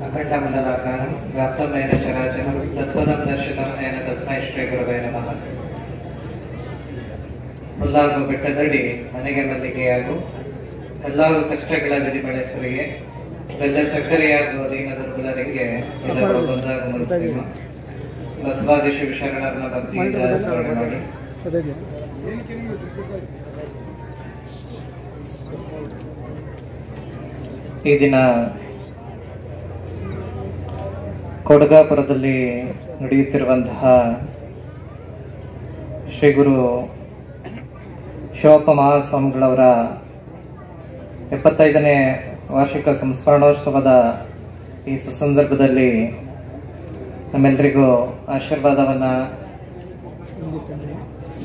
अखण्डमण्डलाकारं व्याप्तं येन चराचरं तत्त्वं दर्शितं येन तस्मै ಶ್ರೀ ಗುರುವೇ ನಮಃ. ಹುಲ್ಲಾಗು ಬೆಟ್ಟದಡಿ ಮನೆಗೆ ಮಲ್ಲಿಗೆಯಾಗು, ಕಲ್ಲಾಗು ಕಷ್ಟಗಳ ವಿಧಿಬಳೆಸುವಿಗೆ, ಬೆಲ್ಲ ಸಕ್ಕರೆಯಾಗುವ ದೀನ ದುರ್ಬಲರಿಗೆ ಇದನ್ನು ಬಂದಾಗ ಮುರುತ್ತೀಮ. ಬಸವಾದಿ ಶಿವಶರಣರನ್ನ ಭಕ್ತಿಯಿಂದ ಸ್ಮರಣೆ ಮಾಡಿ. ಈ ದಿನ ಕೊಡಗಾಪುರದಲ್ಲಿ ನಡೆಯುತ್ತಿರುವಂತಹ ಶ್ರೀ ಗುರು ಶಿವಪ್ಪ ಮಹಾಸ್ವಾಮಿಗಳವರ 75ನೇ ವಾರ್ಷಿಕ ಸಂಸ್ಮರಣೋತ್ಸವದ ಈ ಸುಸಂದರ್ಭದಲ್ಲಿ ನಮ್ಮೆಲ್ಲರಿಗೂ ಆಶೀರ್ವಾದವನ್ನು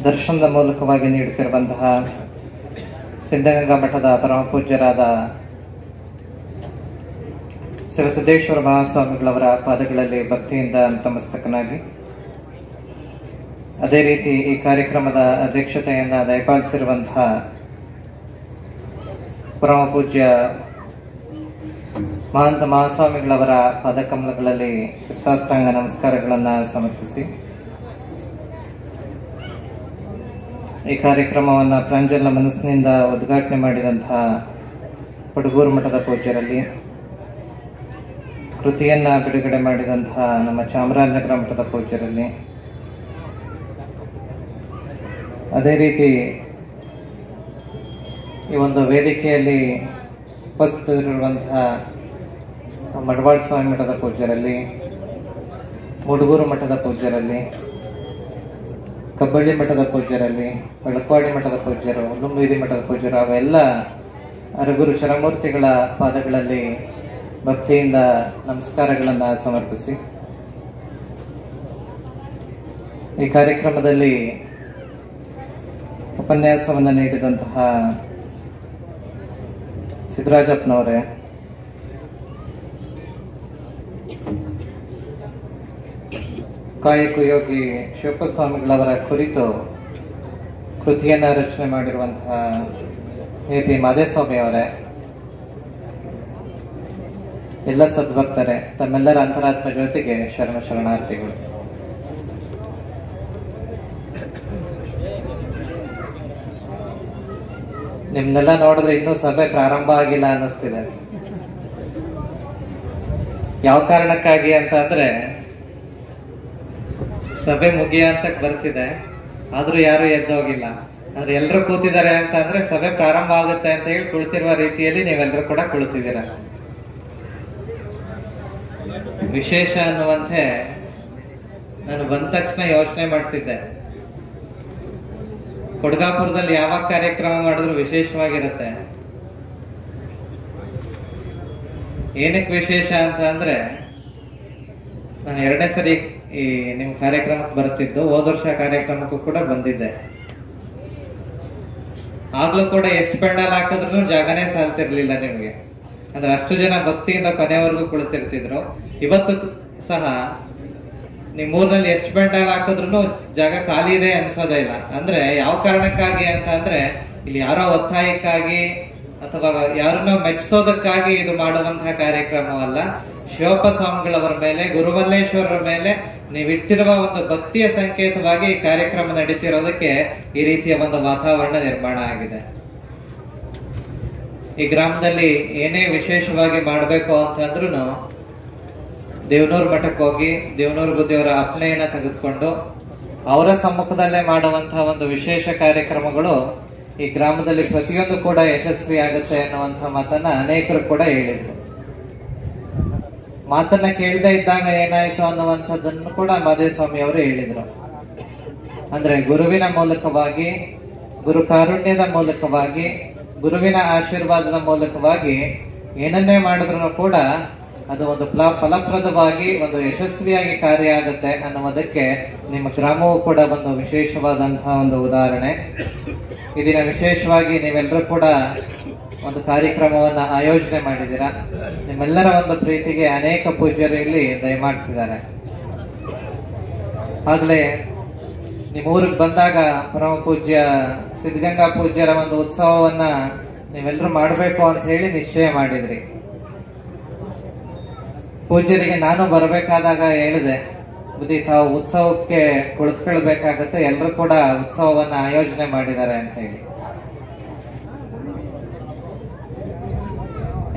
ದರ್ಶನದ ಮೂಲಕವಾಗಿ ನೀಡುತ್ತಿರುವಂತಹ ಸಿದ್ಧಗಂಗಾ ಮಠದ ಪರಮ ಪೂಜ್ಯರಾದ ಶಿವಸಿದ್ದೇಶ್ವರ ಮಹಾಸ್ವಾಮಿಗಳವರ ಪಾದಗಳಲ್ಲಿ ಭಕ್ತಿಯಿಂದ ನತಮಸ್ತಕನಾಗಿ, ಅದೇ ರೀತಿ ಈ ಕಾರ್ಯಕ್ರಮದ ಅಧ್ಯಕ್ಷತೆಯನ್ನು ದಯಪಾಲಿಸಿರುವಂತಹ ಪರಮ ಪೂಜ್ಯ ಮಹಂತ ಮಹಾಸ್ವಾಮಿಗಳವರ ಪಾದಕಮಲಗಳಲ್ಲಿ ಸಾಷ್ಟಾಂಗ ನಮಸ್ಕಾರಗಳನ್ನು ಸಮರ್ಪಿಸಿ, ಈ ಕಾರ್ಯಕ್ರಮವನ್ನು ಪ್ರಾಂಜಲ ಮನಸ್ಸಿನಿಂದ ಉದ್ಘಾಟನೆ ಮಾಡಿದಂತಹ ಪಡುಗೂರು ಮಠದ ಪೂಜ್ಯರಲ್ಲಿ, ಕೃತಿಯನ್ನ ಬಿಡುಗಡೆ ಮಾಡಿದಂತಹ ನಮ್ಮ ಚಾಮರಾಜನಗರ ಮಠದ ಪೂಜ್ಯರಲ್ಲಿ, ಅದೇ ರೀತಿ ಈ ಒಂದು ವೇದಿಕೆಯಲ್ಲಿ ಉಪಸ್ಥಿತರಿರುವಂತಹ ಮಡವಾಳ ಸ್ವಾಮಿ ಮಠದ ಪೂಜ್ಯರಲ್ಲಿ, ಮುಡುಗೂರು ಮಠದ ಪೂಜ್ಯರಲ್ಲಿ, ಕಬ್ಬಳ್ಳಿ ಮಠದ ಪೂಜ್ಯರಲ್ಲಿ, ಬೆಳಕವಾಡಿ ಮಠದ ಪೂಜ್ಯರು, ಹುಲ್ಲುಂಬೀದಿ ಮಠದ ಪೂಜ್ಯರು ಹಾಗೂ ಎಲ್ಲ ಅರಗುರು ಚರಮೂರ್ತಿಗಳ ಪಾದಗಳಲ್ಲಿ ಭಕ್ತಿಯಿಂದ ನಮಸ್ಕಾರಗಳನ್ನು ಸಮರ್ಪಿಸಿ, ಈ ಕಾರ್ಯಕ್ರಮದಲ್ಲಿ ಉಪನ್ಯಾಸವನ್ನು ನೀಡಿದಂತಹ ಸಿದ್ದರಾಜಪ್ಪನವರೇ, ಕಾಯಕ ಯೋಗಿ ಶಿವಪ್ಪ ಸ್ವಾಮಿಗಳವರ ಕುರಿತು ಕೃತಿಯನ್ನು ರಚನೆ ಮಾಡಿರುವಂತಹ ಎ.ಪಿ. ಮಾದೇಸ್ವಾಮಿ ಅವರೇ, ಎಲ್ಲ ಸದ್ಭಕ್ತರೇ, ತಮ್ಮೆಲ್ಲರ ಅಂತರಾತ್ಮ ಜ್ಯೋತಿಗೆ ಶರಣ ಶರಣಾರ್ಥಿಗಳು. ನಿಮ್ನೆಲ್ಲ ನೋಡಿದ್ರೆ ಇನ್ನೂ ಸಭೆ ಪ್ರಾರಂಭ ಆಗಿಲ್ಲ ಅನ್ನಿಸ್ತಿದೆ. ಯಾವ ಕಾರಣಕ್ಕಾಗಿ ಅಂತ ಅಂದ್ರೆ, ಸಭೆ ಮುಗಿಯ ಅಂತ ಬರ್ತಿದೆ, ಆದ್ರೂ ಯಾರು ಎದ್ದೋಗಿಲ್ಲ. ಆದ್ರೆ ಎಲ್ರು ಕೂತಿದ್ದಾರೆ ಅಂತ ಅಂದ್ರೆ ಸಭೆ ಪ್ರಾರಂಭ ಆಗುತ್ತೆ ಅಂತ ಹೇಳಿ ಕುಳಿತಿರುವ ರೀತಿಯಲ್ಲಿ ನೀವೆಲ್ಲರೂ ಕೂಡ ಕುಳಿತಿದ್ದೀರ. ವಿಶೇಷ ಅನ್ನುವಂತೆ ನಾನು ಬಂದ ತಕ್ಷಣ ಯೋಚನೆ ಮಾಡ್ತಿದ್ದೆ, ಕೊಡಗಾಪುರದಲ್ಲಿ ಯಾವಾಗ ಕಾರ್ಯಕ್ರಮ ಮಾಡಿದ್ರು ವಿಶೇಷವಾಗಿರುತ್ತೆ. ಏನಕ್ಕೆ ವಿಶೇಷ ಅಂತ ಅಂದ್ರೆ, ನಾನು 2ನೇ ಸರಿ ಈ ನಿಮ್ ಕಾರ್ಯಕ್ರಮಕ್ಕೆ ಬರ್ತಿದ್ದು, ಹೋದ ವರ್ಷ ಕಾರ್ಯಕ್ರಮಕ್ಕೂ ಕೂಡ ಬಂದಿದ್ದೆ. ಆಗ್ಲೂ ಕೂಡ ಎಷ್ಟು ಪೆಂಡಾಲ್ ಹಾಕಿದ್ರು ಜಾಗನೇ ಸಾಲ್ತಿರ್ಲಿಲ್ಲ ನಿಮ್ಗೆ. ಅಂದ್ರೆ ಅಷ್ಟು ಜನ ಭಕ್ತಿಯಿಂದ ಕೊನೆವರೆಗೂ ಕುಳಿತಿರ್ತಿದ್ರು. ಇವತ್ತು ಸಹ ನಿಮ್ಮೂರಿನಲ್ಲಿ ಎಷ್ಟು ಪೆಂಡಾಲ್ ಹಾಕಿದ್ರು ಜಾಗ ಖಾಲಿ ಇದೆ ಅನ್ಸೋದೇ ಇಲ್ಲ. ಅಂದ್ರೆ ಯಾವ ಕಾರಣಕ್ಕಾಗಿ ಅಂತ ಅಂದ್ರೆ, ಇಲ್ಲಿ ಯಾರೋ ಒತ್ತಾಯಕ್ಕಾಗಿ ಅಥವಾ ಯಾರನ್ನ ಮೆಚ್ಚಿಸೋದಕ್ಕಾಗಿ ಇದು ಮಾಡುವಂತಹ ಕಾರ್ಯಕ್ರಮವಲ್ಲ. ಶಿವಪ್ಪ ಸ್ವಾಮಿಗಳವರ ಮೇಲೆ, ಗುರುಮಲ್ಲೇಶ್ವರರ ಮೇಲೆ ನೀವಿಟ್ಟಿರುವ ಒಂದು ಭಕ್ತಿಯ ಸಂಕೇತವಾಗಿ ಈ ಕಾರ್ಯಕ್ರಮ ನಡೀತಿರೋದಕ್ಕೆ ಈ ರೀತಿಯ ಒಂದು ವಾತಾವರಣ ನಿರ್ಮಾಣ ಆಗಿದೆ. ಈ ಗ್ರಾಮದಲ್ಲಿ ಏನೇ ವಿಶೇಷವಾಗಿ ಮಾಡಬೇಕು ಅಂತಂದ್ರೂ ದೇವನೂರು ಮಠಕ್ಕೆ ಹೋಗಿ ದೇವನೂರು ಬುದ್ಧಿಯವರ ಅಪ್ಪಣೆಯನ್ನ ತೆಗೆದುಕೊಂಡು ಅವರ ಸಮ್ಮುಖದಲ್ಲೇ ಮಾಡುವಂತಹ ಒಂದು ವಿಶೇಷ ಕಾರ್ಯಕ್ರಮಗಳು ಈ ಗ್ರಾಮದಲ್ಲಿ ಪ್ರತಿಯೊಂದು ಕೂಡ ಯಶಸ್ವಿ ಆಗುತ್ತೆ ಅನ್ನುವಂತಹ ಮಾತನ್ನ ಅನೇಕರು ಕೂಡ ಹೇಳಿದ್ರು. ಮಾತನ್ನ ಕೇಳದೆ ಇದ್ದಾಗ ಏನಾಯ್ತು ಅನ್ನುವಂಥದ್ದನ್ನು ಕೂಡ ಮಾದೇಸ್ವಾಮಿ ಅವರು ಹೇಳಿದ್ರು. ಅಂದ್ರೆ ಗುರುವಿನ ಮೂಲಕವಾಗಿ, ಗುರು ಕಾರುಣ್ಯದ ಮೂಲಕವಾಗಿ, ಗುರುವಿನ ಆಶೀರ್ವಾದದ ಮೂಲಕವಾಗಿ ಏನನ್ನೇ ಮಾಡಿದ್ರು ಕೂಡ ಅದು ಒಂದು ಫಲಪ್ರದವಾಗಿ ಒಂದು ಯಶಸ್ವಿಯಾಗಿ ಕಾರ್ಯ ಆಗುತ್ತೆ ಅನ್ನುವುದಕ್ಕೆ ನಿಮ್ಮ ಗ್ರಾಮವೂ ಕೂಡ ಒಂದು ವಿಶೇಷವಾದಂತಹ ಒಂದು ಉದಾಹರಣೆ. ಇದನ್ನ ವಿಶೇಷವಾಗಿ ನೀವೆಲ್ಲರೂ ಕೂಡ ಒಂದು ಕಾರ್ಯಕ್ರಮವನ್ನ ಆಯೋಜನೆ ಮಾಡಿದ್ದೀರಾ. ನಿಮ್ಮೆಲ್ಲರ ಒಂದು ಪ್ರೀತಿಗೆ ಅನೇಕ ಪೂಜ್ಯರು ಇಲ್ಲಿ ದಯಮಾಡಿಸಿದ್ದಾರೆ. ಆಗ್ಲೇ ನಿಮ್ಮೂರಿಗೆ ಬಂದಾಗ ಪರಮ ಪೂಜ್ಯ ಸಿದ್ಧಗಂಗಾ ಪೂಜ್ಯರ ಒಂದು ಉತ್ಸವವನ್ನ ನೀವೆಲ್ಲರೂ ಮಾಡಬೇಕು ಅಂತ ಹೇಳಿ ನಿಶ್ಚಯ ಮಾಡಿದ್ರಿ. ಪೂಜ್ಯರಿಗೆ ನಾನು ಬರಬೇಕಾದಾಗ ಹೇಳಿದೆ, ಬುದ್ಧಿ ತಾವು ಉತ್ಸವಕ್ಕೆ ಕುಳಿತುಕೊಳ್ಬೇಕಾಗತ್ತೆ, ಎಲ್ಲರೂ ಕೂಡ ಉತ್ಸವವನ್ನ ಆಯೋಜನೆ ಮಾಡಿದ್ದಾರೆ ಅಂತ ಹೇಳಿ.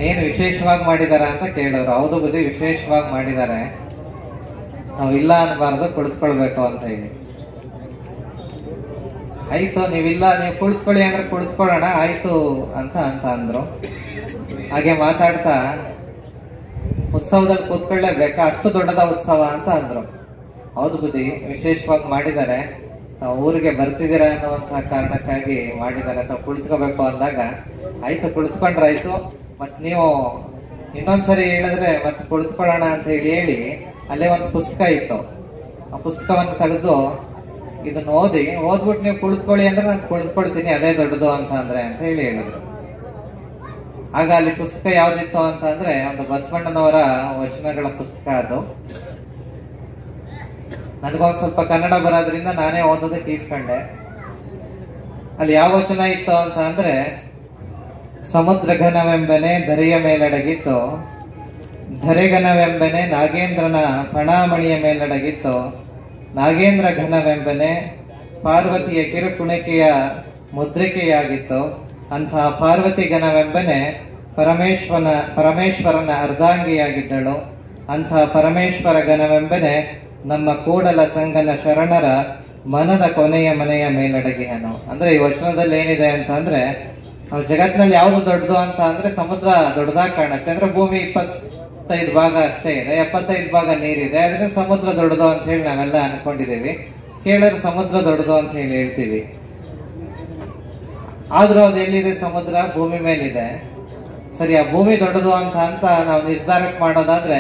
ಏನು ವಿಶೇಷವಾಗಿ ಮಾಡಿದಾರ ಅಂತ ಕೇಳಿದ್ರು. ಹೌದು ಬುದ್ಧಿ, ವಿಶೇಷವಾಗಿ ಮಾಡಿದ್ದಾರೆ, ನಾವು ಇಲ್ಲ ಅನ್ಬಾರ್ದು, ಕುಳಿತುಕೊಳ್ಬೇಕು ಅಂತ ಹೇಳಿ. ಆಯ್ತು, ನೀವಿಲ್ಲ, ನೀವು ಕುಳಿತುಕೊಳ್ಳಿ ಅಂದ್ರೆ ಕುಳಿತುಕೊಳ್ಳೋಣ ಆಯ್ತು ಅಂತ ಅಂದ್ರು. ಹಾಗೆ ಮಾತಾಡ್ತಾ, ಉತ್ಸವದಲ್ಲಿ ಕೂತ್ಕೊಳ್ಳೇಬೇಕಾ, ಅಷ್ಟು ದೊಡ್ಡದ ಉತ್ಸವ ಅಂತ ಅಂದ್ರು. ಹೌದು ಬುದ್ಧಿ, ವಿಶೇಷವಾಗಿ ಮಾಡಿದ್ದಾರೆ, ತಾವು ಊರಿಗೆ ಬರ್ತಿದ್ದೀರಾ ಅನ್ನುವಂತಹ ಕಾರಣಕ್ಕಾಗಿ ಮಾಡಿದ್ದಾರೆ, ತಾವು ಕುಳಿತುಕೋಬೇಕು ಅಂದಾಗ ಆಯ್ತು ಕುಳಿತುಕೊಂಡ್ರಾಯ್ತು, ಮತ್ ನೀವು ಇನ್ನೊಂದ್ಸರಿ ಹೇಳಿದ್ರೆ ಮತ್ತೆ ಕುಳಿತುಕೊಳ್ಳೋಣ ಅಂತ ಹೇಳಿ ಅಲ್ಲೇ ಒಂದು ಪುಸ್ತಕ ಇತ್ತು. ಆ ಪುಸ್ತಕವನ್ನು ತೆಗೆದು ಇದನ್ನ ಓದ್ಬಿಟ್ಟು ನೀವು ಕುಳಿತುಕೊಳ್ಳಿ ಅಂದ್ರೆ ನಾನು ಕುಳಿತುಕೊಳ್ತೀನಿ, ಅದೇ ದೊಡ್ಡದು ಅಂತ ಹೇಳಿದ್ರು. ಆಗ ಅಲ್ಲಿ ಪುಸ್ತಕ ಯಾವ್ದಿತ್ತು ಅಂತ ಅಂದ್ರೆ ಒಂದು ಬಸವಣ್ಣನವರ ವಚನಗಳ ಪುಸ್ತಕ ಅದು. ನನಗೊಂದು ಸ್ವಲ್ಪ ಕನ್ನಡ ಬರೋದ್ರಿಂದ ನಾನೇ ಓದೋದಕ್ಕೆ ಈಸ್ಕೊಂಡೆ. ಅಲ್ಲಿ ಯಾವ ವಚನ ಇತ್ತು ಅಂತ ಅಂದ್ರೆ, ಸಮುದ್ರ ಘನವೆಂಬನೆ ಧರೆಯ ಮೇಲಡಗಿತ್ತು, ಧರೆಘನವೆಂಬನೆ ನಾಗೇಂದ್ರನ ಪಣಾಮಣಿಯ ಮೇಲಡಗಿತ್ತು, ನಾಗೇಂದ್ರ ಘನವೆಂಬನೆ ಪಾರ್ವತಿಯ ಕಿರುಕುಣಿಕೆಯ ಮುದ್ರಿಕೆಯಾಗಿತ್ತು, ಅಂತಹ ಪಾರ್ವತಿ ಘನವೆಂಬನೆ ಪರಮೇಶ್ವರನ ಅರ್ಧಾಂಗಿಯಾಗಿದ್ದಳು, ಅಂತಹ ಪರಮೇಶ್ವರ ಘನವೆಂಬನೆ ನಮ್ಮ ಕೂಡಲ ಸಂಗನ ಶರಣರ ಮನದ ಕೊನೆಯ ಮನೆಯ ಮೇಲಡಗಿಹನು. ಅಂದ್ರೆ ಈ ವಚನದಲ್ಲಿ ಏನಿದೆ ಅಂತ ಅಂದ್ರೆ, ನಾವು ಜಗತ್ತಿನಲ್ಲಿ ಯಾವ್ದು ದೊಡ್ಡದು ಅಂತ ಅಂದ್ರೆ ಸಮುದ್ರ ದೊಡ್ಡದಾಗಿ ಕಾಣುತ್ತೆ. ಅಂದ್ರೆ ಭೂಮಿ 25 ಭಾಗ ಅಷ್ಟೇ ಇದೆ, 75 ಭಾಗ ನೀರಿದೆ, ಅದರಿಂದ ಸಮುದ್ರ ದೊಡ್ಡದು ಅಂತ ಹೇಳಿ ನಾವೆಲ್ಲ ಅನ್ಕೊಂಡಿದೀವಿ. ಕೇಳಿದ್ರೆ ಸಮುದ್ರ ದೊಡ್ಡದು ಅಂತ ಹೇಳ್ತೀವಿ. ಆದ್ರೂ ಅದು ಎಲ್ಲಿದೆ? ಸಮುದ್ರ ಭೂಮಿ ಮೇಲಿದೆ. ಸರಿ, ಆ ಭೂಮಿ ದೊಡ್ಡದು ಅಂತ ನಾವು ನಿರ್ಧಾರಕ್ಕೆ ಮಾಡೋದಾದ್ರೆ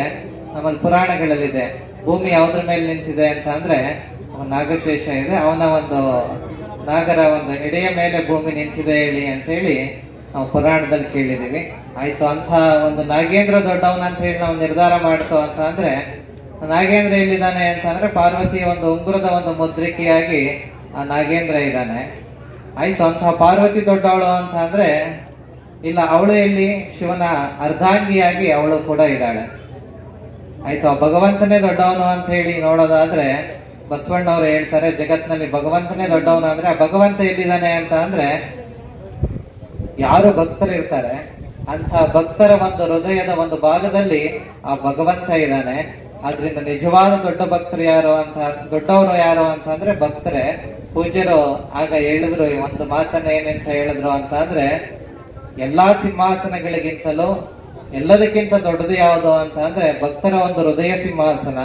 ನಮ್ಮಲ್ಲಿ ಪುರಾಣಗಳಲ್ಲಿದೆ. ಭೂಮಿ ಯಾವ್ದ್ರ ಮೇಲೆ ನಿಂತಿದೆ ಅಂತ ಅಂದ್ರೆ ನಾಗಶೇಷ ಇದೆ, ಅವನ ಒಂದು ನಾಗರ ಒಂದು ಎಡೆಯ ಮೇಲೆ ಭೂಮಿ ನಿಂತಿದೆ ಹೇಳಿ ಅಂತ ಹೇಳಿ ನಾವು ಪುರಾಣದಲ್ಲಿ ಕೇಳಿದೀವಿ. ಆಯ್ತು, ಅಂತ ಒಂದು ನಾಗೇಂದ್ರ ದೊಡ್ಡವನ ಅಂತ ಹೇಳಿ ನಾವು ನಿರ್ಧಾರ ಮಾಡ್ತು ಅಂತ ಅಂದ್ರೆ, ನಾಗೇಂದ್ರ ಎಲ್ಲಿದ್ದಾನೆ ಅಂತ ಅಂದ್ರೆ ಪಾರ್ವತಿಯ ಒಂದು ಉಂಗುರದ ಒಂದು ಮುದ್ರಿಕೆಯಾಗಿ ಆ ನಾಗೇಂದ್ರ ಇದ್ದಾನೆ. ಆಯ್ತು, ಅಂತಹ ಪಾರ್ವತಿ ದೊಡ್ಡವಳು ಅಂತ ಅಂದ್ರೆ ಇಲ್ಲ, ಅವಳು ಎಲ್ಲಿ? ಶಿವನ ಅರ್ಧಾಂಗಿಯಾಗಿ ಅವಳು ಕೂಡ ಇದ್ದಾಳೆ. ಆಯ್ತು, ಆ ಭಗವಂತನೇ ದೊಡ್ಡವನು ಅಂತ ಹೇಳಿ ನೋಡೋದಾದ್ರೆ ಬಸವಣ್ಣವ್ರು ಹೇಳ್ತಾರೆ, ಜಗತ್ನಲ್ಲಿ ಭಗವಂತನೇ ದೊಡ್ಡವನು ಅಂದ್ರೆ ಆ ಭಗವಂತ ಎಲ್ಲಿದ್ದಾನೆ ಅಂತ ಅಂದ್ರೆ, ಯಾರು ಭಕ್ತರು ಇರ್ತಾರೆ ಅಂತ ಭಕ್ತರ ಒಂದು ಹೃದಯದ ಒಂದು ಭಾಗದಲ್ಲಿ ಆ ಭಗವಂತ ಇದ್ದಾನೆ. ಆದ್ರಿಂದ ನಿಜವಾದ ದೊಡ್ಡವರು ಯಾರು ಅಂತ ಅಂದ್ರೆ ಭಕ್ತರೇ. ಪೂಜ್ಯರು ಆಗ ಹೇಳಿದ್ರು ಒಂದು ಮಾತನ್ನ ಏನಂತ ಹೇಳಿದ್ರು ಅಂತ ಅಂದ್ರೆ, ಎಲ್ಲಾ ಸಿಂಹಾಸನಗಳಿಗಿಂತಲೂ ಎಲ್ಲದಕ್ಕಿಂತ ದೊಡ್ಡದು ಯಾವುದು ಅಂತ ಅಂದ್ರೆ ಭಕ್ತರ ಒಂದು ಹೃದಯ ಸಿಂಹಾಸನ.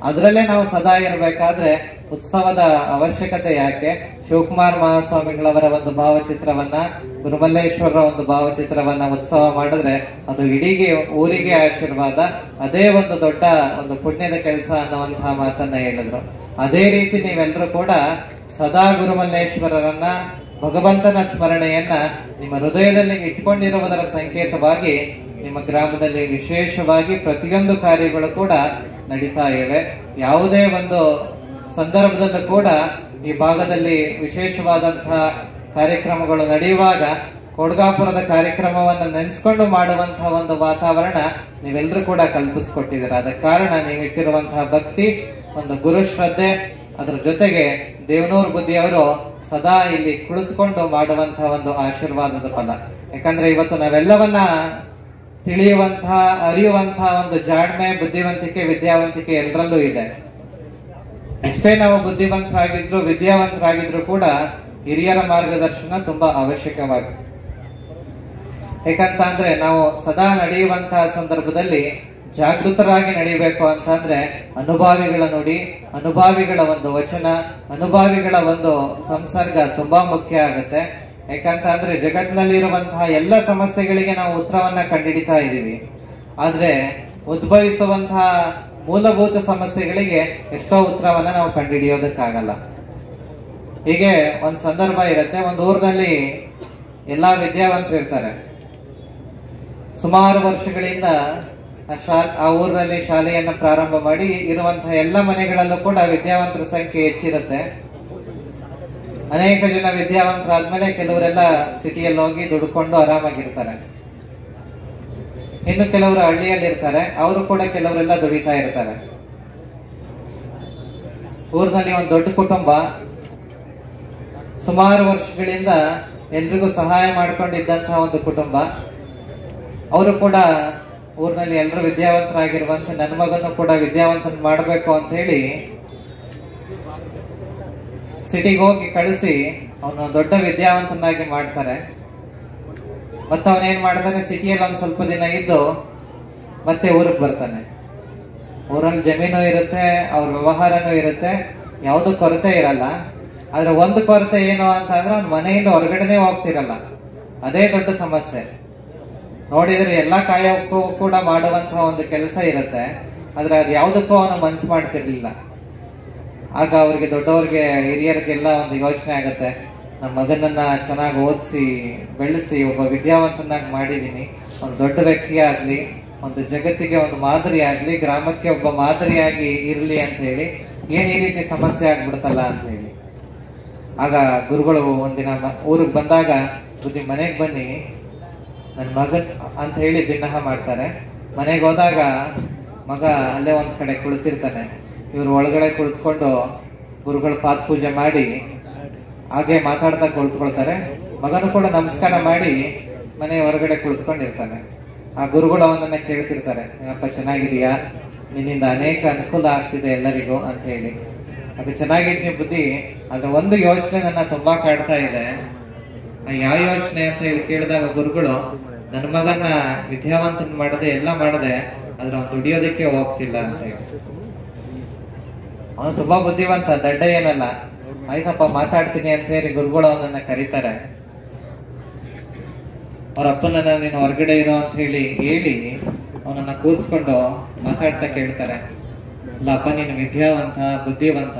ಅದರಲ್ಲೇ ನಾವು ಸದಾ ಇರಬೇಕಾದ್ರೆ ಉತ್ಸವದ ಅವಶ್ಯಕತೆ ಯಾಕೆ? ಶಿವಕುಮಾರ ಮಹಾಸ್ವಾಮಿಗಳವರ ಒಂದು ಭಾವಚಿತ್ರವನ್ನ, ಗುರುಮಲ್ಲೇಶ್ವರರ ಒಂದು ಭಾವಚಿತ್ರವನ್ನ ಉತ್ಸವ ಮಾಡಿದ್ರೆ ಅದು ಇಡೀ ಊರಿಗೆ ಆಶೀರ್ವಾದ, ಅದೇ ಒಂದು ದೊಡ್ಡ ಒಂದು ಪುಣ್ಯದ ಕೆಲಸ ಅನ್ನುವಂತಹ ಮಾತನ್ನ ಹೇಳಿದ್ರು. ಅದೇ ರೀತಿ ನೀವೆಲ್ಲರೂ ಕೂಡ ಸದಾ ಗುರುಮಲ್ಲೇಶ್ವರರನ್ನ, ಭಗವಂತನ ಸ್ಮರಣೆಯನ್ನ ನಿಮ್ಮ ಹೃದಯದಲ್ಲಿ ಇಟ್ಕೊಂಡಿರುವುದರ ಸಂಕೇತವಾಗಿ ನಿಮ್ಮ ಗ್ರಾಮದಲ್ಲಿ ವಿಶೇಷವಾಗಿ ಪ್ರತಿಯೊಂದು ಕಾರ್ಯಗಳು ಕೂಡ ನಡೀತಾ ಇವೆ. ಯಾವುದೇ ಒಂದು ಸಂದರ್ಭದಲ್ಲೂ ಕೂಡ ಈ ಭಾಗದಲ್ಲಿ ವಿಶೇಷವಾದಂತಹ ಕಾರ್ಯಕ್ರಮಗಳು ನಡೆಯುವಾಗ ಕೊಡ್ಗಾಪುರದ ಕಾರ್ಯಕ್ರಮವನ್ನು ನೆನೆಸ್ಕೊಂಡು ಮಾಡುವಂತಹ ಒಂದು ವಾತಾವರಣ ನೀವೆಲ್ಲರೂ ಕೂಡ ಕಲ್ಪಿಸ್ಕೊಟ್ಟಿದ್ದೀರ. ಅದಕ್ಕೆ ಕಾರಣ ನೀವಿಟ್ಟಿರುವಂತಹ ಭಕ್ತಿ, ಒಂದು ಗುರು ಶ್ರದ್ಧೆ, ಅದ್ರ ಜೊತೆಗೆ ದೇವನೂರು ಬುದ್ಧಿಯವರು ಸದಾ ಇಲ್ಲಿ ಕುಳಿತುಕೊಂಡು ಮಾಡುವಂತಹ ಒಂದು ಆಶೀರ್ವಾದದ ಫಲ. ಯಾಕಂದ್ರೆ ಇವತ್ತು ನಾವೆಲ್ಲವನ್ನ ತಿಳಿಯುವಂತಹ, ಅರಿಯುವಂತಹ ಒಂದು ಜಾಣ್ಮೆ, ಬುದ್ಧಿವಂತಿಕೆ, ವಿದ್ಯಾವಂತಿಕೆ ಎಲ್ಲರಲ್ಲೂ ಇದೆ. ಎಷ್ಟೇ ನಾವು ವಿದ್ಯಾವಂತರಾಗಿದ್ರು ಕೂಡ ಹಿರಿಯರ ಮಾರ್ಗದರ್ಶನ ತುಂಬಾ ಅವಶ್ಯಕವಾಗಿ. ಯಾಕಂತ ಅಂದ್ರೆ ನಾವು ಸದಾ ನಡೆಯುವಂತಹ ಸಂದರ್ಭದಲ್ಲಿ ಜಾಗೃತರಾಗಿ ನಡೀಬೇಕು ಅಂತಂದ್ರೆ ಅನುಭಾವಿಗಳ ನುಡಿ, ಅನುಭಾವಿಗಳ ಒಂದು ವಚನ, ಅನುಭಾವಿಗಳ ಒಂದು ಸಂಸರ್ಗ ತುಂಬಾ ಮುಖ್ಯ ಆಗುತ್ತೆ. ಯಾಕಂತ ಅಂದ್ರೆ ಜಗತ್ತಿನಲ್ಲಿ ಇರುವಂತಹ ಎಲ್ಲ ಸಮಸ್ಯೆಗಳಿಗೆ ನಾವು ಉತ್ತರವನ್ನ ಕಂಡುಹಿಡಿತಾ ಇದ್ದೀವಿ, ಆದ್ರೆ ಉದ್ಭವಿಸುವಂತಹ ಮೂಲಭೂತ ಸಮಸ್ಯೆಗಳಿಗೆ ಎಷ್ಟೋ ಉತ್ತರವನ್ನ ನಾವು ಕಂಡುಹಿಡಿಯೋದಕ್ಕಾಗಲ್ಲ. ಹೀಗೆ ಒಂದ್ ಸಂದರ್ಭ ಇರುತ್ತೆ, ಒಂದು ಊರಿನಲ್ಲಿ ಎಲ್ಲಾ ವಿದ್ಯಾವಂತರು ಇರ್ತಾರೆ. ಸುಮಾರು ವರ್ಷಗಳಿಂದ ಆ ಊರಿನಲ್ಲಿ ಶಾಲೆಯನ್ನ ಪ್ರಾರಂಭ ಮಾಡಿ ಇರುವಂತಹ ಎಲ್ಲ ಮನೆಗಳಲ್ಲೂ ಕೂಡ ವಿದ್ಯಾವಂತರ ಸಂಖ್ಯೆ ಹೆಚ್ಚಿರುತ್ತೆ. ಅನೇಕ ಜನ ವಿದ್ಯಾವಂತರಾದ್ಮೇಲೆ ಕೆಲವರೆಲ್ಲ ಸಿಟಿಯಲ್ಲಿ ಹೋಗಿ ದುಡ್ಕೊಂಡು ಆರಾಮಾಗಿರ್ತಾರೆ. ಇನ್ನು ಕೆಲವರು ಹಳ್ಳಿಯಲ್ಲಿ ಇರ್ತಾರೆ, ಅವರು ಕೂಡ ಕೆಲವರೆಲ್ಲ ದುಡಿತಾ ಇರ್ತಾರೆ. ಊರಿನಲ್ಲಿ ಒಂದು ದೊಡ್ಡ ಕುಟುಂಬ, ಸುಮಾರು ವರ್ಷಗಳಿಂದ ಎಲ್ರಿಗೂ ಸಹಾಯ ಮಾಡ್ಕೊಂಡಿದ್ದಂತಹ ಒಂದು ಕುಟುಂಬ. ಅವರು ಕೂಡ ಊರಿನಲ್ಲಿ ಎಲ್ಲರೂ ವಿದ್ಯಾವಂತರಾಗಿರುವಂತೆ ನನ್ನ ಮಗನ್ನು ಕೂಡ ವಿದ್ಯಾವಂತನ ಮಾಡಬೇಕು ಅಂತ ಹೇಳಿ ಸಿಟಿಗೆ ಹೋಗಿ ಕಳಿಸಿ ಅವನು ದೊಡ್ಡ ವಿದ್ಯಾವಂತನಾಗಿ ಮಾಡ್ತಾರೆ. ಮತ್ತೆ ಅವನೇನ್ ಮಾಡ್ತಾನೆ, ಸಿಟಿಯಲ್ಲಿ ಒಂದು ಸ್ವಲ್ಪ ದಿನ ಇದ್ದು ಮತ್ತೆ ಊರಿಗೆ ಬರ್ತಾನೆ. ಊರಲ್ಲಿ ಜಮೀನು ಇರುತ್ತೆ, ಅವ್ರ ವ್ಯವಹಾರನೂ ಇರುತ್ತೆ, ಯಾವುದು ಕೊರತೆ ಇರಲ್ಲ. ಆದ್ರೆ ಒಂದು ಕೊರತೆ ಏನು ಅಂತ ಅಂದ್ರೆ ಅವ್ನ ಮನೆಯಿಂದ ಹೊರಗಡೆನೆ ಹೋಗ್ತಿರಲ್ಲ. ಅದೇ ದೊಡ್ಡ ಸಮಸ್ಯೆ. ನೋಡಿದ್ರೆ ಎಲ್ಲಾ ಕಾಯೋಕ್ಕೂ ಕೂಡ ಮಾಡುವಂತಹ ಒಂದು ಕೆಲಸ ಇರುತ್ತೆ, ಆದ್ರೆ ಅದು ಯಾವುದಕ್ಕೂ ಅವನು ಮನ್ಸು ಮಾಡ್ತಿರ್ಲಿಲ್ಲ. ಆಗ ಅವ್ರಿಗೆ ದೊಡ್ಡವ್ರಿಗೆ ಹಿರಿಯರಿಗೆಲ್ಲ ಒಂದು ಯೋಚನೆ ಆಗತ್ತೆ, ನಮ್ಮ ಮಗನನ್ನ ಚೆನ್ನಾಗಿ ಓದಿಸಿ ಬೆಳೆಸಿ ಒಬ್ಬ ವಿದ್ಯಾವಂತನಾಗಿ ಮಾಡಿದೀನಿ, ಒಂದು ದೊಡ್ಡ ವ್ಯಕ್ತಿ ಆಗ್ಲಿ, ಒಂದು ಜಗತ್ತಿಗೆ ಒಂದು ಮಾದರಿ ಆಗ್ಲಿ, ಗ್ರಾಮಕ್ಕೆ ಒಬ್ಬ ಮಾದರಿಯಾಗಿ ಇರ್ಲಿ ಅಂತ ಹೇಳಿ ಏನ್ ಈ ರೀತಿ ಸಮಸ್ಯೆ ಆಗ್ಬಿಡ್ತಲ್ಲ ಅಂತ ಹೇಳಿ. ಆಗ ಗುರುಗಳು ಒಂದಿನ ಊರಿಗೆ ಬಂದಾಗ ಬುದ್ಧಿ ಮನೆಗೆ ಬನ್ನಿ ನನ್ನ ಮಗನ್ ಅಂತ ಹೇಳಿ ಭಿನ್ನಹ ಮಾಡ್ತಾರೆ. ಮನೆಗೆ ಹೋದಾಗ ಮಗ ಅಲ್ಲೇ ಒಂದ್ ಕಡೆ ಕುಳಿತಿರ್ತಾನೆ. ಇವ್ರು ಒಳಗಡೆ ಕುಳಿತುಕೊಂಡು ಗುರುಗಳು ಪಾದ ಪೂಜೆ ಮಾಡಿ ಹಾಗೆ ಮಾತಾಡ್ತಾ ಕುಳಿತುಕೊಳ್ತಾರೆ. ಮಗನು ಕೂಡ ನಮಸ್ಕಾರ ಮಾಡಿ ಮನೆ ಹೊರಗಡೆ ಕುಳಿತುಕೊಂಡಿರ್ತಾನೆ. ಆ ಗುರುಗಳು ಅವನನ್ನ ಕೇಳ್ತಿರ್ತಾರೆ, ಏನಪ್ಪ ಚೆನ್ನಾಗಿದೀಯಾ, ನಿನ್ನಿಂದ ಅನೇಕ ಅನುಕೂಲ ಆಗ್ತಿದೆ ಎಲ್ಲರಿಗೂ ಅಂತ ಹೇಳಿ. ಅದು ಚೆನ್ನಾಗಿದ್ನಿ ಬುದ್ಧಿ, ಆದ್ರೆ ಒಂದು ಯೋಚನೆ ನನ್ನ ತುಂಬಾ ಕಾಡ್ತಾ ಇದೆ. ಯಾವ ಯೋಚನೆ ಅಂತ ಹೇಳಿ ಕೇಳಿದಾಗ ಗುರುಗಳು, ನನ್ನ ಮಗನ ವಿದ್ಯಾವಂತನ ಮಾಡದೆ ಎಲ್ಲ ಮಾಡದೆ ಆದ್ರೆ ಅವ್ನು ದುಡಿಯೋದಕ್ಕೆ ಹೋಗ್ತಿಲ್ಲ ಅಂತ ಹೇಳಿ. ಅವನು ತುಂಬಾ ಬುದ್ಧಿವಂತ, ದಡ್ಡ ಏನಲ್ಲ. ಆಯ್ತಪ್ಪ ಮಾತಾಡ್ತೀನಿ ಅಂತ ಹೇಳಿ ಗುರುಗಳು ಅವನನ್ನ ಕರೀತಾರೆ. ಅವ್ರ ಅಪ್ಪನನ್ನ ನೀನು ಹೊರಗಡೆ ಇರೋ ಅಂತ ಹೇಳಿ ಅವನನ್ನ ಕೂರಿಸ್ಕೊಂಡು ಮಾತಾಡ್ತಾ ಕೇಳ್ತಾರೆ, ಇಲ್ಲ ಅಪ್ಪ ನೀನು ವಿದ್ಯಾವಂತ ಬುದ್ಧಿವಂತ,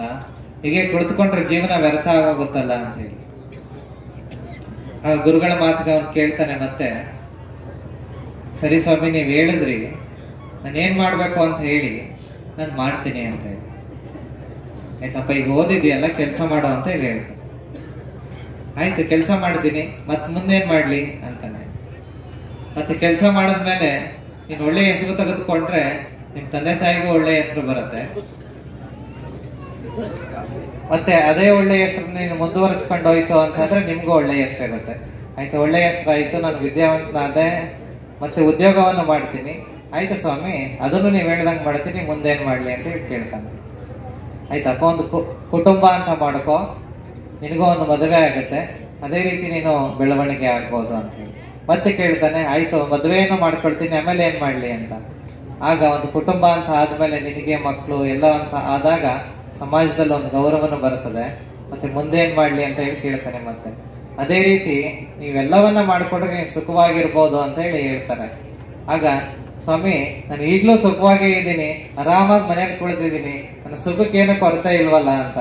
ಹೀಗೆ ಕುಳಿತುಕೊಂಡ್ರೆ ಜೀವನ ವ್ಯರ್ಥ ಆಗೋಗುತ್ತಲ್ಲ ಅಂತ ಹೇಳಿ. ಆ ಗುರುಗಳ ಮಾತಿಗೆ ಅವ್ನು ಕೇಳ್ತಾನೆ ಮತ್ತೆ, ಸರಿ ಸ್ವಾಮಿ ನೀವ್ ಹೇಳಿದ್ರಿ, ನಾನು ಏನ್ ಮಾಡ್ಬೇಕು ಅಂತ ಹೇಳಿ ನಾನು ಮಾಡ್ತೀನಿ ಅಂತ ಹೇಳಿ. ಆಯ್ತಪ್ಪ ಈಗ ಓದಿದ್ಯಲ್ಲ ಕೆಲಸ ಮಾಡೋ ಅಂತ ಹೇಳಿ ಹೇಳ್ತೀನಿ. ಆಯ್ತು ಕೆಲಸ ಮಾಡ್ತೀನಿ, ಮತ್ ಮುಂದೇನ್ ಮಾಡ್ಲಿ ಅಂತಾನೆ. ಮತ್ತೆ ಕೆಲಸ ಮಾಡಿದ್ಮೇಲೆ ನೀನ್ ಒಳ್ಳೆ ಹೆಸರು ತೆಗೆದುಕೊಂಡ್ರೆ ನಿಮ್ ತಂದೆ ತಾಯಿಗೂ ಒಳ್ಳೆ ಹೆಸರು ಬರುತ್ತೆ, ಮತ್ತೆ ಅದೇ ಒಳ್ಳೆ ಹೆಸರು ನೀನು ಮುಂದುವರಿಸ್ಕೊಂಡು ಹೋಯ್ತು ಅಂತಂದ್ರೆ ನಿಮ್ಗೂ ಒಳ್ಳೆ ಹೆಸರು ಇರುತ್ತೆ. ಆಯ್ತು ಒಳ್ಳೆ ಹೆಸರು ಆಯ್ತು, ನಾನು ವಿದ್ಯಾವಂತನಾದೆ, ಮತ್ತೆ ಉದ್ಯೋಗವನ್ನು ಮಾಡ್ತೀನಿ. ಆಯ್ತು ಸ್ವಾಮಿ ಅದನ್ನು ನೀವ್ ಹೇಳ್ದಂಗೆ ಮಾಡ್ತೀನಿ, ಮುಂದೇನ್ ಮಾಡ್ಲಿ ಅಂತ ಹೇಳಿ ಕೇಳ್ತಾನೆ. ಆಯ್ತಪ್ಪ ಒಂದು ಕುಟುಂಬ ಅಂತ ಮಾಡ್ಕೋ, ನಿನಗೂ ಒಂದು ಮದುವೆ ಆಗುತ್ತೆ, ಅದೇ ರೀತಿ ನೀನು ಬೆಳವಣಿಗೆ ಆಗ್ಬೋದು ಅಂತ ಹೇಳಿ. ಮತ್ತೆ ಕೇಳ್ತಾನೆ, ಆಯ್ತು ಮದುವೆಯನ್ನು ಮಾಡ್ಕೊಳ್ತೀನಿ, ಆಮೇಲೆ ಏನ್ ಮಾಡ್ಲಿ ಅಂತ. ಆಗ ಒಂದು ಕುಟುಂಬ ಅಂತ ಆದ್ಮೇಲೆ ನಿನಗೆ ಮಕ್ಕಳು ಎಲ್ಲ ಅಂತ ಆದಾಗ ಸಮಾಜದಲ್ಲಿ ಒಂದು ಗೌರವನು ಬರ್ತದೆ, ಮತ್ತೆ ಮುಂದೆ ಏನ್ ಮಾಡ್ಲಿ ಅಂತ ಹೇಳಿ ಕೇಳ್ತಾನೆ. ಮತ್ತೆ ಅದೇ ರೀತಿ ನೀವೆಲ್ಲವನ್ನ ಮಾಡ್ಕೊಂಡ್ರೆ ನೀವು ಸುಖವಾಗಿರ್ಬೋದು ಅಂತ ಹೇಳಿ ಹೇಳ್ತಾರೆ. ಆಗ ಸ್ವಾಮಿ ನಾನು ಈಗ್ಲೂ ಸುಖವಾಗಿ ಇದ್ದೀನಿ, ಆರಾಮಾಗಿ ಮನೇಲಿ ಕುಳಿತಿದ್ದೀನಿ, ನನ್ನ ಸುಖಕ್ಕೇನು ಕೊರತೆ ಇಲ್ವಲ್ಲ ಅಂತ.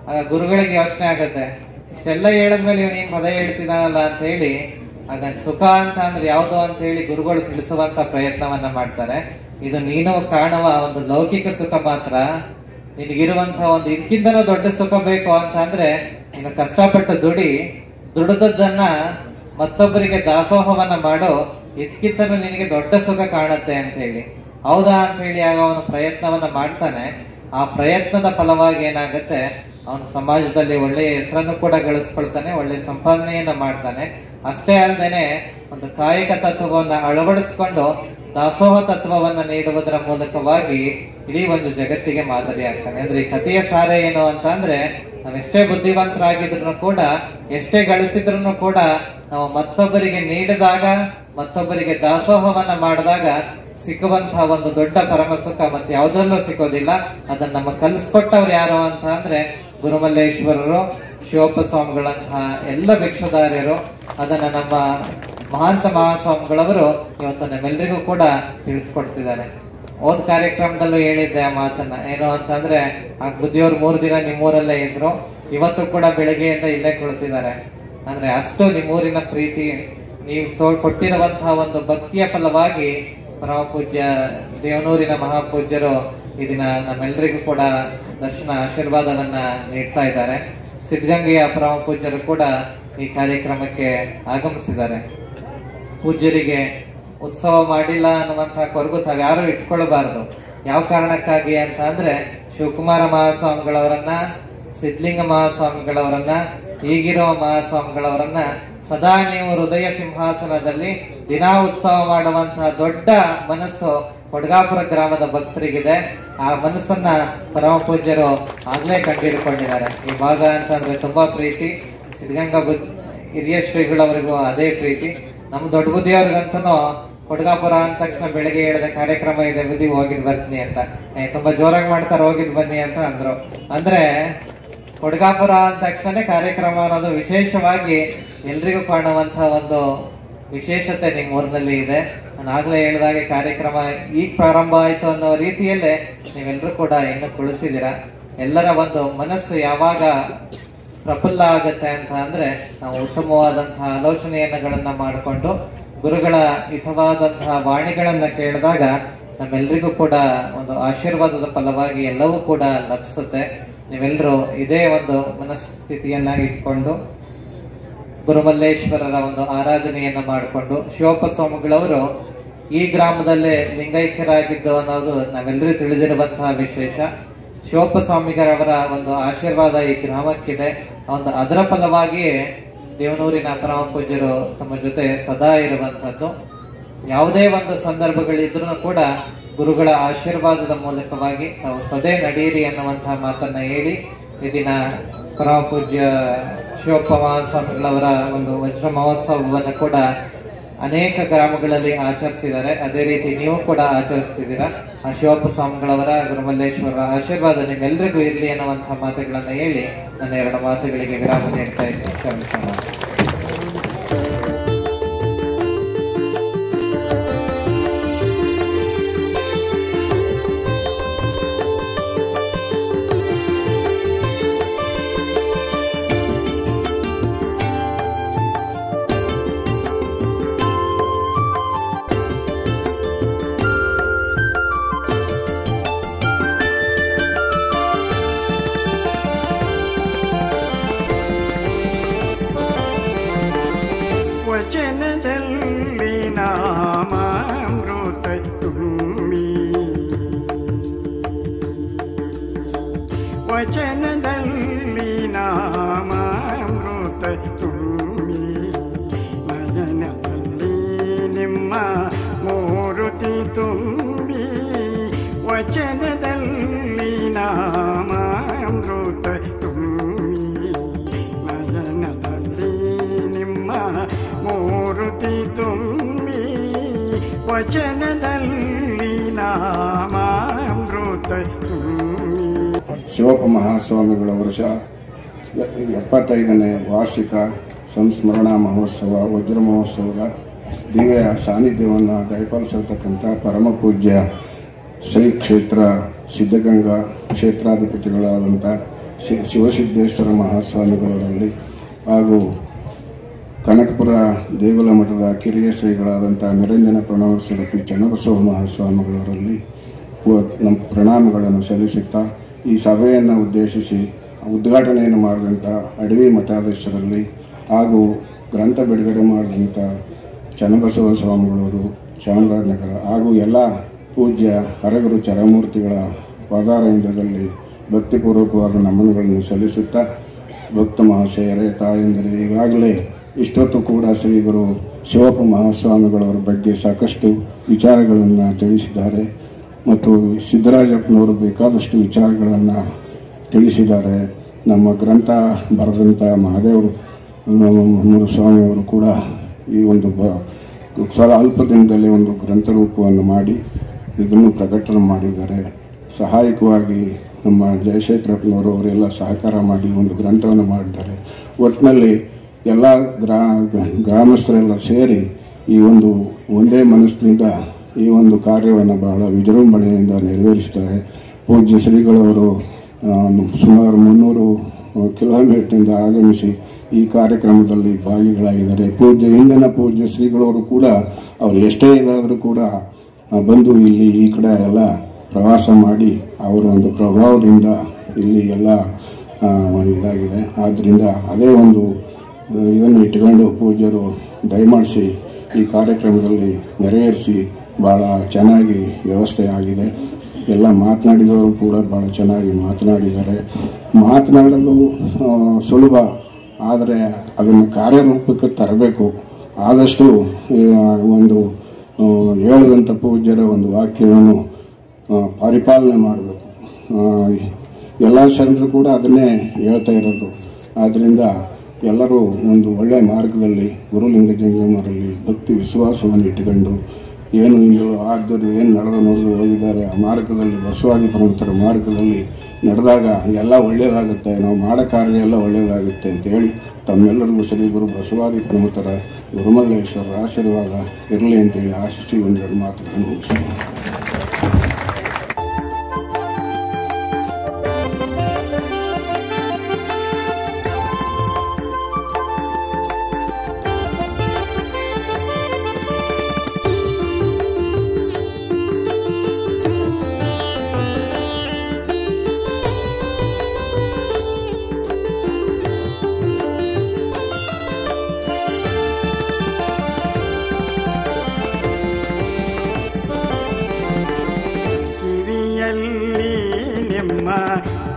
ಆಗ ಗುರುಗಳಿಗೆ ಯೋಚನೆ ಆಗತ್ತೆ, ಇಷ್ಟೆಲ್ಲ ಹೇಳಿದ್ಮೇಲೆ ಇವನು ಏನ್ ಪದ ಹೇಳ್ತಿದಾನಲ್ಲ ಅಂತ ಹೇಳಿ. ಆಗ ಸುಖ ಅಂತ ಅಂದ್ರೆ ಯಾವ್ದು ಅಂತ ಹೇಳಿ ಗುರುಗಳು ತಿಳಿಸುವಂತ ಪ್ರಯತ್ನವನ್ನ ಮಾಡ್ತಾರೆ. ಇದು ನೀನು ಕಾಣುವ ಒಂದು ಲೌಕಿಕ ಸುಖ ಮಾತ್ರ. ನಿನಗಿರುವಂತಹ ಒಂದು ಇದಕ್ಕಿಂತನೂ ದೊಡ್ಡ ಸುಖ ಬೇಕು ಅಂತ ಅಂದ್ರೆ ನೀನು ಕಷ್ಟಪಟ್ಟು ದುಡಿದದ್ದನ್ನ ಮತ್ತೊಬ್ಬರಿಗೆ ದಾಸೋಹವನ್ನ ಮಾಡೋ, ಇದಕ್ಕಿಂತನೂ ನಿನಗೆ ದೊಡ್ಡ ಸುಖ ಕಾಣುತ್ತೆ ಅಂತ ಹೇಳಿ. ಹೌದಾ ಅಂತ ಹೇಳಿ ಆಗ ಅವನು ಪ್ರಯತ್ನವನ್ನ ಮಾಡ್ತಾನೆ. ಆ ಪ್ರಯತ್ನದ ಫಲವಾಗಿ ಏನಾಗುತ್ತೆ, ಅವನು ಸಮಾಜದಲ್ಲಿ ಒಳ್ಳೆಯ ಹೆಸರನ್ನು ಕೂಡ ಗಳಿಸ್ಕೊಳ್ತಾನೆ, ಒಳ್ಳೆಯ ಸಂಪಾದನೆಯನ್ನ ಮಾಡ್ತಾನೆ. ಅಷ್ಟೇ ಅಲ್ಲದೇನೆ ಒಂದು ಕಾಯಿಕ ತತ್ವವನ್ನ ಅಳವಡಿಸಿಕೊಂಡು ದಾಸೋಹ ತತ್ವವನ್ನ ನೀಡುವುದರ ಮೂಲಕವಾಗಿ ಇಡೀ ಒಂದು ಜಗತ್ತಿಗೆ ಮಾದರಿ ಆಗ್ತಾನೆ. ಅಂದ್ರೆ ಈ ಕಥೆಯ ಸಾರ ಏನು ಅಂತ ಅಂದ್ರೆ, ನಾವೆಷ್ಟೇ ಬುದ್ಧಿವಂತರಾಗಿದ್ರು ಕೂಡ, ಎಷ್ಟೇ ಗಳಿಸಿದ್ರು ಕೂಡ ನಾವು ಮತ್ತೊಬ್ಬರಿಗೆ ನೀಡಿದಾಗ, ಮತ್ತೊಬ್ಬರಿಗೆ ದಾಸೋಹವನ್ನ ಮಾಡಿದಾಗ ಸಿಕ್ಕುವಂತಹ ಒಂದು ದೊಡ್ಡ ಪರಮ ಸುಖ ಮತ್ತೆ ಯಾವ್ದ್ರಲ್ಲೂ ಸಿಕ್ಕೋದಿಲ್ಲ. ಅದನ್ನ ನಮ್ಮ ಕಲಿಸ್ಕೊಟ್ಟವ್ರು ಯಾರು ಅಂತ ಅಂದ್ರೆ ಗುರುಮಲ್ಲೇಶ್ವರರು, ಶಿವಪ್ಪ ಸ್ವಾಮಿಗಳಂತಹ ಎಲ್ಲ ಭಿಕ್ಷುದಾರ್ಯರು. ಅದನ್ನ ನಮ್ಮ ಮಹಾಂತ ಮಹಾಸ್ವಾಮಿಗಳವರು ಇವತ್ತು ನಮ್ಮೆಲ್ಲರಿಗೂ ಕೂಡ ತಿಳಿಸ್ಕೊಡ್ತಿದ್ದಾರೆ. ಓದ್ ಕಾರ್ಯಕ್ರಮದಲ್ಲೂ ಹೇಳಿದ್ದೆ ಆ ಮಾತನ್ನ, ಏನು ಅಂತಂದ್ರೆ ಆ ಬುದ್ಧಿಯವ್ರು 3 ದಿನ ನಿಮ್ಮೂರಲ್ಲೇ ಇದ್ರು, ಇವತ್ತು ಕೂಡ ಬೆಳಗ್ಗೆಯಿಂದ ಇಲ್ಲೇ ಕುಳಿತಿದ್ದಾರೆ. ಅಂದ್ರೆ ಅಷ್ಟು ನಿಮ್ಮೂರಿನ ಪ್ರೀತಿ, ನೀವು ಕೊಟ್ಟಿರುವಂತಹ ಒಂದು ಭಕ್ತಿಯ ಫಲವಾಗಿ ಪರಮ ಪೂಜ್ಯ ದೇವನೂರಿನ ಮಹಾಪೂಜ್ಯರು ಈ ದಿನ ನಮ್ಮೆಲ್ಲರಿಗೂ ಕೂಡ ದರ್ಶನ ಆಶೀರ್ವಾದವನ್ನ ನೀಡ್ತಾ ಇದ್ದಾರೆ. ಸಿದ್ಧಗಂಗೆಯ ಪರಮ ಪೂಜ್ಯರು ಕೂಡ ಈ ಕಾರ್ಯಕ್ರಮಕ್ಕೆ ಆಗಮಿಸಿದ್ದಾರೆ. ಪೂಜ್ಯರಿಗೆ ಉತ್ಸವ ಮಾಡಿಲ್ಲ ಅನ್ನುವಂತಹ ಕೊರಗು ತಾವ್ಯಾರು ಇಟ್ಕೊಳ್ಬಾರ್ದು. ಯಾವ ಕಾರಣಕ್ಕಾಗಿ ಅಂತ ಅಂದ್ರೆ ಶಿವಕುಮಾರ ಮಹಾಸ್ವಾಮಿಗಳವರನ್ನ, ಸಿದ್ಧಲಿಂಗ ಮಹಾಸ್ವಾಮಿಗಳವರನ್ನ, ಈಗಿರೋ ಮಹಾಸ್ವಾಮಿಗಳವರನ್ನ ಸದಾ ನೀವು ಹೃದಯ ಸಿಂಹಾಸನದಲ್ಲಿ ದಿನಾ ಉತ್ಸವ ಮಾಡುವಂತಹ ದೊಡ್ಡ ಮನಸ್ಸು ಕೊಡ್ಗಾಪುರ ಗ್ರಾಮದ ಭಕ್ತರಿಗಿದೆ. ಆ ಮನಸ್ಸನ್ನ ಪರಮ ಪೂಜ್ಯರು ಆಗ್ಲೇ ಕಂಡುಹಿಡ್ಕೊಂಡಿದ್ದಾರೆ. ಈ ಭಾಗ ಅಂತಂದ್ರೆ ತುಂಬಾ ಪ್ರೀತಿ. ಸಿದ್ಧಗಂಗಾ ಹಿರಿಯ ಶ್ರೀಗಳವರಿಗೂ ಅದೇ ಪ್ರೀತಿ. ನಮ್ಮ ದೊಡ್ಡ ಬುದ್ಧಿಯವ್ರಿಗಂತೂ ಕೊಡ್ಗಾಪುರ ಅಂದ ತಕ್ಷಣ ಬೆಳಗ್ಗೆ ಹೇಳಿದ ಕಾರ್ಯಕ್ರಮ ಇದೆ ಬುದ್ಧಿ ಹೋಗಿದ್ ಬರ್ತೀನಿ ಅಂತ, ತುಂಬಾ ಜೋರಾಗಿ ಮಾಡ್ತಾರೆ ಹೋಗಿದ್ ಬನ್ನಿ ಅಂತ ಅಂದ್ರು. ಅಂದ್ರೆ ಕೊಡ್ಗಾಪುರ ಅಂದ ತಕ್ಷಣ ಕಾರ್ಯಕ್ರಮ ಅನ್ನೋದು ವಿಶೇಷವಾಗಿ ಎಲ್ರಿಗೂ ಕಾಣುವಂತಹ ಒಂದು ವಿಶೇಷತೆ ನಿಮ್ಮ ಊರಿನಲ್ಲಿ ಇದೆ. ನಾನು ಆಗ್ಲೇ ಹೇಳಿದಾಗೆ ಕಾರ್ಯಕ್ರಮ ಈಗ ಪ್ರಾರಂಭ ಆಯ್ತು ಅನ್ನೋ ರೀತಿಯಲ್ಲೇ ನೀವೆಲ್ಲರೂ ಕೂಡ ಇನ್ನು ಕುಳಿಸಿದ್ದೀರಾ. ಎಲ್ಲರ ಒಂದು ಮನಸ್ಸು ಯಾವಾಗ ಪ್ರಫುಲ್ಲ ಆಗುತ್ತೆ ಅಂತ ಅಂದ್ರೆ ನಾವು ಉತ್ತಮವಾದಂತಹ ಆಲೋಚನೆಯನ್ನಗಳನ್ನ ಮಾಡಿಕೊಂಡು ಗುರುಗಳ ಹಿತವಾದಂತಹ ವಾಣಿಗಳನ್ನ ಕೇಳಿದಾಗ ನಮ್ಮೆಲ್ರಿಗೂ ಕೂಡ ಒಂದು ಆಶೀರ್ವಾದದ ಫಲವಾಗಿ ಎಲ್ಲವೂ ಕೂಡ ಲಭಿಸುತ್ತೆ. ನೀವೆಲ್ಲರೂ ಇದೇ ಒಂದು ಮನಸ್ಥಿತಿಯನ್ನ ಇಟ್ಕೊಂಡು ಗುರುಮಲ್ಲೇಶ್ವರರ ಒಂದು ಆರಾಧನೆಯನ್ನ ಮಾಡಿಕೊಂಡು ಶಿವಪ್ಪ ಸ್ವಾಮಿಗಳವರು ಈ ಗ್ರಾಮದಲ್ಲೇ ಲಿಂಗೈಕ್ಯರಾಗಿದ್ದು ಅನ್ನೋದು ನಾವೆಲ್ಲರೂ ತಿಳಿದಿರುವಂತಹ ವಿಶೇಷ. ಶಿವಪ್ಪ ಸ್ವಾಮಿಗಳವರ ಒಂದು ಆಶೀರ್ವಾದ ಈ ಗ್ರಾಮಕ್ಕಿದೆ. ಒಂದು ಅದರ ಫಲವಾಗಿಯೇ ದೇವನೂರಿನ ಪರಮ ಪೂಜ್ಯರು ತಮ್ಮ ಜೊತೆ ಸದಾ ಇರುವಂತದ್ದು. ಯಾವುದೇ ಒಂದು ಸಂದರ್ಭಗಳಿದ್ರೂ ಕೂಡ ಗುರುಗಳ ಆಶೀರ್ವಾದದ ಮೂಲಕವಾಗಿ ತಾವು ಸದೇ ನಡೆಯಿರಿ ಅನ್ನುವಂತಹ ಮಾತನ್ನ ಹೇಳಿ ಈ ದಿನ ಪರಮ ಪೂಜ್ಯ ಶಿವಪ್ಪ ಮಹಾಸ್ವಾಮಿಗಳವರ ಒಂದು ವಜ್ರ ಮಹೋತ್ಸವವನ್ನು ಕೂಡ ಅನೇಕ ಗ್ರಾಮಗಳಲ್ಲಿ ಆಚರಿಸಿದ್ದಾರೆ. ಅದೇ ರೀತಿ ನೀವು ಕೂಡ ಆಚರಿಸ್ತಿದ್ದೀರಾ. ಆ ಶಿವಪ್ಪ ಸ್ವಾಮಿಗಳವರ ಗುರುಮಲ್ಲೇಶ್ವರರ ಆಶೀರ್ವಾದ ನಿಮ್ಮೆಲ್ಲರಿಗೂ ಇರಲಿ ಅನ್ನುವಂತಹ ಮಾತುಗಳನ್ನ ಹೇಳಿ ನನ್ನ ಎರಡು ಮಾತುಗಳಿಗೆ ವಿರಾಮ ನೀಡ್ತಾ ಇದ್ದೀನಿ. ಕ್ಷಮಿಸೋಣ. ವಚನದಲ್ಲಿ ನಾಮಾಮೃತ ತುಂಬಿ, ವಚನದಲ್ಲಿ ನಾಮಾಮೃತ ತುಂಬಿ, ನಯನದಲ್ಲಿ ನಿಮ್ಮ ಮೂರುತಿ ತುಂಬಿ, ವಚನದಲ್ಲಿ ನಾಮಾಮೃತ ತುಂಬಿ, ನಯನದಲ್ಲಿ ನಿಮ್ಮ ಮೂರುತಿ ತುಂಬಿ, ವಚನದಲ್ಲಿ ನಾಮಾಮೃತ ತುಂಬಿ. ಶಿವಪ್ಪ ಮಹಾಸ್ವಾಮಿಗಳ ವರ್ಷ 75ನೇ ವಾರ್ಷಿಕ ಸಂಸ್ಮರಣಾ ಮಹೋತ್ಸವ ವಜ್ರ ಮಹೋತ್ಸವದ ದಿವ್ಯ ಸಾನ್ನಿಧ್ಯವನ್ನು ದಯಪಾಲಿಸಿರ್ತಕ್ಕಂಥ ಪರಮ ಪೂಜ್ಯ ಶ್ರೀ ಕ್ಷೇತ್ರ ಸಿದ್ಧಗಂಗಾ ಕ್ಷೇತ್ರಾಧಿಪತಿಗಳಾದಂಥ ಶಿವಸಿದ್ದೇಶ್ವರ ಮಹಾಸ್ವಾಮಿಗಳಲ್ಲಿ ಹಾಗೂ ಕನಕಪುರ ದೇಗುಲ ಮಠದ ಕಿರಿಯ ಶ್ರೀಗಳಾದಂಥ ನಿರಂಜನ ಪ್ರಣವ ಸ್ವರೂಪಿ ಚನ್ನಬಸವ ಮಹಾಸ್ವಾಮಿಗಳವರಲ್ಲಿ ನಮ್ಮ ಪ್ರಣಾಮಗಳನ್ನು ಸಲ್ಲಿಸುತ್ತಾ ಈ ಸಭೆಯನ್ನು ಉದ್ದೇಶಿಸಿ ಉದ್ಘಾಟನೆಯನ್ನು ಮಾಡಿದಂಥ ಅಡವಿ ಮಠಾಧೀಶರಲ್ಲಿ ಹಾಗೂ ಗ್ರಂಥ ಬಿಡುಗಡೆ ಮಾಡಿದಂಥ ಚನ್ನಬಸವ ಸ್ವಾಮಿಗಳವರು ಚಾಮರಾಜನಗರ ಹಾಗೂ ಎಲ್ಲ ಪೂಜ್ಯ ಹರಗುರು ಚರಮೂರ್ತಿಗಳ ಪಾದಾರವಿಂದದಲ್ಲಿ ಭಕ್ತಿಪೂರ್ವಕವಾದ ನಮನಗಳನ್ನು ಸಲ್ಲಿಸುತ್ತಾ ಭಕ್ತ ಮಹಾಶಯರೇ, ತಾಯಂದಿರೇ, ಈಗಾಗಲೇ ಇಷ್ಟೊತ್ತು ಕೂಡ ಶ್ರೀ ಗುರು ಶಿವಪ್ಪ ಮಹಾಸ್ವಾಮಿಗಳವರ ಬಗ್ಗೆ ಸಾಕಷ್ಟು ವಿಚಾರಗಳನ್ನು ತಿಳಿಸಿದ್ದಾರೆ ಮತ್ತು ಸಿದ್ದರಾಜಪ್ಪನವರು ಬೇಕಾದಷ್ಟು ವಿಚಾರಗಳನ್ನು ತಿಳಿಸಿದ್ದಾರೆ. ನಮ್ಮ ಗ್ರಂಥ ಬರೆದಂಥ ಮಹಾದೇವರು ಸ್ವಾಮಿಯವರು ಕೂಡ ಈ ಒಂದು ಅಲ್ಪ ದಿನದಲ್ಲಿ ಒಂದು ಗ್ರಂಥ ರೂಪವನ್ನು ಮಾಡಿ ಇದನ್ನು ಪ್ರಕಟಣೆ ಮಾಡಿದ್ದಾರೆ. ಸಹಾಯಕವಾಗಿ ನಮ್ಮ ಜಯಶೇಖರಪ್ಪನವರು ಅವರೆಲ್ಲ ಸಹಕಾರ ಮಾಡಿ ಒಂದು ಗ್ರಂಥವನ್ನು ಮಾಡಿದ್ದಾರೆ. ಒಟ್ಟಿನಲ್ಲಿ ಎಲ್ಲ ಗ್ರಾಮಸ್ಥರೆಲ್ಲ ಸೇರಿ ಈ ಒಂದು ಒಂದೇ ಮನಸ್ಸಿನಿಂದ ಈ ಒಂದು ಕಾರ್ಯವನ್ನು ಬಹಳ ವಿಜೃಂಭಣೆಯಿಂದ ನೆರವೇರಿಸಿದ್ದಾರೆ. ಪೂಜ್ಯ ಶ್ರೀಗಳವರು ಸುಮಾರು 300 ಕಿಲೋಮೀಟರ್ನಿಂದ ಆಗಮಿಸಿ ಈ ಕಾರ್ಯಕ್ರಮದಲ್ಲಿ ಭಾಗಿಗಳಾಗಿದ್ದಾರೆ. ಹಿಂದಿನ ಪೂಜ್ಯ ಶ್ರೀಗಳವರು ಕೂಡ ಅವರು ಎಷ್ಟೇ ಇದಾದರೂ ಕೂಡ ಬಂದು ಇಲ್ಲಿ ಈ ಕಡೆ ಎಲ್ಲ ಪ್ರವಾಸ ಮಾಡಿ ಅವರ ಒಂದು ಪ್ರಭಾವದಿಂದ ಇಲ್ಲಿ ಎಲ್ಲ ಇದಾಗಿದೆ. ಆದ್ದರಿಂದ ಅದೇ ಒಂದು ಇದನ್ನು ಇಟ್ಕೊಂಡು ಪೂಜ್ಯರು ದಯಮಾಡಿಸಿ ಈ ಕಾರ್ಯಕ್ರಮದಲ್ಲಿ ನೆರವೇರಿಸಿ ಭಾಳ ಚೆನ್ನಾಗಿ ವ್ಯವಸ್ಥೆ ಆಗಿದೆ. ಎಲ್ಲ ಮಾತನಾಡಿದವರು ಕೂಡ ಭಾಳ ಚೆನ್ನಾಗಿ ಮಾತನಾಡಿದ್ದಾರೆ. ಮಾತನಾಡಲು ಸುಲಭ, ಆದರೆ ಅದನ್ನು ಕಾರ್ಯರೂಪಕ್ಕೆ ತರಬೇಕು. ಆದಷ್ಟು ಒಂದು ಹೇಳಿದಂಥ ಪೂಜ್ಯರ ಒಂದು ವಾಕ್ಯವನ್ನು ಪರಿಪಾಲನೆ ಮಾಡಬೇಕು. ಎಲ್ಲ ಶರಣರು ಕೂಡ ಅದನ್ನೇ ಹೇಳ್ತಾ ಇರೋದು. ಆದ್ದರಿಂದ ಎಲ್ಲರೂ ಒಂದು ಒಳ್ಳೆಯ ಮಾರ್ಗದಲ್ಲಿ ಗುರುಲಿಂಗ ಜಂಗಮರಲ್ಲಿ ಭಕ್ತಿ ವಿಶ್ವಾಸವನ್ನು ಇಟ್ಟುಕೊಂಡು ಏನು ಇಂದು ಆದರೂ ಏನು ನಡೆದು ಹೋಗಿದ್ದಾರೆ ಆ ಮಾರ್ಗದಲ್ಲಿ, ಬಸವಾದಿ ಪ್ರಮುಖರ ಮಾರ್ಗದಲ್ಲಿ ನಡೆದಾಗ ಎಲ್ಲ ಒಳ್ಳೆಯದಾಗುತ್ತೆ, ನಾವು ಮಾಡೋ ಕಾರ್ಯ ಎಲ್ಲ ಒಳ್ಳೆಯದಾಗುತ್ತೆ ಅಂತೇಳಿ ತಮ್ಮೆಲ್ಲರಿಗೂ ಶ್ರೀ ಗುರು ಬಸವಾದಿ ಪ್ರಮುಖರ ಗುರುಮಲ್ಲೇಶ್ವರರ ಆಶೀರ್ವಾದ ಇರಲಿ ಅಂತೇಳಿ ಆಶಿಸಿ ಒಂದೆರಡು ಮಾತುಗಳನ್ನು ಮುಗಿಸ್ತೀನಿ.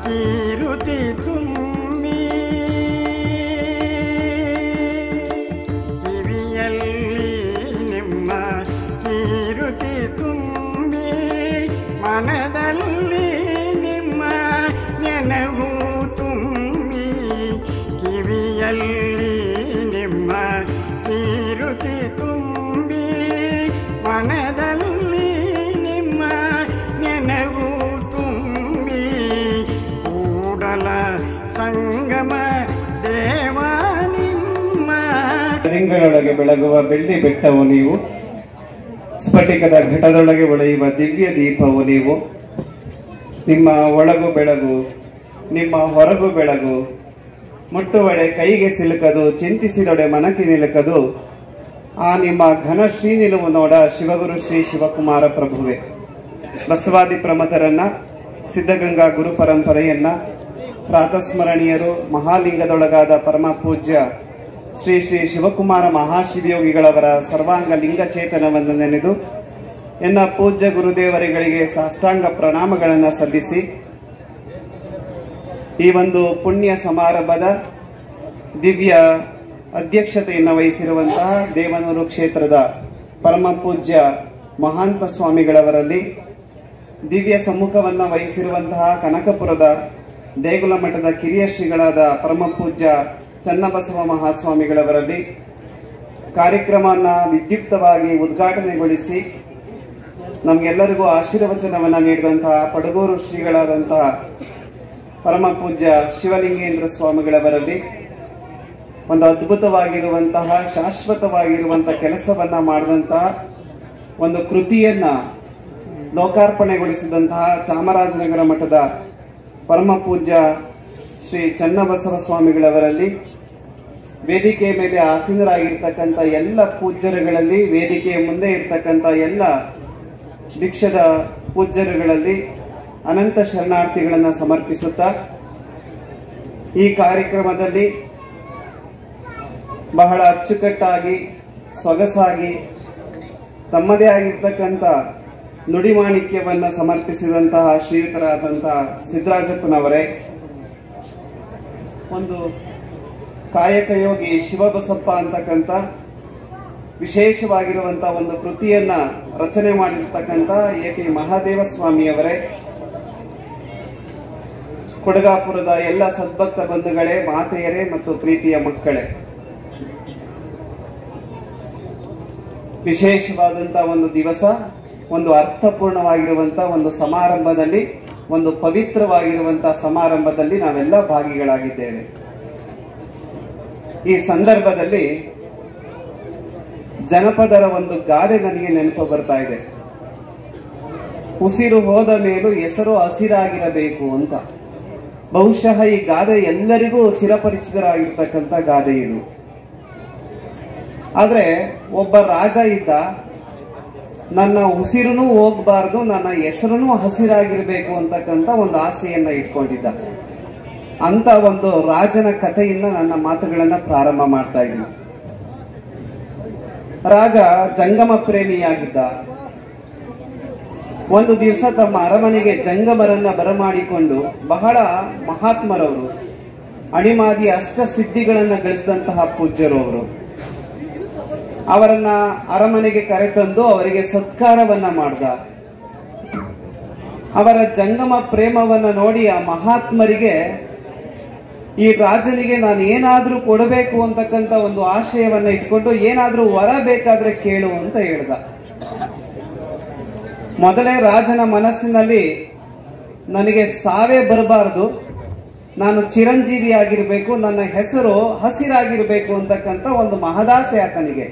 ಕೀರುತಿ ತುಂಬಿ ಕಿವಿಯಲ್ಲಿ ನಿಮ್ಮ ಕೀರುತಿ ತುಂಬಿ ಮನದಲ್ಲಿ ನಿಮ್ಮ ನೆನವು ತುಂಬಿ ಕಿವಿಯಲ್ಲಿ ನಿಮ್ಮ ಕೀರುತಿ ತುಂಬಿ ಮನದಲ್ಲಿ ನಿಮ್ಮ ನೆನವು ಸಂಗಮ ದೇವ ನಿಮ್ಮ ತಿಂಗಳೊಳಗೆ ಬೆಳಗುವ ಬೆಳ್ಳಿ ಬೆಟ್ಟವು ನೀವು, ಸ್ಫಟಿಕದ ಘಟದೊಳಗೆ ಒಳೆಯುವ ದಿವ್ಯ ದೀಪವು ನೀವು. ನಿಮ್ಮ ಒಳಗು ಬೆಳಗು, ನಿಮ್ಮ ಹೊರಗು ಬೆಳಗು, ಮುಟ್ಟುವಡೆ ಕೈಗೆ ಸಿಲುಕದು, ಚಿಂತಿಸಿದೊಡೆ ಮನಕ್ಕೆ ನಿಲುಕದು. ಆ ನಿಮ್ಮ ಘನ ಶ್ರೀ ನಿಲುವು ನೋಡ ಶಿವಗುರು ಶ್ರೀ ಶಿವಕುಮಾರ ಪ್ರಭುವೆ. ಬಸವಾದಿ ಪ್ರಮಥರನ್ನ, ಸಿದ್ಧಗಂಗಾ ಗುರು ಪರಂಪರೆಯನ್ನ, ಪ್ರಾತಸ್ಮರಣೀಯರು ಮಹಾಲಿಂಗದೊಳಗಾದ ಪರಮ ಪೂಜ್ಯ ಶ್ರೀ ಶ್ರೀ ಶಿವಕುಮಾರ ಮಹಾಶಿವಯೋಗಿಗಳವರ ಸರ್ವಾಂಗ ಲಿಂಗಚೇತನವನ್ನು ನೆನೆದು ಎನ್ನ ಪೂಜ್ಯ ಗುರುದೇವರುಗಳಿಗೆ ಸಾಷ್ಟಾಂಗ ಪ್ರಣಾಮಗಳನ್ನು ಸಲ್ಲಿಸಿ ಈ ಒಂದು ಪುಣ್ಯ ಸಮಾರಂಭದ ದಿವ್ಯ ಅಧ್ಯಕ್ಷತೆಯನ್ನು ವಹಿಸಿರುವಂತಹ ದೇವನೂರು ಕ್ಷೇತ್ರದ ಪರಮ ಪೂಜ್ಯ ಮಹಾಂತ ಸ್ವಾಮಿಗಳವರಲ್ಲಿ, ದಿವ್ಯ ಸಮ್ಮುಖವನ್ನು ವಹಿಸಿರುವಂತಹ ಕನಕಪುರದ ದೇಗುಲ ಮಠದ ಕಿರಿಯ ಶ್ರೀಗಳಾದ ಪರಮ ಪೂಜ್ಯ ಚನ್ನಬಸವ ಮಹಾಸ್ವಾಮಿಗಳವರಲ್ಲಿ, ಕಾರ್ಯಕ್ರಮವನ್ನು ವಿದ್ಯುಕ್ತವಾಗಿ ಉದ್ಘಾಟನೆಗೊಳಿಸಿ ನಮಗೆಲ್ಲರಿಗೂ ಆಶೀರ್ವಚನವನ್ನು ನೀಡಿದಂತಹ ಪಡಗೂರು ಶ್ರೀಗಳಾದಂತಹ ಪರಮ ಪೂಜ್ಯ ಶಿವಲಿಂಗೇಂದ್ರ ಸ್ವಾಮಿಗಳವರಲ್ಲಿ ಒಂದು ಅದ್ಭುತವಾಗಿರುವಂತಹ ಶಾಶ್ವತವಾಗಿರುವಂತಹ ಕೆಲಸವನ್ನ ಮಾಡಿದಂತಹ ಒಂದು ಕೃತಿಯನ್ನ ಲೋಕಾರ್ಪಣೆಗೊಳಿಸಿದಂತಹ ಚಾಮರಾಜನಗರ ಮಠದ ಪರಮ ಪೂಜ್ಯ ಶ್ರೀ ಚನ್ನಬಸವ ಸ್ವಾಮಿಗಳವರಲ್ಲಿ, ವೇದಿಕೆ ಮೇಲೆ ಆಸೀನರಾಗಿರ್ತಕ್ಕಂಥ ಎಲ್ಲ ಪೂಜ್ಯರುಗಳಲ್ಲಿ, ವೇದಿಕೆಯ ಮುಂದೆ ಇರ್ತಕ್ಕಂಥ ಎಲ್ಲ ಭಿಕ್ಷದ ಪೂಜ್ಯರುಗಳಲ್ಲಿ ಅನಂತ ಶರಣಾರ್ಥಿಗಳನ್ನು ಸಮರ್ಪಿಸುತ್ತಾ ಈ ಕಾರ್ಯಕ್ರಮದಲ್ಲಿ ಬಹಳ ಅಚ್ಚುಕಟ್ಟಾಗಿ ಸೊಗಸಾಗಿ ತಮ್ಮದೇ ಆಗಿರ್ತಕ್ಕಂಥ ನುಡಿಮಾಣಿಕ್ಯವನ್ನು ಸಮರ್ಪಿಸಿದಂತಹ ಶ್ರೀಯುತರಾದಂತಹ ಸಿದ್ದರಾಜಪ್ಪನವರೇ, ಒಂದು ಕಾಯಕಯೋಗಿ ಶಿವಬಸಪ್ಪ ಅಂತಕ್ಕಂಥ ವಿಶೇಷವಾಗಿರುವಂತಹ ಒಂದು ಕೃತಿಯನ್ನ ರಚನೆ ಮಾಡಿರ್ತಕ್ಕಂಥ ಎ ಪಿ ಮಹಾದೇವ ಸ್ವಾಮಿಯವರೇ, ಕೊಡಗಾಪುರದ ಎಲ್ಲ ಸದ್ಭಕ್ತ ಬಂಧುಗಳೇ, ಮಾತೆಯರೇ ಮತ್ತು ಪ್ರೀತಿಯ ಮಕ್ಕಳೇ, ವಿಶೇಷವಾದಂತಹ ಒಂದು ದಿವಸ, ಒಂದು ಅರ್ಥಪೂರ್ಣವಾಗಿರುವಂತಹ ಒಂದು ಸಮಾರಂಭದಲ್ಲಿ, ಒಂದು ಪವಿತ್ರವಾಗಿರುವಂತಹ ಸಮಾರಂಭದಲ್ಲಿ ನಾವೆಲ್ಲ ಭಾಗಿಗಳಾಗಿದ್ದೇವೆ. ಈ ಸಂದರ್ಭದಲ್ಲಿ ಜನಪದರ ಒಂದು ಗಾದೆ ನನಗೆ ನೆನಪು ಬರ್ತಾ ಇದೆ. ಉಸಿರು ಹೋದ ಮೇಲೂ ಹೆಸರು ಹಸಿರಾಗಿರಬೇಕು ಅಂತ. ಬಹುಶಃ ಈ ಗಾದೆ ಎಲ್ಲರಿಗೂ ಚಿರಪರಿಚಿತರಾಗಿರ್ತಕ್ಕಂಥ ಗಾದೆ ಇದು. ಆದ್ರೆ ಒಬ್ಬ ರಾಜ ಇದ್ದ, ನನ್ನ ಉಸಿರುನೂ ಹೋಗ್ಬಾರ್ದು, ನನ್ನ ಹೆಸರುನೂ ಹಸಿರಾಗಿರ್ಬೇಕು ಅಂತಕ್ಕಂಥ ಒಂದು ಆಸೆಯನ್ನ ಇಟ್ಕೊಂಡಿದ್ದ. ಅಂತ ಒಂದು ರಾಜನ ಕಥೆಯಿಂದ ನನ್ನ ಮಾತುಗಳನ್ನ ಪ್ರಾರಂಭ ಮಾಡ್ತಾ ಇದ್ದೀನಿ. ರಾಜ ಜಂಗಮ ಪ್ರೇಮಿಯಾಗಿದ್ದ. ಒಂದು ದಿವಸ ತಮ್ಮ ಅರಮನೆಗೆ ಜಂಗಮರನ್ನ ಬರಮಾಡಿಕೊಂಡು, ಬಹಳ ಮಹಾತ್ಮರವರು, ಅಣಿಮಾದಿ ಅಷ್ಟಸಿದ್ಧಿಗಳನ್ನ ಗಳಿಸಿದಂತಹ ಪೂಜ್ಯರು ಅವರು, ಅವರನ್ನ ಅರಮನೆಗೆ ಕರೆತಂದು ಅವರಿಗೆ ಸತ್ಕಾರವನ್ನ ಮಾಡ್ದ. ಅವರ ಜಂಗಮ ಪ್ರೇಮವನ್ನ ನೋಡಿ ಆ ಮಹಾತ್ಮರಿಗೆ ಈ ರಾಜನಿಗೆ ನಾನು ಏನಾದ್ರೂ ಕೊಡಬೇಕು ಅಂತಕ್ಕಂಥ ಒಂದು ಆಶಯವನ್ನ ಇಟ್ಕೊಂಡು ಏನಾದ್ರೂ ವರ ಬೇಕಾದ್ರೆ ಕೇಳು ಅಂತ ಹೇಳ್ದ. ಮೊದಲೇ ರಾಜನ ಮನಸ್ಸಿನಲ್ಲಿ ನನಗೆ ಸಾವೇ ಬರಬಾರದು, ನಾನು ಚಿರಂಜೀವಿ ಆಗಿರ್ಬೇಕು, ನನ್ನ ಹೆಸರು ಹಸಿರಾಗಿರ್ಬೇಕು ಅಂತಕ್ಕಂಥ ಒಂದು ಮಹದಾಸೆ ಆತನಿಗೆ.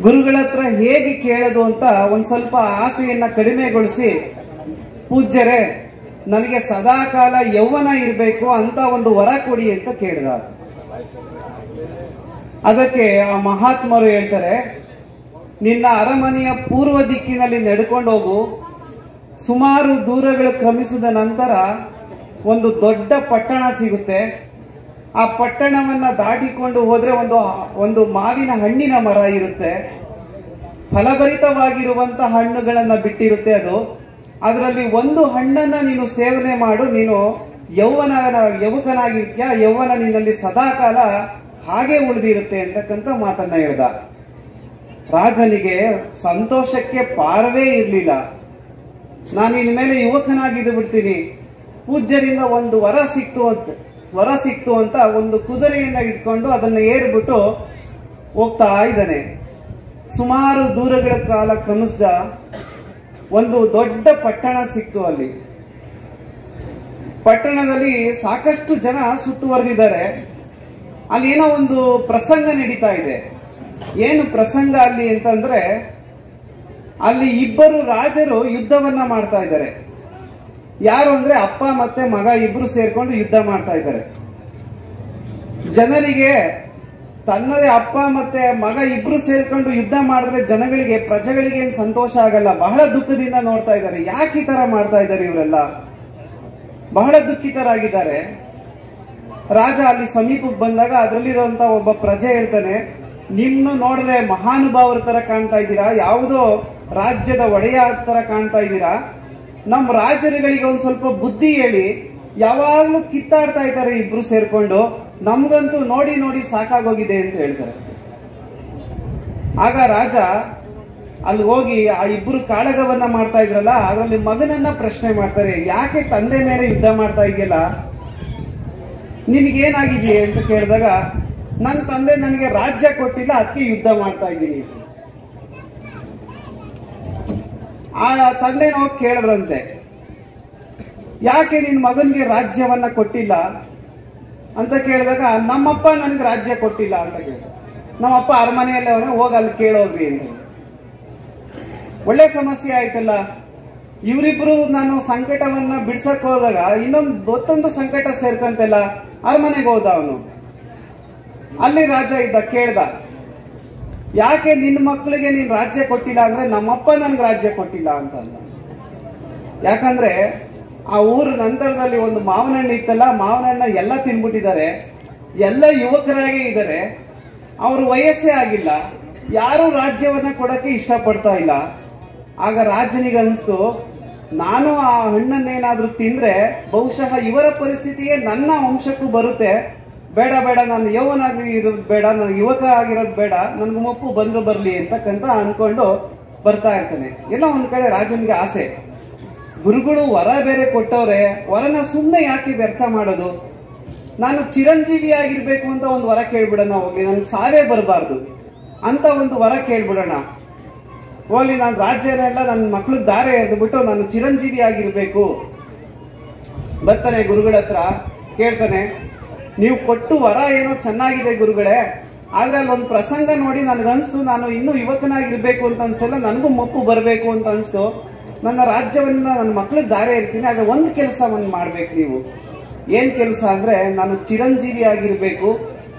ಗುರುಗಳ ಹತ್ರ ಹೇಗೆ ಕೇಳೋದು ಅಂತ ಒಂದ್ ಸ್ವಲ್ಪ ಆಸೆಯನ್ನ ಕಡಿಮೆಗೊಳಿಸಿ, ಪೂಜ್ಯರೇ ನನಗೆ ಸದಾಕಾಲ ಯೌವನ ಇರಬೇಕು ಅಂತ ಒಂದು ವರ ಕೊಡಿ ಅಂತ ಕೇಳಿದ. ಅದಕ್ಕೆ ಆ ಮಹಾತ್ಮರು ಹೇಳ್ತಾರೆ, ನಿನ್ನ ಅರಮನೆಯ ಪೂರ್ವ ದಿಕ್ಕಿನಲ್ಲಿ ನಡ್ಕೊಂಡು ಹೋಗು, ಸುಮಾರು ದೂರಗಳು ಕ್ರಮಿಸಿದ ನಂತರ ಒಂದು ದೊಡ್ಡ ಪಟ್ಟಣ ಸಿಗುತ್ತೆ. ಆ ಪಟ್ಟಣವನ್ನ ದಾಟಿಕೊಂಡು ಹೋದ್ರೆ ಒಂದು ಮಾವಿನ ಹಣ್ಣಿನ ಮರ ಇರುತ್ತೆ, ಫಲಭರಿತವಾಗಿರುವಂತಹ ಹಣ್ಣುಗಳನ್ನ ಬಿಟ್ಟಿರುತ್ತೆ. ಅದು ಅದರಲ್ಲಿ ಒಂದು ಹಣ್ಣನ್ನ ನೀನು ಸೇವನೆ ಮಾಡು, ನೀನು ಯುವಕನಾಗಿರ್ತೀಯ, ಯೌವನ ನಿನ್ನಲ್ಲಿ ಸದಾಕಾಲ ಹಾಗೆ ಉಳಿದಿರುತ್ತೆ ಅಂತಕ್ಕಂಥ ಮಾತನ್ನ ಹೇಳ್ದ. ರಾಜನಿಗೆ ಸಂತೋಷಕ್ಕೆ ಪಾರವೇ ಇರಲಿಲ್ಲ. ನಾನು ಇನ್ಮೇಲೆ ಯುವಕನಾಗಿದ್ದು ಬಿಡ್ತೀನಿ, ಪೂಜ್ಯರಿಂದ ಒಂದು ವರ ಸಿಕ್ತು ಅಂತ ಒಂದು ಕುದುರೆಯನ್ನ ಇಟ್ಕೊಂಡು ಅದನ್ನ ಏರ್ಬಿಟ್ಟು ಹೋಗ್ತಾ ಇದ್ದಾನೆ. ಸುಮಾರು ದೂರಗಳ ಕಾಲ ಕ್ರಮಿಸಿದ. ಒಂದು ದೊಡ್ಡ ಪಟ್ಟಣ ಸಿಕ್ತು. ಅಲ್ಲಿ ಪಟ್ಟಣದಲ್ಲಿ ಸಾಕಷ್ಟು ಜನ ಸುತ್ತುವರೆದಿದ್ದಾರೆ. ಅಲ್ಲಿ ಏನೋ ಒಂದು ಪ್ರಸಂಗ ನಡೀತಾ ಇದೆ. ಏನು ಪ್ರಸಂಗ ಅಲ್ಲಿ ಅಂತಂದ್ರೆ, ಅಲ್ಲಿ ಇಬ್ಬರು ರಾಜರು ಯುದ್ಧವನ್ನ ಮಾಡ್ತಾ ಇದ್ದಾರೆ. ಯಾರು ಅಂದ್ರೆ ಅಪ್ಪ ಮತ್ತೆ ಮಗ ಇಬ್ರು ಸೇರ್ಕೊಂಡು ಯುದ್ಧ ಮಾಡ್ತಾ ಇದ್ದಾರೆ. ಜನರಿಗೆ ತನ್ನದೇ ಅಪ್ಪ ಮತ್ತೆ ಮಗ ಇಬ್ರು ಸೇರ್ಕೊಂಡು ಯುದ್ಧ ಮಾಡಿದ್ರೆ ಪ್ರಜೆಗಳಿಗೆ ಏನ್ ಸಂತೋಷ ಆಗಲ್ಲ, ಬಹಳ ದುಃಖದಿಂದ ನೋಡ್ತಾ ಇದ್ದಾರೆ. ಯಾಕೆ ಈ ತರ ಮಾಡ್ತಾ ಇದ್ದಾರೆ ಇವರೆಲ್ಲ, ಬಹಳ ದುಃಖಿತರಾಗಿದ್ದಾರೆ. ರಾಜ ಅಲ್ಲಿ ಸಮೀಪಕ್ಕೆ ಬಂದಾಗ ಅದರಲ್ಲಿರುವಂತ ಒಬ್ಬ ಪ್ರಜೆ ಹೇಳ್ತಾನೆ, ನಿಮ್ನು ನೋಡಿದ್ರೆ ಮಹಾನುಭಾವರ ತರ ಕಾಣ್ತಾ ಇದ್ದೀರಾ, ಯಾವುದೋ ರಾಜ್ಯದ ಒಡೆಯ ತರ ಕಾಣ್ತಾ ಇದ್ದೀರಾ, ನಮ್ಮ ರಾಜರುಗಳಿಗೆ ಒಂದ್ ಸ್ವಲ್ಪ ಬುದ್ಧಿ ಹೇಳಿ, ಯಾವಾಗ್ಲೂ ಕಿತ್ತಾಡ್ತಾ ಇದ್ದಾರೆ ಇಬ್ರು ಸೇರ್ಕೊಂಡು, ನಮ್ಗಂತೂ ನೋಡಿ ನೋಡಿ ಸಾಕಾಗೋಗಿದೆ ಅಂತ ಹೇಳ್ತಾರೆ. ಆಗ ರಾಜ ಅಲ್ಲಿ ಹೋಗಿ ಆ ಇಬ್ರು ಕಾಳಗವನ್ನ ಮಾಡ್ತಾ ಇದ್ರಲ್ಲ, ಅದರಲ್ಲಿ ಮಗನನ್ನ ಪ್ರಶ್ನೆ ಮಾಡ್ತಾರೆ, ಯಾಕೆ ತಂದೆ ಮೇಲೆ ಯುದ್ಧ ಮಾಡ್ತಾ ಇದೆಯಲ್ಲ, ನಿನ್ಗೇನಾಗಿದೆಯೇ ಅಂತ ಕೇಳಿದಾಗ, ನನ್ನ ತಂದೆ ನನಗೆ ರಾಜ್ಯ ಕೊಟ್ಟಿಲ್ಲ, ಅದಕ್ಕೆ ಯುದ್ಧ ಮಾಡ್ತಾ ಇದ್ದೀನಿ. ಆ ತಂದೆನ ಹೋಗಿ ಕೇಳಿದ್ರಂತೆ, ಯಾಕೆ ನಿನ್ ಮಗನ್ಗೆ ರಾಜ್ಯವನ್ನ ಕೊಟ್ಟಿಲ್ಲ ಅಂತ ಕೇಳಿದಾಗ, ನಮ್ಮಪ್ಪ ನನಗೆ ರಾಜ್ಯ ಕೊಟ್ಟಿಲ್ಲ ಅಂತ ಕೇಳಿದ. ನಮ್ಮಪ್ಪ ಅರಮನೆಯಲ್ಲೇ ಅವನೇ, ಹೋಗಿ ಅಲ್ಲಿ ಕೇಳೋಗ್ರಿ ಅಂತ. ಒಳ್ಳೆ ಸಮಸ್ಯೆ ಆಯ್ತಲ್ಲ. ಇವರಿಬ್ರು ನಾನು ಸಂಕಟವನ್ನ ಬಿಡ್ಸಕ್ ಹೋದಾಗ ಮತ್ತೊಂದು ಸಂಕಟ ಸೇರ್ಕಂತೆಲ್ಲ. ಅರಮನೆಗೆ ಹೋದ ಅವನು. ಅಲ್ಲಿ ರಾಜ ಇದ್ದ, ಕೇಳ್ದ, ಯಾಕೆ ನಿನ್ನ ಮಕ್ಕಳಿಗೆ ನೀನ್ ರಾಜ್ಯ ಕೊಟ್ಟಿಲ್ಲ ಅಂದ್ರೆ, ನಮ್ಮಪ್ಪ ನನ್ಗೆ ರಾಜ್ಯ ಕೊಟ್ಟಿಲ್ಲ ಅಂತ ಅಂದ. ಯಾಕಂದ್ರೆ ಆ ಊರ ನಂತರದಲ್ಲಿ ಒಂದು ಮಾವಿನ ಹಣ್ಣು ಇತ್ತಲ್ಲ, ಮಾವಿನ ಹಣ್ಣ ಎಲ್ಲ ತಿನ್ಬಿಟ್ಟಿದ್ದಾರೆ, ಎಲ್ಲ ಯುವಕರಾಗೇ ಇದ್ದಾರೆ, ಅವ್ರ ವಯಸ್ಸೇ ಆಗಿಲ್ಲ, ಯಾರು ರಾಜ್ಯವನ್ನ ಕೊಡಕ್ಕೆ ಇಷ್ಟಪಡ್ತಾ ಇಲ್ಲ. ಆಗ ರಾಜನಿಗೆ ಅನಿಸ್ತು, ನಾನು ಆ ಹಣ್ಣನ್ನೇನಾದ್ರೂ ತಿಂದ್ರೆ ಬಹುಶಃ ಇವರ ಪರಿಸ್ಥಿತಿಯೇ ನನ್ನ ವಂಶಕ್ಕೂ ಬರುತ್ತೆ, ಬೇಡ ಬೇಡ, ನಾನು ಯೌವನ ಇರೋದು ಬೇಡ, ನನಗೆ ಯುವಕ ಆಗಿರೋದು ಬೇಡ, ನನ್ಗೆ ಮುಪ್ಪು ಬಂದ್ರು ಬರ್ಲಿ ಅಂತಕ್ಕಂತ ಅನ್ಕೊಂಡು ಬರ್ತಾ ಇರ್ತಾನೆ. ಎಲ್ಲ ಒಂದ್ ಕಡೆ ರಾಜನಿಗೆ ಆಸೆ, ಗುರುಗಳು ವರ ಬೇರೆ ಕೊಟ್ಟವ್ರೆ, ವರನ ಸುಮ್ಮನೆ ಯಾಕೆ ವ್ಯರ್ಥ ಮಾಡೋದು, ನಾನು ಚಿರಂಜೀವಿ ಆಗಿರ್ಬೇಕು ಅಂತ ಒಂದು ವರ ಕೇಳ್ಬಿಡೋಣ, ಹೋಗ್ಲಿ ನನ್ಗೆ ಸಾವೇ ಬರಬಾರ್ದು ಅಂತ ಒಂದು ವರ ಕೇಳ್ಬಿಡೋಣ, ಹೋಗ್ಲಿ ನಾನು ರಾಜ್ಯನೆಲ್ಲ ನನ್ನ ಮಕ್ಳಿಗೆ ದಾರೆ ಎರೆದ್ಬಿಟ್ಟು ನಾನು ಚಿರಂಜೀವಿ ಆಗಿರ್ಬೇಕು. ಬರ್ತಾನೆ ಗುರುಗಳ ಹತ್ರ, ಕೇಳ್ತಾನೆ, ನೀವು ಕೊಟ್ಟು ವರ ಏನೋ ಚೆನ್ನಾಗಿದೆ ಗುರುಗಳೇ, ಆದ್ರೆ ಅಲ್ಲೊಂದು ಪ್ರಸಂಗ ನೋಡಿ ನನಗನ್ಸ್ತು, ನಾನು ಇನ್ನೂ ಯುವಕನಾಗಿರ್ಬೇಕು ಅಂತ ಅನ್ಸ್ತಲ್ಲ, ನನಗೂ ಮಪ್ಪು ಬರಬೇಕು ಅಂತ ಅನ್ಸ್ತು, ನನ್ನ ರಾಜ್ಯವನ್ನ ನನ್ನ ಮಕ್ಳಿಗೆ ದಾರೆ ಇರ್ತೀನಿ, ಆದ್ರೆ ಒಂದು ಕೆಲಸವನ್ನು ಮಾಡ್ಬೇಕು ನೀವು. ಏನ್ ಕೆಲಸ ಅಂದ್ರೆ, ನಾನು ಚಿರಂಜೀವಿ ಆಗಿರ್ಬೇಕು,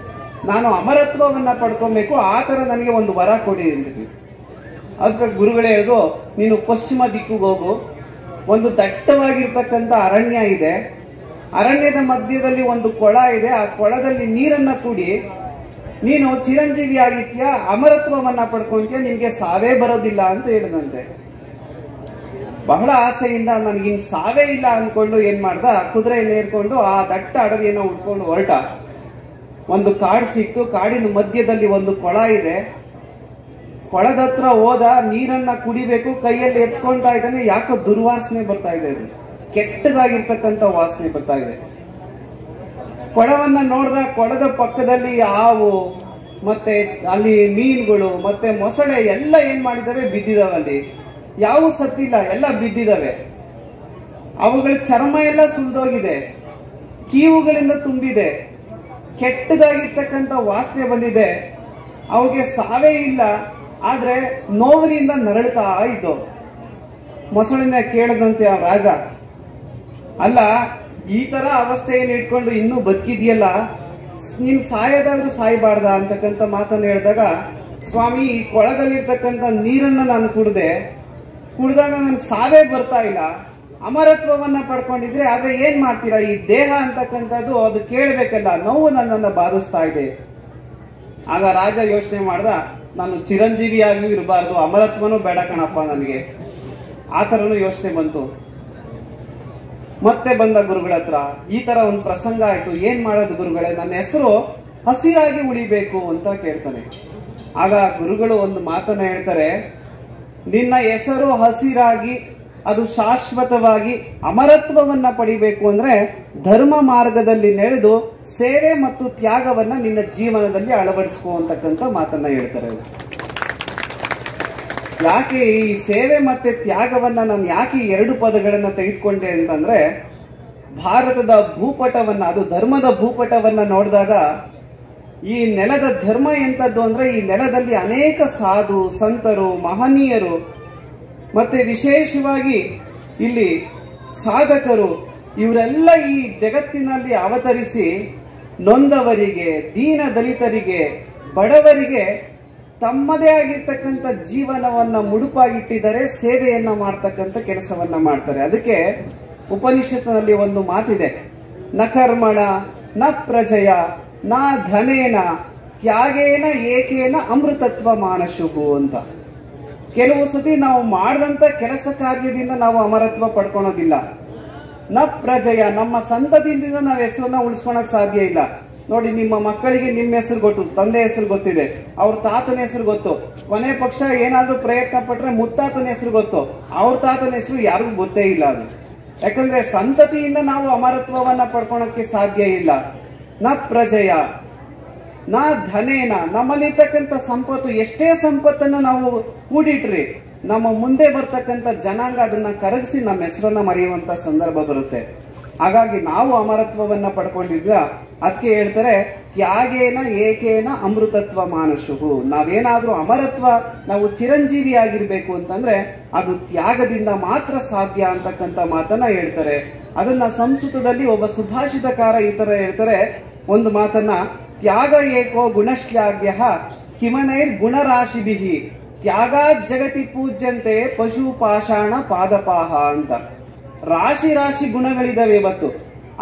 ನಾನು ಅಮರತ್ವವನ್ನ ಪಡ್ಕೊಬೇಕು, ಆ ತರ ನನಗೆ ಒಂದು ವರ ಕೊಡಿ ಅಂತ. ಅದಕ್ಕೆ ಗುರುಗಳೇ ಹೇಳಿದ್ರು, ನೀನು ಪಶ್ಚಿಮ ದಿಕ್ಕಿಗೆ ಹೋಗು, ಒಂದು ದಟ್ಟವಾಗಿರ್ತಕ್ಕಂಥ ಅರಣ್ಯ ಇದೆ, ಅರಣ್ಯದ ಮಧ್ಯದಲ್ಲಿ ಒಂದು ಕೊಳ ಇದೆ, ಆ ಕೊಳದಲ್ಲಿ ನೀರನ್ನ ಕುಡಿ, ನೀನು ಚಿರಂಜೀವಿ ಆಗಿತ್ಯ, ಅಮರತ್ವವನ್ನ ಪಡ್ಕೊಂತೀಯ, ನಿನ್ಗೆ ಸಾವೇ ಬರೋದಿಲ್ಲ ಅಂತ ಹೇಳಿದಂತೆ. ಬಹಳ ಆಸೆಯಿಂದ ನನಗಿನ್ ಸಾವೇ ಇಲ್ಲ ಅನ್ಕೊಂಡು ಏನ್ ಮಾಡ್ದ, ಕುದುರೆ ನೇರ್ಕೊಂಡು ಆ ದಟ್ಟ ಅಡವಿಯನ್ನು ಉಟ್ಕೊಂಡು ಹೊರಟ. ಒಂದು ಕಾಡು ಸಿಕ್ತು. ಕಾಡಿನ ಮಧ್ಯದಲ್ಲಿ ಒಂದು ಕೊಳ ಇದೆ. ಕೊಳದ ಹತ್ರ ಹೋದ, ನೀರನ್ನ ಕುಡಿಬೇಕು, ಕೈಯಲ್ಲಿ ಎತ್ಕೊಂತಾ ಇದ್ದಾನೆ. ಯಾಕೋ ದುರ್ವಾಸನೆ ಬರ್ತಾ ಇದೆ, ಅದು ಕೆಟ್ಟದಾಗಿರ್ತಕ್ಕಂಥ ವಾಸನೆ ಬರ್ತಾ ಇದೆ. ಕೊಳವನ್ನ ನೋಡ್ದ. ಕೊಳದ ಪಕ್ಕದಲ್ಲಿ ಹಾವು ಮತ್ತೆ ಅಲ್ಲಿ ಮೀನುಗಳು ಮತ್ತೆ ಮೊಸಳೆ ಎಲ್ಲ ಏನ್ ಮಾಡಿದಾವೆ, ಬಿದ್ದಿದಾವೆ. ಅಲ್ಲಿ ಯಾವ ಸತ್ತಿಲ್ಲ, ಎಲ್ಲ ಬಿದ್ದಿದಾವೆ. ಅವುಗಳ ಚರ್ಮ ಎಲ್ಲ ಸುಲ್ದೋಗಿದೆ, ಕೀವುಗಳಿಂದ ತುಂಬಿದೆ, ಕೆಟ್ಟದಾಗಿರ್ತಕ್ಕಂಥ ವಾಸನೆ ಬಂದಿದೆ. ಅವುಗೆ ಸಾವೇ ಇಲ್ಲ, ಆದ್ರೆ ನೋವಿನಿಂದ ನರಳುತ್ತಾ ಇದ್ದು. ಮೊಸಳಿನ ಕೇಳದಂತೆ ಆ ರಾಜ, ಅಲ್ಲ ಈ ತರ ಅವಸ್ಥೆಯನ್ನು ಇಟ್ಕೊಂಡು ಇನ್ನೂ ಬದುಕಿದ್ಯಲ್ಲ, ನೀನ್ ಸಾಯೋದಾದ್ರೂ ಸಾಯಬಾರ್ದ ಅಂತಕ್ಕಂಥ ಮಾತನ್ನು ಹೇಳಿದಾಗ, ಸ್ವಾಮಿ ಈ ಕೊಳದಲ್ಲಿರ್ತಕ್ಕಂಥ ನೀರನ್ನ ನಾನು ಕುಡ್ದಾಗ ನನ್ಗೆ ಸಾವೇ ಬರ್ತಾ ಇಲ್ಲ, ಅಮರತ್ವವನ್ನ ಪಡ್ಕೊಂಡಿದ್ರೆ, ಆದ್ರೆ ಏನ್ ಮಾಡ್ತೀರಾ, ಈ ದೇಹ ಅಂತಕ್ಕಂಥದ್ದು ಅದು ಕೇಳಬೇಕಲ್ಲ, ನೋವು ನನ್ನನ್ನು ಬಾಧಿಸ್ತಾ ಇದೆ. ಆಗ ರಾಜ ಯೋಚನೆ ಮಾಡ್ದ, ನಾನು ಚಿರಂಜೀವಿಯಾಗಿಯೂ ಇರಬಾರ್ದು, ಅಮರತ್ವನೂ ಬೇಡ ಕಣಪ್ಪ ನನಗೆ. ಆ ಥರನೂ ಯೋಚನೆ ಬಂತು. ಮತ್ತೆ ಬಂದ ಗುರುಗಳ ಹತ್ರ, ಈ ತರ ಒಂದು ಪ್ರಸಂಗ ಆಯ್ತು, ಏನ್ ಮಾಡೋದು ಗುರುಗಳೇ, ನನ್ನ ಹೆಸರು ಹಸಿರಾಗಿ ಉಳಿಬೇಕು ಅಂತ ಕೇಳ್ತಾನೆ. ಆಗ ಗುರುಗಳು ಒಂದು ಮಾತನ್ನ ಹೇಳ್ತಾರೆ, ನಿನ್ನ ಹೆಸರು ಹಸಿರಾಗಿ ಅದು ಶಾಶ್ವತವಾಗಿ ಅಮರತ್ವವನ್ನ ಪಡಿಬೇಕು ಅಂದ್ರೆ ಧರ್ಮ ಮಾರ್ಗದಲ್ಲಿ ನಡೆದು ಸೇವೆ ಮತ್ತು ತ್ಯಾಗವನ್ನ ನಿನ್ನ ಜೀವನದಲ್ಲಿ ಅಳವಡಿಸ್ಕೋ ಅಂತಕ್ಕಂಥ ಮಾತನ್ನ ಹೇಳ್ತಾರೆ. ಯಾಕೆ ಈ ಸೇವೆ ಮತ್ತೆ ತ್ಯಾಗವನ್ನ ನಾನು ಯಾಕೆ ಈ ಎರಡು ಪದಗಳನ್ನ ತೆಗೆದುಕೊಂಡೆ ಅಂತಂದ್ರೆ, ಭಾರತದ ಭೂಪಟವನ್ನ, ಅದು ಧರ್ಮದ ಭೂಪಟವನ್ನ ನೋಡಿದಾಗ ಈ ನೆಲದ ಧರ್ಮ ಎಂತದ್ದು ಅಂದ್ರೆ, ಈ ನೆಲದಲ್ಲಿ ಅನೇಕ ಸಾಧು ಸಂತರು ಮಹನೀಯರು ಮತ್ತೆ ವಿಶೇಷವಾಗಿ ಇಲ್ಲಿ ಸಾಧಕರು ಇವರೆಲ್ಲ ಈ ಜಗತ್ತಿನಲ್ಲಿ ಅವತರಿಸಿ ನೊಂದವರಿಗೆ, ದೀನ ದಲಿತರಿಗೆ, ಬಡವರಿಗೆ ತಮ್ಮದೇ ಆಗಿರ್ತಕ್ಕಂಥ ಜೀವನವನ್ನ ಮುಡುಪಾಗಿಟ್ಟಿದ್ದಾರೆ, ಸೇವೆಯನ್ನ ಮಾಡ್ತಕ್ಕಂಥ ಕೆಲಸವನ್ನ ಮಾಡ್ತಾರೆ. ಅದಕ್ಕೆ ಉಪನಿಷತ್ತಿನಲ್ಲಿ ಒಂದು ಮಾತಿದೆ, ನ ಕರ್ಮಣ ನ ಪ್ರಜಯ ನ ಧನೇನ ತ್ಯಾಗೇನ ಏಕೇನ ಅಮೃತತ್ವ ಮಾನಶುಹು ಅಂತ. ಕೆಲವು ಸತಿ ನಾವು ಮಾಡಿದಂತ ಕೆಲಸ ಕಾರ್ಯದಿಂದ ನಾವು ಅಮರತ್ವ ಪಡ್ಕೊಳೋದಿಲ್ಲ. ನ ಪ್ರಜಯ, ನಮ್ಮ ಸಂತತಿಯಿಂದ ನಾವು ಹೆಸರನ್ನ ಉಳಿಸ್ಕೊಳಕ್ ಸಾಧ್ಯ ಇಲ್ಲ. ನೋಡಿ, ನಿಮ್ಮ ಮಕ್ಕಳಿಗೆ ನಿಮ್ಮ ಹೆಸರು ಗೊತ್ತು, ತಂದೆ ಹೆಸರು ಗೊತ್ತಿದೆ, ಅವ್ರ ತಾತನ ಹೆಸರು ಗೊತ್ತು, ಕೊನೆ ಪಕ್ಷ ಏನಾದ್ರೂ ಪ್ರಯತ್ನ ಪಟ್ರೆ ಮುತ್ತಾತನ ಹೆಸರು ಗೊತ್ತು, ಅವ್ರ ತಾತನ ಹೆಸರು ಯಾರಿಗೂ ಗೊತ್ತೇ ಇಲ್ಲ. ಅದು ಯಾಕಂದ್ರೆ ಸಂತತಿಯಿಂದ ನಾವು ಅಮರತ್ವವನ್ನ ಪಡ್ಕೊಳಕ್ಕೆ ಸಾಧ್ಯ ಇಲ್ಲ. ನ ಪ್ರಜಯ ನ ಧನೇನ, ನಮ್ಮಲ್ಲಿರ್ತಕ್ಕಂಥ ಸಂಪತ್ತು, ಎಷ್ಟೇ ಸಂಪತ್ತನ್ನ ನಾವು ಕೂಡಿಟ್ರಿ ನಮ್ಮ ಮುಂದೆ ಬರ್ತಕ್ಕಂಥ ಜನಾಂಗ ಅದನ್ನ ಕರಗಿಸಿ ನಮ್ಮ ಹೆಸರನ್ನ ಮರೆಯುವಂತ ಸಂದರ್ಭ ಬರುತ್ತೆ. ಹಾಗಾಗಿ ನಾವು ಅಮರತ್ವವನ್ನ ಪಡ್ಕೊಂಡಿದ್ದ, ಅದಕ್ಕೆ ಹೇಳ್ತಾರೆ ತ್ಯಾಗೇನ ಏಕೇನ ಅಮೃತತ್ವ ಮಾನಶುಹು. ನಾವೇನಾದ್ರೂ ಅಮರತ್ವ, ನಾವು ಚಿರಂಜೀವಿ ಆಗಿರ್ಬೇಕು ಅಂತಂದ್ರೆ ಅದು ತ್ಯಾಗದಿಂದ ಮಾತ್ರ ಸಾಧ್ಯ ಅಂತಕ್ಕಂಥ ಮಾತನ್ನ ಹೇಳ್ತಾರೆ. ಅದನ್ನ ಸಂಸ್ಕೃತದಲ್ಲಿ ಒಬ್ಬ ಸುಭಾಷಿತಕಾರ ಈ ತರ ಹೇಳ್ತಾರೆ, ಒಂದು ಮಾತನ್ನ, ತ್ಯಾಗ ಏಕೋ ಗುಣಶ್ಲಾಘ್ಯ ಕಿಮನೈರ್ ಗುಣರಾಶಿಭಿಹಿ ತ್ಯಾಗಾತ್ ಜಗತಿ ಪೂಜ್ಯಂತೆ ಪಶು ಪಾಷಾಣ ಪಾದಪಾಹ ಅಂತ. ರಾಶಿ ರಾಶಿ ಗುಣಗಳಿದಾವೆ ಇವತ್ತು.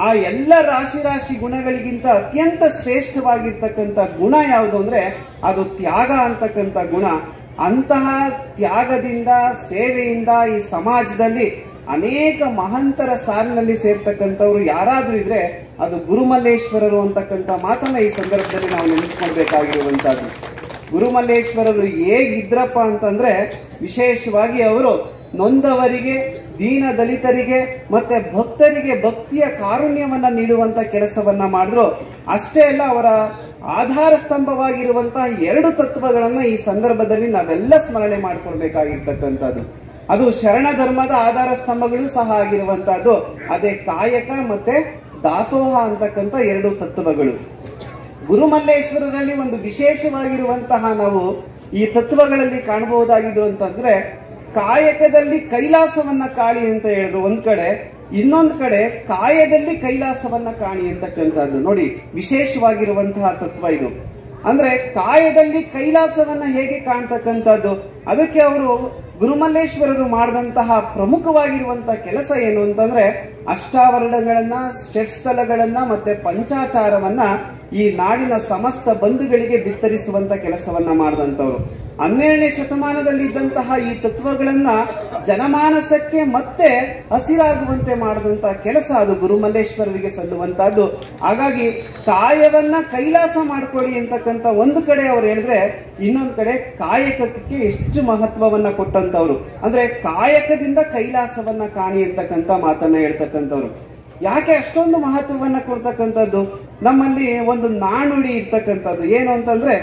ಆ ಎಲ್ಲ ರಾಶಿ ರಾಶಿ ಗುಣಗಳಿಗಿಂತ ಅತ್ಯಂತ ಶ್ರೇಷ್ಠವಾಗಿರ್ತಕ್ಕಂಥ ಗುಣ ಯಾವುದು ಅಂದ್ರೆ ಅದು ತ್ಯಾಗ ಅಂತಕ್ಕಂಥ ಗುಣ. ಅಂತಹ ತ್ಯಾಗದಿಂದ, ಸೇವೆಯಿಂದ ಈ ಸಮಾಜದಲ್ಲಿ ಅನೇಕ ಮಹಂತರ ಸಾಲಿನಲ್ಲಿ ಸೇರ್ತಕ್ಕಂಥವ್ರು ಯಾರಾದ್ರೂ ಇದ್ರೆ ಅದು ಗುರುಮಲ್ಲೇಶ್ವರರು ಅಂತಕ್ಕಂಥ ಮಾತನ್ನ ಈ ಸಂದರ್ಭದಲ್ಲಿ ನಾವು ನೆನೆಸ್ಕೊಳ್ಬೇಕಾಗಿರುವಂತಹದ್ದು. ಗುರುಮಲ್ಲೇಶ್ವರರು ಹೇಗಿದ್ರಪ್ಪ ಅಂತಂದ್ರೆ, ವಿಶೇಷವಾಗಿ ಅವರು ನೊಂದವರಿಗೆ, ದೀನ ದಲಿತರಿಗೆ ಮತ್ತೆ ಭಕ್ತರಿಗೆ ಭಕ್ತಿಯ ಕಾರುಣ್ಯವನ್ನ ನೀಡುವಂತ ಕೆಲಸವನ್ನ ಮಾಡಿದ್ರು. ಅಷ್ಟೇ ಅಲ್ಲ, ಅವರ ಆಧಾರ ಸ್ತಂಭವಾಗಿರುವಂತಹ ಎರಡು ತತ್ವಗಳನ್ನ ಈ ಸಂದರ್ಭದಲ್ಲಿ ನಾವೆಲ್ಲ ಸ್ಮರಣೆ ಮಾಡಿಕೊಳ್ಬೇಕಾಗಿರ್ತಕ್ಕಂಥದ್ದು. ಅದು ಶರಣ ಧರ್ಮದ ಆಧಾರ ಸ್ತಂಭಗಳು ಸಹ ಆಗಿರುವಂತಹದ್ದು. ಅದೇ ಕಾಯಕ ಮತ್ತೆ ದಾಸೋಹ ಅಂತಕ್ಕಂಥ ಎರಡು ತತ್ವಗಳು. ಗುರುಮಲ್ಲೇಶ್ವರರಲ್ಲಿ ಒಂದು ವಿಶೇಷವಾಗಿರುವಂತಹ ನಾವು ಈ ತತ್ವಗಳಲ್ಲಿ ಕಾಣಬಹುದಾಗಿದ್ರು ಅಂತಂದ್ರೆ, ಕಾಯಕದಲ್ಲಿ ಕೈಲಾಸವನ್ನ ಕಾಣಿ ಅಂತ ಹೇಳಿದ್ರು ಒಂದ್ ಕಡೆ, ಇನ್ನೊಂದು ಕಡೆ ಕಾಯದಲ್ಲಿ ಕೈಲಾಸವನ್ನ ಕಾಣಿ ಅಂತಕ್ಕಂಥದ್ದು. ನೋಡಿ, ವಿಶೇಷವಾಗಿರುವಂತಹ ತತ್ವ ಇದು. ಅಂದ್ರೆ ಕಾಯದಲ್ಲಿ ಕೈಲಾಸವನ್ನ ಹೇಗೆ ಕಾಣ್ತಕ್ಕಂಥದ್ದು, ಅದಕ್ಕೆ ಅವರು ಗುರುಮಲ್ಲೇಶ್ವರರು ಮಾಡಿದಂತಹ ಪ್ರಮುಖವಾಗಿರುವಂತಹ ಕೆಲಸ ಏನು ಅಂತಂದ್ರೆ, ಅಷ್ಟಾವರಣಗಳನ್ನ, ಷಟ್ಸ್ಥಲಗಳನ್ನ ಮತ್ತೆ ಪಂಚಾಚಾರವನ್ನ ಈ ನಾಡಿನ ಸಮಸ್ತ ಬಂಧುಗಳಿಗೆ ಬಿತ್ತರಿಸುವಂತ ಕೆಲಸವನ್ನ ಮಾಡಿದಂಥವ್ರು. 12ನೇ ಶತಮಾನದಲ್ಲಿ ಇದ್ದಂತಹ ಈ ತತ್ವಗಳನ್ನ ಜನಮಾನಸಕ್ಕೆ ಮತ್ತೆ ಹಸಿರಾಗುವಂತೆ ಮಾಡಿದಂತಹ ಕೆಲಸ ಅದು ಗುರುಮಲ್ಲೇಶ್ವರರಿಗೆ ಸಲ್ಲುವಂತಹದ್ದು. ಹಾಗಾಗಿ ಕಾಯವನ್ನ ಕೈಲಾಸ ಮಾಡ್ಕೊಳ್ಳಿ ಅಂತಕ್ಕಂಥ ಒಂದು ಕಡೆ ಅವ್ರು ಹೇಳಿದ್ರೆ, ಇನ್ನೊಂದು ಕಡೆ ಕಾಯಕಕ್ಕೆ ಎಷ್ಟು ಮಹತ್ವವನ್ನ ಕೊಟ್ಟಂತವ್ರು. ಅಂದ್ರೆ ಕಾಯಕದಿಂದ ಕೈಲಾಸವನ್ನ ಕಾಣಿ ಅಂತಕ್ಕಂಥ ಮಾತನ್ನ ಹೇಳ್ತಕ್ಕಂಥವ್ರು. ಯಾಕೆ ಅಷ್ಟೊಂದು ಮಹತ್ವವನ್ನ ಕೊಡ್ತಕ್ಕಂಥದ್ದು? ನಮ್ಮಲ್ಲಿ ಒಂದು ನಾನುಡಿ ಇರ್ತಕ್ಕಂಥದ್ದು ಏನು ಅಂತಂದ್ರೆ,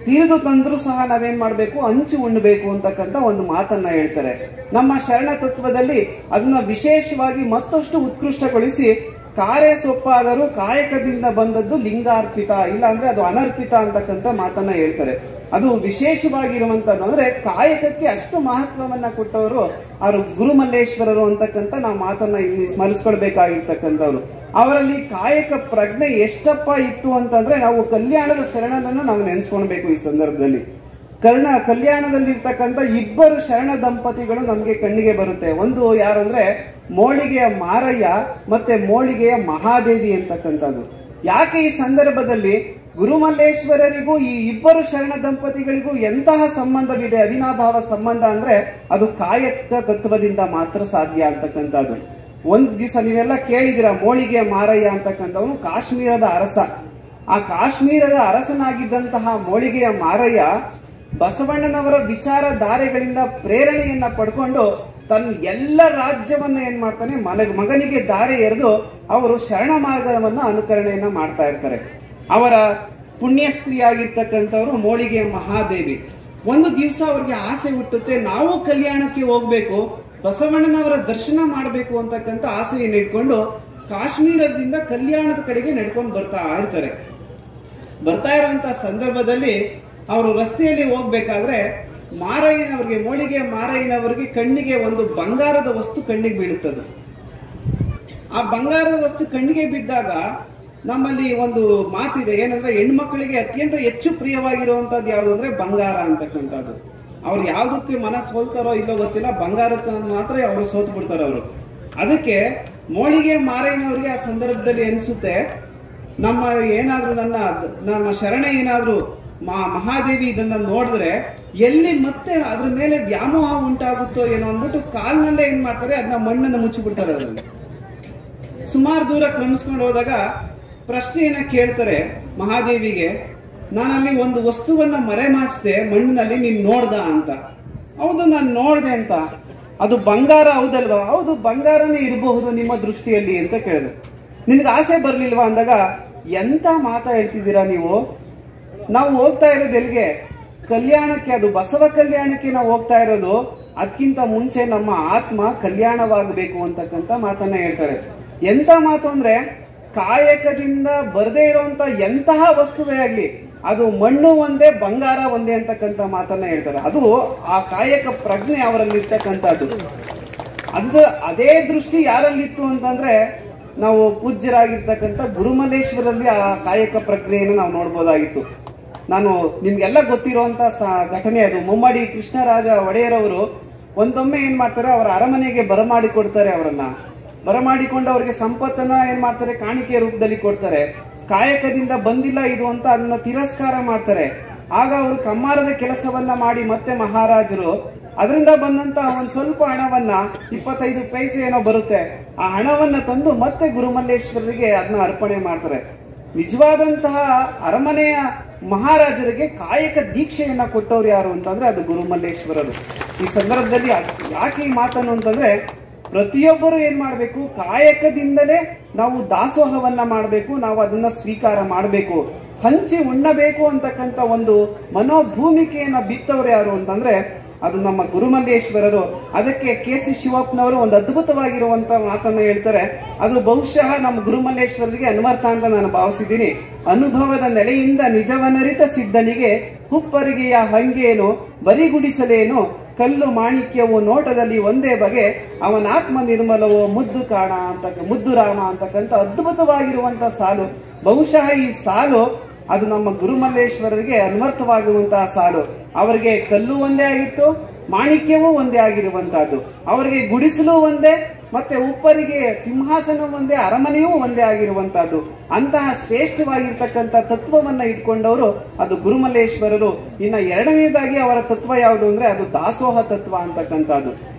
ತಿರಿದು ತಂದ್ರೂ ಸಹ ನಾವೇನ್ ಮಾಡ್ಬೇಕು, ಹಂಚು ಉಣ್ಣಬೇಕು ಅಂತಕ್ಕಂಥ ಒಂದು ಮಾತನ್ನ ಹೇಳ್ತಾರೆ. ನಮ್ಮ ಶರಣ ತತ್ವದಲ್ಲಿ ಅದನ್ನ ವಿಶೇಷವಾಗಿ ಮತ್ತಷ್ಟು ಉತ್ಕೃಷ್ಟಗೊಳಿಸಿ, ಕಾರೆ ಸೊಪ್ಪಾದರೂ ಕಾಯಕದಿಂದ ಬಂದದ್ದು ಲಿಂಗಾರ್ಪಿತ, ಇಲ್ಲ ಅಂದ್ರೆ ಅದು ಅನರ್ಪಿತ ಅಂತಕ್ಕಂಥ ಮಾತನ್ನ ಹೇಳ್ತಾರೆ. ಅದು ವಿಶೇಷವಾಗಿರುವಂತದ್ದು. ಅಂದ್ರೆ ಕಾಯಕಕ್ಕೆ ಅಷ್ಟು ಮಹತ್ವವನ್ನ ಕೊಟ್ಟವರು ಅವರು ಗುರುಮಲ್ಲೇಶ್ವರರು ಅಂತಕ್ಕಂಥ ನಾವು ಮಾತನ್ನ ಇಲ್ಲಿ ಸ್ಮರಿಸ್ಕೊಳ್ಬೇಕಾಗಿರ್ತಕ್ಕಂಥವ್ರು. ಅವರಲ್ಲಿ ಕಾಯಕ ಪ್ರಜ್ಞೆ ಎಷ್ಟಪ್ಪ ಇತ್ತು ಅಂತಂದ್ರೆ, ನಾವು ಕಲ್ಯಾಣದ ಶರಣನನ್ನು ನಾವು ನೆನೆಸ್ಕೊಳ್ಬೇಕು ಈ ಸಂದರ್ಭದಲ್ಲಿ. ಕಲ್ಯಾಣದಲ್ಲಿರ್ತಕ್ಕಂಥ ಇಬ್ಬರು ಶರಣ ದಂಪತಿಗಳು ನಮ್ಗೆ ಕಣ್ಣಿಗೆ ಬರುತ್ತೆ. ಒಂದು ಯಾರು ಅಂದ್ರೆ ಮೋಳಿಗೆಯ ಮಾರಯ್ಯ ಮತ್ತೆ ಮೋಳಿಗೆಯ ಮಹಾದೇವಿ ಅಂತಕ್ಕಂಥದ್ದು. ಯಾಕೆ ಈ ಸಂದರ್ಭದಲ್ಲಿ ಗುರುಮಲ್ಲೇಶ್ವರರಿಗೂ ಈ ಇಬ್ಬರು ಶರಣ ದಂಪತಿಗಳಿಗೂ ಎಂತಹ ಸಂಬಂಧವಿದೆ, ಅವಿನಾಭಾವ ಸಂಬಂಧ ಅಂದ್ರೆ ಅದು ಕಾಯಕ ತತ್ವದಿಂದ ಮಾತ್ರ ಸಾಧ್ಯ ಅಂತಕ್ಕಂಥದ್ದು. ಒಂದು ದಿವಸ ನೀವೆಲ್ಲ ಕೇಳಿದಿರ, ಮೋಳಿಗೆಯ ಮಾರಯ್ಯ ಅಂತಕ್ಕಂಥವನು ಕಾಶ್ಮೀರದ ಅರಸ. ಆ ಕಾಶ್ಮೀರದ ಅರಸನಾಗಿದ್ದಂತಹ ಮೋಳಿಗೆಯ ಮಾರಯ್ಯ ಬಸವಣ್ಣನವರ ವಿಚಾರಧಾರೆಗಳಿಂದ ಪ್ರೇರಣೆಯನ್ನ ಪಡ್ಕೊಂಡು ತನ್ನ ಎಲ್ಲ ರಾಜ್ಯವನ್ನ ಏನ್ ಮಾಡ್ತಾನೆ, ಮಗನಿಗೆ ದಾರಿ ಎರೆದು ಅವರು ಶರಣ ಮಾರ್ಗವನ್ನ ಅನುಕರಣೆಯನ್ನ ಮಾಡ್ತಾ ಇರ್ತಾರೆ. ಅವರ ಪುಣ್ಯಸ್ತ್ರೀಯಾಗಿರ್ತಕ್ಕಂಥವ್ರು ಮೋಳಿಗೆಯ ಮಹಾದೇವಿ. ಒಂದು ದಿವಸ ಅವ್ರಿಗೆ ಆಸೆ ಹುಟ್ಟುತ್ತೆ, ನಾವು ಕಲ್ಯಾಣಕ್ಕೆ ಹೋಗ್ಬೇಕು, ಬಸವಣ್ಣನವರ ದರ್ಶನ ಮಾಡಬೇಕು ಅಂತಕ್ಕಂಥ ಆಸೆಯನ್ನು ಇಟ್ಕೊಂಡು ಕಾಶ್ಮೀರದಿಂದ ಕಲ್ಯಾಣದ ಕಡೆಗೆ ನಡ್ಕೊಂಡು ಬರ್ತಾ ಇರ್ತಾರೆ. ಬರ್ತಾ ಇರುವಂತ ಸಂದರ್ಭದಲ್ಲಿ ಅವರು ರಸ್ತೆಯಲ್ಲಿ ಹೋಗ್ಬೇಕಾದ್ರೆ ಮಾರಯ್ಯನವರಿಗೆ, ಮೋಳಿಗೆಯ ಮಾರಯ್ಯನವರಿಗೆ ಕಣ್ಣಿಗೆ ಒಂದು ಬಂಗಾರದ ವಸ್ತು ಕಣ್ಣಿಗೆ ಬೀಳುತ್ತದೆ. ಆ ಬಂಗಾರದ ವಸ್ತು ಕಣ್ಣಿಗೆ ಬಿದ್ದಾಗ ನಮ್ಮಲ್ಲಿ ಒಂದು ಮಾತಿದೆ, ಏನಂದ್ರೆ ಹೆಣ್ಮಕ್ಳಿಗೆ ಅತ್ಯಂತ ಹೆಚ್ಚು ಪ್ರಿಯವಾಗಿರುವಂತದ್ದು ಯಾವುದು ಅಂದ್ರೆ ಬಂಗಾರ ಅಂತಕ್ಕಂಥದ್ದು. ಅವ್ರು ಯಾವ್ದಕ್ಕೆ ಮನಸ್ಸು ಹೋಲ್ತಾರೋ ಇಲ್ಲೋ ಗೊತ್ತಿಲ್ಲ, ಬಂಗಾರಕ್ಕೆ ಮಾತ್ರ ಅವರು ಸೋತು ಬಿಡ್ತಾರ ಅವರು. ಅದಕ್ಕೆ ಮೋಳಿಗೆ ಮಾರಯ್ಯನವರಿಗೆ ಆ ಸಂದರ್ಭದಲ್ಲಿ ಅನಿಸುತ್ತೆ, ನಮ್ಮ ಶರಣ ಏನಾದ್ರೂ ಮಹಾದೇವಿ ಇದನ್ನ ನೋಡಿದ್ರೆ ಎಲ್ಲಿ ಮತ್ತೆ ಅದ್ರ ಮೇಲೆ ವ್ಯಾಮೋಹ ಉಂಟಾಗುತ್ತೋ ಏನೋ ಅಂದ್ಬಿಟ್ಟು ಕಾಲ್ನಲ್ಲೇ ಏನ್ ಮಾಡ್ತಾರೆ, ಅದನ್ನ ಮಣ್ಣನ್ನು ಮುಚ್ಚಿಬಿಡ್ತಾರೆ. ಅದರಲ್ಲಿ ಸುಮಾರು ದೂರ ಕ್ರಮಿಸ್ಕೊಂಡು ಹೋದಾಗ ಪ್ರಶ್ನೆಯನ್ನ ಕೇಳ್ತಾರೆ ಮಹಾದೇವಿಗೆ, ನಾನಲ್ಲಿ ಒಂದು ವಸ್ತುವನ್ನ ಮರೆಮಾಚಿಸಿದೆ ಮಣ್ಣಿನಲ್ಲಿ, ನೀನ್ ನೋಡ್ದ ಅಂತ. ಹೌದು, ನಾನು ನೋಡ್ದೆ ಅಂತ. ಅದು ಬಂಗಾರ ಹೌದಲ್ವಾ? ಹೌದು, ಬಂಗಾರನೇ ಇರಬಹುದು ನಿಮ್ಮ ದೃಷ್ಟಿಯಲ್ಲಿ ಅಂತ ಕೇಳಿದೆ. ನಿನ್ಗೆ ಆಸೆ ಬರ್ಲಿಲ್ವಾ ಅಂದಾಗ, ಎಂತ ಮಾತಾ ಹೇಳ್ತಿದ್ದೀರಾ ನೀವು? ನಾವು ಹೋಗ್ತಾ ಇರೋದು ಎಲ್ಲಿಗೆ? ಕಲ್ಯಾಣಕ್ಕೆ. ಅದು ಬಸವ ಕಲ್ಯಾಣಕ್ಕೆ ನಾವು ಹೋಗ್ತಾ ಇರೋದು. ಅದಕ್ಕಿಂತ ಮುಂಚೆ ನಮ್ಮ ಆತ್ಮ ಕಲ್ಯಾಣವಾಗಬೇಕು ಅಂತಕ್ಕಂಥ ಮಾತನ್ನ ಹೇಳ್ತಾರೆ. ಎಂತ ಮಾತು ಅಂದ್ರೆ, ಕಾಯಕದಿಂದ ಬರದೇ ಇರುವಂತ ಎಂತಹ ವಸ್ತುವೇ ಆಗ್ಲಿ ಅದು ಮಣ್ಣು ಒಂದೇ ಬಂಗಾರ ಒಂದೇ ಅಂತಕ್ಕಂಥ ಮಾತನ್ನ ಹೇಳ್ತಾರೆ. ಅದು ಆ ಕಾಯಕ ಪ್ರಜ್ಞೆ ಅವರಲ್ಲಿ ಇರ್ತಕ್ಕಂಥದ್ದು. ಅದೇ ದೃಷ್ಟಿ ಯಾರಲ್ಲಿತ್ತು ಅಂತಂದ್ರೆ, ನಾವು ಪೂಜ್ಯರಾಗಿರ್ತಕ್ಕಂಥ ಗುರುಮಲ್ಲೇಶ್ವರಲ್ಲಿ ಆ ಕಾಯಕ ಪ್ರಜ್ಞೆಯನ್ನು ನಾವು ನೋಡ್ಬೋದಾಗಿತ್ತು. ನಾನು ನಿಮ್ಗೆಲ್ಲ ಗೊತ್ತಿರುವಂತ ಘಟನೆ ಅದು. ಮುಮ್ಮಡಿ ಕೃಷ್ಣರಾಜ ಒಡೆಯರವರು ಒಂದೊಮ್ಮೆ ಏನ್ ಮಾಡ್ತಾರೆ, ಅವರ ಅರಮನೆಗೆ ಬರಮಾಡಿಕೊಡ್ತಾರೆ. ಅವರನ್ನ ಬರಮಾಡಿಕೊಂಡು ಅವ್ರಿಗೆ ಸಂಪತ್ತನ್ನ ಏನ್ ಮಾಡ್ತಾರೆ, ಕಾಣಿಕೆ ರೂಪದಲ್ಲಿ ಕೊಡ್ತಾರೆ. ಕಾಯಕದಿಂದ ಬಂದಿಲ್ಲ ಇದು ಅಂತ ಅದನ್ನ ತಿರಸ್ಕಾರ ಮಾಡ್ತಾರೆ. ಆಗ ಅವರು ಕಮ್ಮಾರದ ಕೆಲಸವನ್ನ ಮಾಡಿ ಮತ್ತೆ ಮಹಾರಾಜರು ಅದರಿಂದ ಬಂದಂತ ಒಂದ್ ಸ್ವಲ್ಪ ಹಣವನ್ನ, 25 ಪೈಸೆ ಏನೋ ಬರುತ್ತೆ, ಆ ಹಣವನ್ನ ತಂದು ಮತ್ತೆ ಗುರುಮಲ್ಲೇಶ್ವರರಿಗೆ ಅದನ್ನ ಅರ್ಪಣೆ ಮಾಡ್ತಾರೆ. ನಿಜವಾದಂತಹ ಅರಮನೆಯ ಮಹಾರಾಜರಿಗೆ ಕಾಯಕ ದೀಕ್ಷೆಯನ್ನ ಕೊಟ್ಟವ್ರು ಯಾರು ಅಂತಂದ್ರೆ ಅದು ಗುರುಮಲ್ಲೇಶ್ವರರು. ಈ ಸಂದರ್ಭದಲ್ಲಿ ಯಾಕೆ ಈ ಮಾತನ್ನು ಅಂತಂದ್ರೆ, ಪ್ರತಿಯೊಬ್ಬರು ಏನ್ ಮಾಡ್ಬೇಕು, ಕಾಯಕದಿಂದಲೇ ನಾವು ದಾಸೋಹವನ್ನ ಮಾಡಬೇಕು, ನಾವು ಅದನ್ನ ಸ್ವೀಕಾರ ಮಾಡಬೇಕು, ಹಂಚಿ ಉಣ್ಣಬೇಕು ಅಂತಕ್ಕಂಥ ಒಂದು ಮನೋಭೂಮಿಕೆಯನ್ನ ಬಿತ್ತವ್ರು ಯಾರು ಅಂತಂದ್ರೆ ಅದು ನಮ್ಮ ಗುರುಮಲ್ಲೇಶ್ವರರು. ಅದಕ್ಕೆ ಕೆ.ಸಿ. ಶಿವಪ್ಪನವರು ಒಂದು ಅದ್ಭುತವಾಗಿರುವಂತ ಮಾತನ್ನ ಹೇಳ್ತಾರೆ. ಅದು ಬಹುಶಃ ನಮ್ಮ ಗುರುಮಲ್ಲೇಶ್ವರರಿಗೆ ಅನ್ವರ್ಥ ಅಂತ ನಾನು ಭಾವಿಸಿದ್ದೀನಿ. ಅನುಭವದ ನೆಲೆಯಿಂದ ನಿಜವನರಿತ ಸಿದ್ಧನಿಗೆ ಹುಪ್ಪರಿಗೆಯ ಹಂಗೇನು ಬರಿಗುಡಿಸಲೇನು, ಕಲ್ಲು ಮಾಣಿಕ್ಯವು ನೋಟದಲ್ಲಿ ಒಂದೇ ಬಗೆ, ಅವನಾತ್ಮ ನಿರ್ಮಲವೋ ಮುದ್ದು ಕಾಣ ಅಂತ, ಮುದ್ದು ರಾಮ ಅಂತಕ್ಕಂಥ ಅದ್ಭುತವಾಗಿರುವಂತ ಸಾಲು. ಬಹುಶಃ ಈ ಸಾಲು ಅದು ನಮ್ಮ ಗುರುಮಲ್ಲೇಶ್ವರರಿಗೆ ಅನ್ವರ್ಥವಾಗುವಂತಹ ಸಾಲು. ಅವರಿಗೆ ಕಲ್ಲು ಒಂದೇ ಆಗಿತ್ತು, ಮಾಣಿಕ್ಯವೂ ಒಂದೇ ಆಗಿರುವಂತಹದ್ದು. ಅವರಿಗೆ ಗುಡಿಸಲು ಒಂದೇ, ಮತ್ತೆ ಉಪ್ಪರಿಗೆ ಸಿಂಹಾಸನ ಒಂದೇ, ಅರಮನೆಯೂ ಒಂದೇ ಆಗಿರುವಂತಹದ್ದು. ಅಂತಹ ಶ್ರೇಷ್ಠವಾಗಿರ್ತಕ್ಕಂಥ ತತ್ವವನ್ನ ಇಟ್ಕೊಂಡವರು ಅದು ಗುರುಮಲ್ಲೇಶ್ವರರು. ಇನ್ನ ಎರಡನೇದಾಗಿ ಅವರ ತತ್ವ ಯಾವುದು ಅಂದ್ರೆ ಅದು ದಾಸೋಹ ತತ್ವ ಅಂತಕ್ಕಂಥದ್ದು.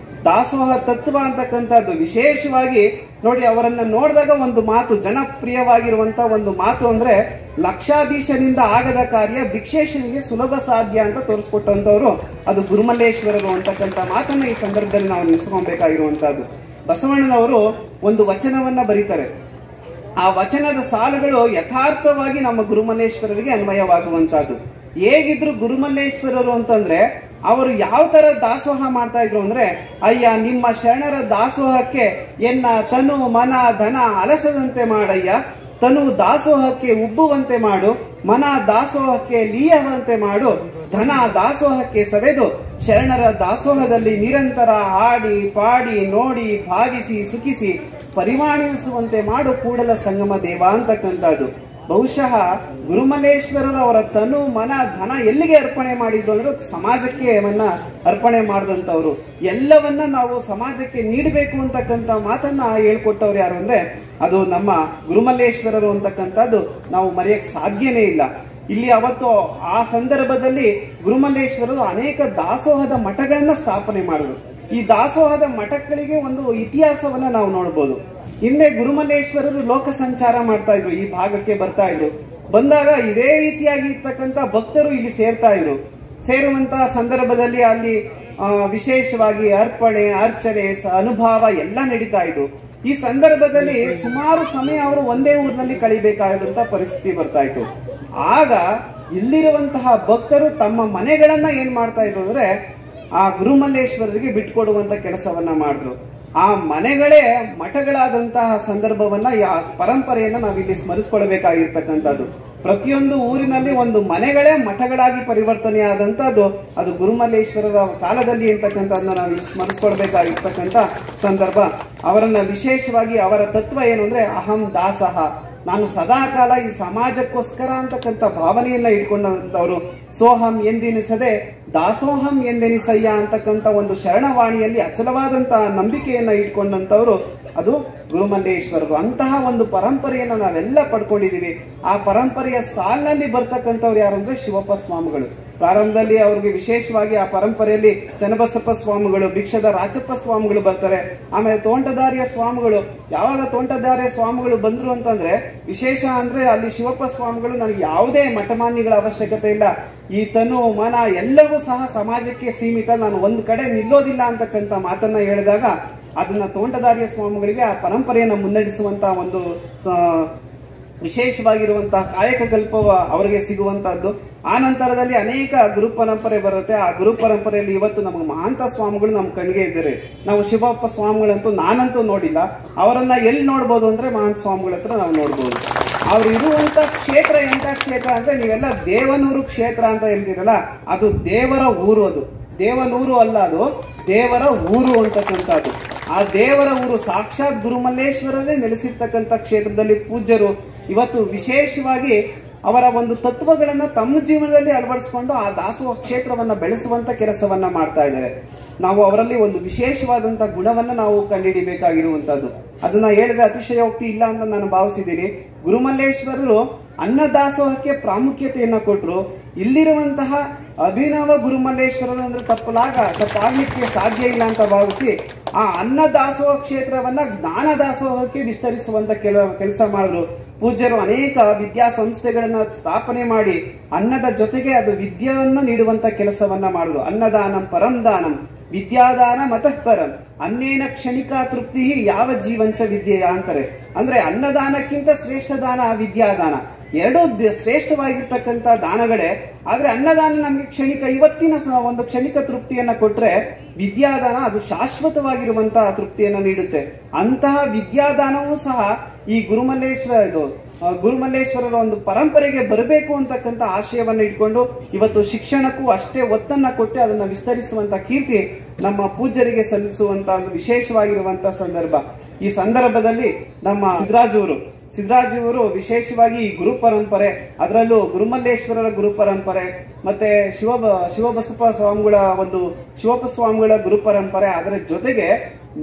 ದಾಸೋಹ ತತ್ವ ಅಂತಕ್ಕಂಥದ್ದು ವಿಶೇಷವಾಗಿ ನೋಡಿ, ಅವರನ್ನ ನೋಡಿದಾಗ ಒಂದು ಮಾತು, ಜನಪ್ರಿಯವಾಗಿರುವಂತ ಒಂದು ಮಾತು ಅಂದ್ರೆ, ಲಕ್ಷಾಧೀಶನಿಂದ ಆಗದ ಕಾರ್ಯ ಭಿಕ್ಷೇಶನಿಗೆ ಸುಲಭ ಸಾಧ್ಯ ಅಂತ ತೋರಿಸ್ಕೊಟ್ಟಂತವ್ರು ಅದು ಗುರುಮಲ್ಲೇಶ್ವರರು ಅಂತಕ್ಕಂಥ ಮಾತನ್ನ ಈ ಸಂದರ್ಭದಲ್ಲಿ ನಾವು ನೆನೆಸ್ಕೊಬೇಕಾಗಿರುವಂತಹದ್ದು. ಬಸವಣ್ಣನವರು ಒಂದು ವಚನವನ್ನ ಬರೀತಾರೆ. ಆ ವಚನದ ಸಾಲುಗಳು ಯಥಾರ್ಥವಾಗಿ ನಮ್ಮ ಗುರುಮಲ್ಲೇಶ್ವರರಿಗೆ ಅನ್ವಯವಾಗುವಂತಹದ್ದು. ಹೇಗಿದ್ರು ಗುರುಮಲ್ಲೇಶ್ವರರು ಅಂತಂದ್ರೆ ಅವರು ಯಾವ ತರ ದಾಸೋಹ ಮಾಡ್ತಾ ಇದ್ರು ಅಂದ್ರೆ, ಅಯ್ಯ ನಿಮ್ಮ ಶರಣರ ದಾಸೋಹಕ್ಕೆ ಎನ್ನ ತನು ಮನ ಧನ ಅಲಸದಂತೆ ಮಾಡಯ್ಯ, ತನು ದಾಸೋಹಕ್ಕೆ ಉಬ್ಬುವಂತೆ ಮಾಡು, ಮನ ದಾಸೋಹಕ್ಕೆ ಲೀಯವಂತೆ ಮಾಡು, ಧನ ದಾಸೋಹಕ್ಕೆ ಸವೆದು ಶರಣರ ದಾಸೋಹದಲ್ಲಿ ನಿರಂತರ ಹಾಡಿ ಪಾಡಿ ನೋಡಿ ಭಾವಿಸಿ ಸುಖಿಸಿ ಪರಿಮಾಣಿಸುವಂತೆ ಮಾಡು ಕೂಡಲ ಸಂಗಮ ದೇವ ಅಂತಕ್ಕಂಥದ್ದು. ಬಹುಶಃ ಗುರುಮಲ್ಲೇಶ್ವರರು ಅವರ ತನು ಮನ ಧನ ಎಲ್ಲಿಗೆ ಅರ್ಪಣೆ ಮಾಡಿದ್ರು ಅಂದ್ರೆ ಸಮಾಜಕ್ಕೆ ಅವನ್ನ ಅರ್ಪಣೆ ಮಾಡಿದಂಥವ್ರು. ಎಲ್ಲವನ್ನ ನಾವು ಸಮಾಜಕ್ಕೆ ನೀಡಬೇಕು ಅಂತಕ್ಕಂಥ ಮಾತನ್ನ ಹೇಳ್ಕೊಟ್ಟವ್ರು ಯಾರು ಅಂದ್ರೆ ಅದು ನಮ್ಮ ಗುರುಮಲ್ಲೇಶ್ವರರು ಅಂತಕ್ಕಂಥದ್ದು ನಾವು ಮರೆಯಕ್ಕೆ ಸಾಧ್ಯನೇ ಇಲ್ಲ. ಇಲ್ಲಿ ಅವತ್ತು ಆ ಸಂದರ್ಭದಲ್ಲಿ ಗುರುಮಲ್ಲೇಶ್ವರರು ಅನೇಕ ದಾಸೋಹದ ಮಠಗಳನ್ನ ಸ್ಥಾಪನೆ ಮಾಡಿದ್ರು. ಈ ದಾಸೋಹದ ಮಠಗಳಿಗೆ ಒಂದು ಇತಿಹಾಸವನ್ನ ನಾವು ನೋಡ್ಬೋದು. ಹಿಂದೆ ಗುರುಮಲ್ಲೇಶ್ವರರು ಲೋಕ ಸಂಚಾರ ಮಾಡ್ತಾ ಇದ್ರು, ಈ ಭಾಗಕ್ಕೆ ಬರ್ತಾ ಇದ್ರು. ಬಂದಾಗ ಇದೇ ರೀತಿಯಾಗಿ ಇರ್ತಕ್ಕಂಥ ಭಕ್ತರು ಇಲ್ಲಿ ಸೇರ್ತಾ ಇದ್ರು. ಸೇರುವಂತಹ ಸಂದರ್ಭದಲ್ಲಿ ಅಲ್ಲಿ ವಿಶೇಷವಾಗಿ ಅರ್ಪಣೆ ಅರ್ಚನೆ ಅನುಭವ ಎಲ್ಲ ನಡೀತಾ ಇತ್ತು. ಈ ಸಂದರ್ಭದಲ್ಲಿ ಸುಮಾರು ಸಮಯ ಅವರು ಒಂದೇ ಊರಿನಲ್ಲಿ ಕಳಿಬೇಕಾದಂತ ಪರಿಸ್ಥಿತಿ ಬರ್ತಾ ಇತ್ತು. ಆಗ ಇಲ್ಲಿರುವಂತಹ ಭಕ್ತರು ತಮ್ಮ ಮನೆಗಳನ್ನ ಏನ್ ಮಾಡ್ತಾ ಇದ್ರು ಅಂದ್ರೆ ಆ ಗುರುಮಲ್ಲೇಶ್ವರರಿಗೆ ಬಿಟ್ಕೊಡುವಂತ ಕೆಲಸವನ್ನ ಮಾಡಿದ್ರು. ಆ ಮನೆಗಳೇ ಮಠಗಳಾದಂತಹ ಸಂದರ್ಭವನ್ನ ಆ ಪರಂಪರೆಯನ್ನ ನಾವಿಲ್ಲಿ ಸ್ಮರಿಸ್ಕೊಳ್ಬೇಕಾಗಿರ್ತಕ್ಕಂಥದ್ದು. ಪ್ರತಿಯೊಂದು ಊರಿನಲ್ಲಿ ಒಂದು ಮನೆಗಳೇ ಮಠಗಳಾಗಿ ಪರಿವರ್ತನೆ ಆದಂತದ್ದು ಅದು ಗುರುಮಲ್ಲೇಶ್ವರರ ಕಾಲದಲ್ಲಿ ಅಂತಕ್ಕಂಥದ್ದನ್ನ ನಾವು ಇಲ್ಲಿ ಸ್ಮರಿಸ್ಕೊಳ್ಬೇಕಾಗಿರ್ತಕ್ಕಂಥ ಸಂದರ್ಭ. ಅವರನ್ನ ವಿಶೇಷವಾಗಿ ಅವರ ತತ್ವ ಏನು ಅಂದ್ರೆ ಅಹಂ ದಾಸಃ, ನಾನು ಸದಾಕಾಲ ಈ ಸಮಾಜಕ್ಕೋಸ್ಕರ ಅಂತಕ್ಕಂಥ ಭಾವನೆಯನ್ನ ಇಟ್ಕೊಂಡಂತವ್ರು. ಸೋಹಂ ಎಂದೆನಿಸದೆ ದಾಸೋಹಂ ಎಂದೆನಿಸಯ್ಯ ಅಂತಕ್ಕಂಥ ಒಂದು ಶರಣವಾಣಿಯಲ್ಲಿ ಅಚಲವಾದಂತಹ ನಂಬಿಕೆಯನ್ನ ಇಟ್ಕೊಂಡಂತವ್ರು ಅದು ಗುರುಮಲ್ಲೇಶ್ವರರು. ಅಂತಹ ಒಂದು ಪರಂಪರೆಯನ್ನ ನಾವೆಲ್ಲ ಪಡ್ಕೊಂಡಿದೀವಿ. ಆ ಪರಂಪರೆಯ ಸಾಲಿನಲ್ಲಿ ಬರ್ತಕ್ಕಂಥವ್ರು ಯಾರು ಅಂದ್ರೆ ಶಿವಪ್ಪ ಸ್ವಾಮಿಗಳು. ಪ್ರಾರಂಭದಲ್ಲಿ ಅವ್ರಿಗೆ ವಿಶೇಷವಾಗಿ ಆ ಪರಂಪರೆಯಲ್ಲಿ ಚನ್ನಬಸಪ್ಪ ಸ್ವಾಮಿಗಳು, ಭಿಕ್ಷದ ರಾಚಪ್ಪ ಸ್ವಾಮಿಗಳು ಬರ್ತಾರೆ. ಆಮೇಲೆ ತೋಂಟದಾರ್ಯ ಸ್ವಾಮಿಗಳು. ಯಾವಾಗ ತೋಂಟದಾರ್ಯ ಸ್ವಾಮಿಗಳು ಬಂದ್ರು ಅಂತಂದ್ರೆ ವಿಶೇಷ ಅಂದ್ರೆ ಅಲ್ಲಿ ಶಿವಪ್ಪ ಸ್ವಾಮಿಗಳು ನನಗೆ ಯಾವುದೇ ಮಠಮಾನ್ಯಗಳ ಅವಶ್ಯಕತೆ ಇಲ್ಲ, ಈ ತನು ಮನ ಎಲ್ಲವೂ ಸಹ ಸಮಾಜಕ್ಕೆ ಸೀಮಿತ, ನಾನು ಒಂದು ಕಡೆ ನಿಲ್ಲೋದಿಲ್ಲ ಅಂತಕ್ಕಂಥ ಮಾತನ್ನ ಹೇಳಿದಾಗ ಅದನ್ನ ತೋಂಟದಾರ್ಯ ಸ್ವಾಮಿಗಳಿಗೆ ಆ ಪರಂಪರೆಯನ್ನ ಮುನ್ನಡೆಸುವಂತಹ ಒಂದು ವಿಶೇಷವಾಗಿರುವಂತಹ ಕಾಯಕಲ್ಪ ಅವರಿಗೆ ಸಿಗುವಂತಹದ್ದು. ಆ ನಂತರದಲ್ಲಿ ಅನೇಕ ಗುರು ಪರಂಪರೆ ಬರುತ್ತೆ. ಆ ಗುರು ಪರಂಪರೆಯಲ್ಲಿ ಇವತ್ತು ನಮಗೆ ಮಹಾಂತ ಸ್ವಾಮಿಗಳು ನಮ್ಮ ಕಣ್ಣಿಗೆ ಇದ್ದಾರೆ. ನಾವು ಶಿವಪ್ಪ ಸ್ವಾಮಿಗಳಂತೂ ನಾನಂತೂ ನೋಡಿಲ್ಲ. ಅವರನ್ನ ಎಲ್ಲಿ ನೋಡ್ಬೋದು ಅಂದ್ರೆ ಮಹಾಂತ ಸ್ವಾಮಿಗಳ ಹತ್ರ ನಾವು ನೋಡ್ಬೋದು. ಅವ್ರು ಇರುವಂತ ಕ್ಷೇತ್ರ ಎಂತ ಕ್ಷೇತ್ರ ಅಂದ್ರೆ ನೀವೆಲ್ಲ ದೇವನೂರು ಕ್ಷೇತ್ರ ಅಂತ ಹೇಳ್ತೀರಲ್ಲ, ಅದು ದೇವರ ಊರು. ಅದು ದೇವನೂರು ಅಲ್ಲ, ಅದು ದೇವರ ಊರು ಅಂತಕ್ಕಂಥದ್ದು. ಆ ದೇವರ ಊರು ಸಾಕ್ಷಾತ್ ಗುರುಮಲ್ಲೇಶ್ವರರೇ ನೆಲೆಸಿರ್ತಕ್ಕಂಥ ಕ್ಷೇತ್ರದಲ್ಲಿ ಪೂಜ್ಯರು ಇವತ್ತು ವಿಶೇಷವಾಗಿ ಅವರ ಒಂದು ತತ್ವಗಳನ್ನ ತಮ್ಮ ಜೀವನದಲ್ಲಿ ಅಳವಡಿಸಿಕೊಂಡು ಆ ದಾಸೋಹ ಕ್ಷೇತ್ರವನ್ನ ಬೆಳೆಸುವಂತ ಕೆಲಸವನ್ನ ಮಾಡ್ತಾ ಇದ್ದಾರೆ. ನಾವು ಅವರಲ್ಲಿ ಒಂದು ವಿಶೇಷವಾದಂತಹ ಗುಣವನ್ನ ನಾವು ಕಂಡುಹಿಡಿಬೇಕಾಗಿರುವಂತದ್ದು. ಅದನ್ನ ಹೇಳಿದ್ರೆ ಅತಿಶಯೋಕ್ತಿ ಇಲ್ಲ ಅಂತ ನಾನು ಭಾವಿಸಿದ್ದೀನಿ. ಗುರುಮಲ್ಲೇಶ್ವರರು ಅನ್ನದಾಸೋಹಕ್ಕೆ ಪ್ರಾಮುಖ್ಯತೆಯನ್ನ ಕೊಟ್ಟರು. ಇಲ್ಲಿರುವಂತಹ ಅಭಿನವ ಗುರುಮಲ್ಲೇಶ್ವರರು ಅಂದ್ರೆ ತಪ್ಪಾಗ್ಲಿಕ್ಕೆ ಸಾಧ್ಯ ಇಲ್ಲ ಅಂತ ಭಾವಿಸಿ ಆ ಅನ್ನದಾಸೋಹ ಕ್ಷೇತ್ರವನ್ನ ಜ್ಞಾನ ದಾಸೋಹಕ್ಕೆ ವಿಸ್ತರಿಸುವಂತ ಕೆಲಸ ಮಾಡಿದ್ರು. ಪೂಜ್ಯರು ಅನೇಕ ವಿದ್ಯಾಸಂಸ್ಥೆಗಳನ್ನ ಸ್ಥಾಪನೆ ಮಾಡಿ ಅನ್ನದ ಜೊತೆಗೆ ಅದು ವಿದ್ಯೆಯನ್ನ ನೀಡುವಂತ ಕೆಲಸವನ್ನ ಮಾಡಿದ್ರು. ಅನ್ನದಾನಂ ಪರಂ ದಾನಂ ವಿದ್ಯಾದಾನ ಮತಃಪರಂ ಅನ್ನೇನ ಕ್ಷಣಿಕಾ ತೃಪ್ತಿ ಯಾವ ಜೀವಂಚ ವಿದ್ಯೆಯ ಅಂತಾರೆ. ಅಂದ್ರೆ ಅನ್ನದಾನಕ್ಕಿಂತ ಶ್ರೇಷ್ಠ ದಾನ ವಿದ್ಯಾದಾನ. ಎರಡೂ ಶ್ರೇಷ್ಠವಾಗಿರ್ತಕ್ಕಂಥ ದಾನಗಳೇ. ಆದ್ರೆ ಅನ್ನದಾನ ನಮ್ಗೆ ಕ್ಷಣಿಕ ಇವತ್ತಿನ ಒಂದು ಕ್ಷಣಿಕ ತೃಪ್ತಿಯನ್ನ ಕೊಟ್ರೆ ವಿದ್ಯಾದಾನ ಅದು ಶಾಶ್ವತವಾಗಿರುವಂತಹ ತೃಪ್ತಿಯನ್ನ ನೀಡುತ್ತೆ. ಅಂತಹ ವಿದ್ಯಾದಾನವೂ ಸಹ ಈ ಗುರುಮಲ್ಲೇಶ್ವರರ ಒಂದು ಪರಂಪರೆಗೆ ಬರಬೇಕು ಅಂತಕ್ಕಂಥ ಆಶಯವನ್ನ ಇಟ್ಕೊಂಡು ಇವತ್ತು ಶಿಕ್ಷಣಕ್ಕೂ ಅಷ್ಟೇ ಒತ್ತನ್ನ ಕೊಟ್ಟು ಅದನ್ನ ವಿಸ್ತರಿಸುವಂತ ಕೀರ್ತಿ ನಮ್ಮ ಪೂಜ್ಯರಿಗೆ ಸಲ್ಲಿಸುವಂತ ಒಂದು ವಿಶೇಷವಾಗಿರುವಂತಹ ಸಂದರ್ಭ. ಈ ಸಂದರ್ಭದಲ್ಲಿ ನಮ್ಮ ಸಿದ್ದರಾಜವರು ವಿಶೇಷವಾಗಿ ಈ ಗುರು ಪರಂಪರೆ, ಅದರಲ್ಲೂ ಗುರುಮಲ್ಲೇಶ್ವರರ ಗುರು ಪರಂಪರೆ ಮತ್ತೆ ಶಿವಪ್ಪ ಸ್ವಾಮಿಗಳ ಗುರು ಪರಂಪರೆ, ಅದರ ಜೊತೆಗೆ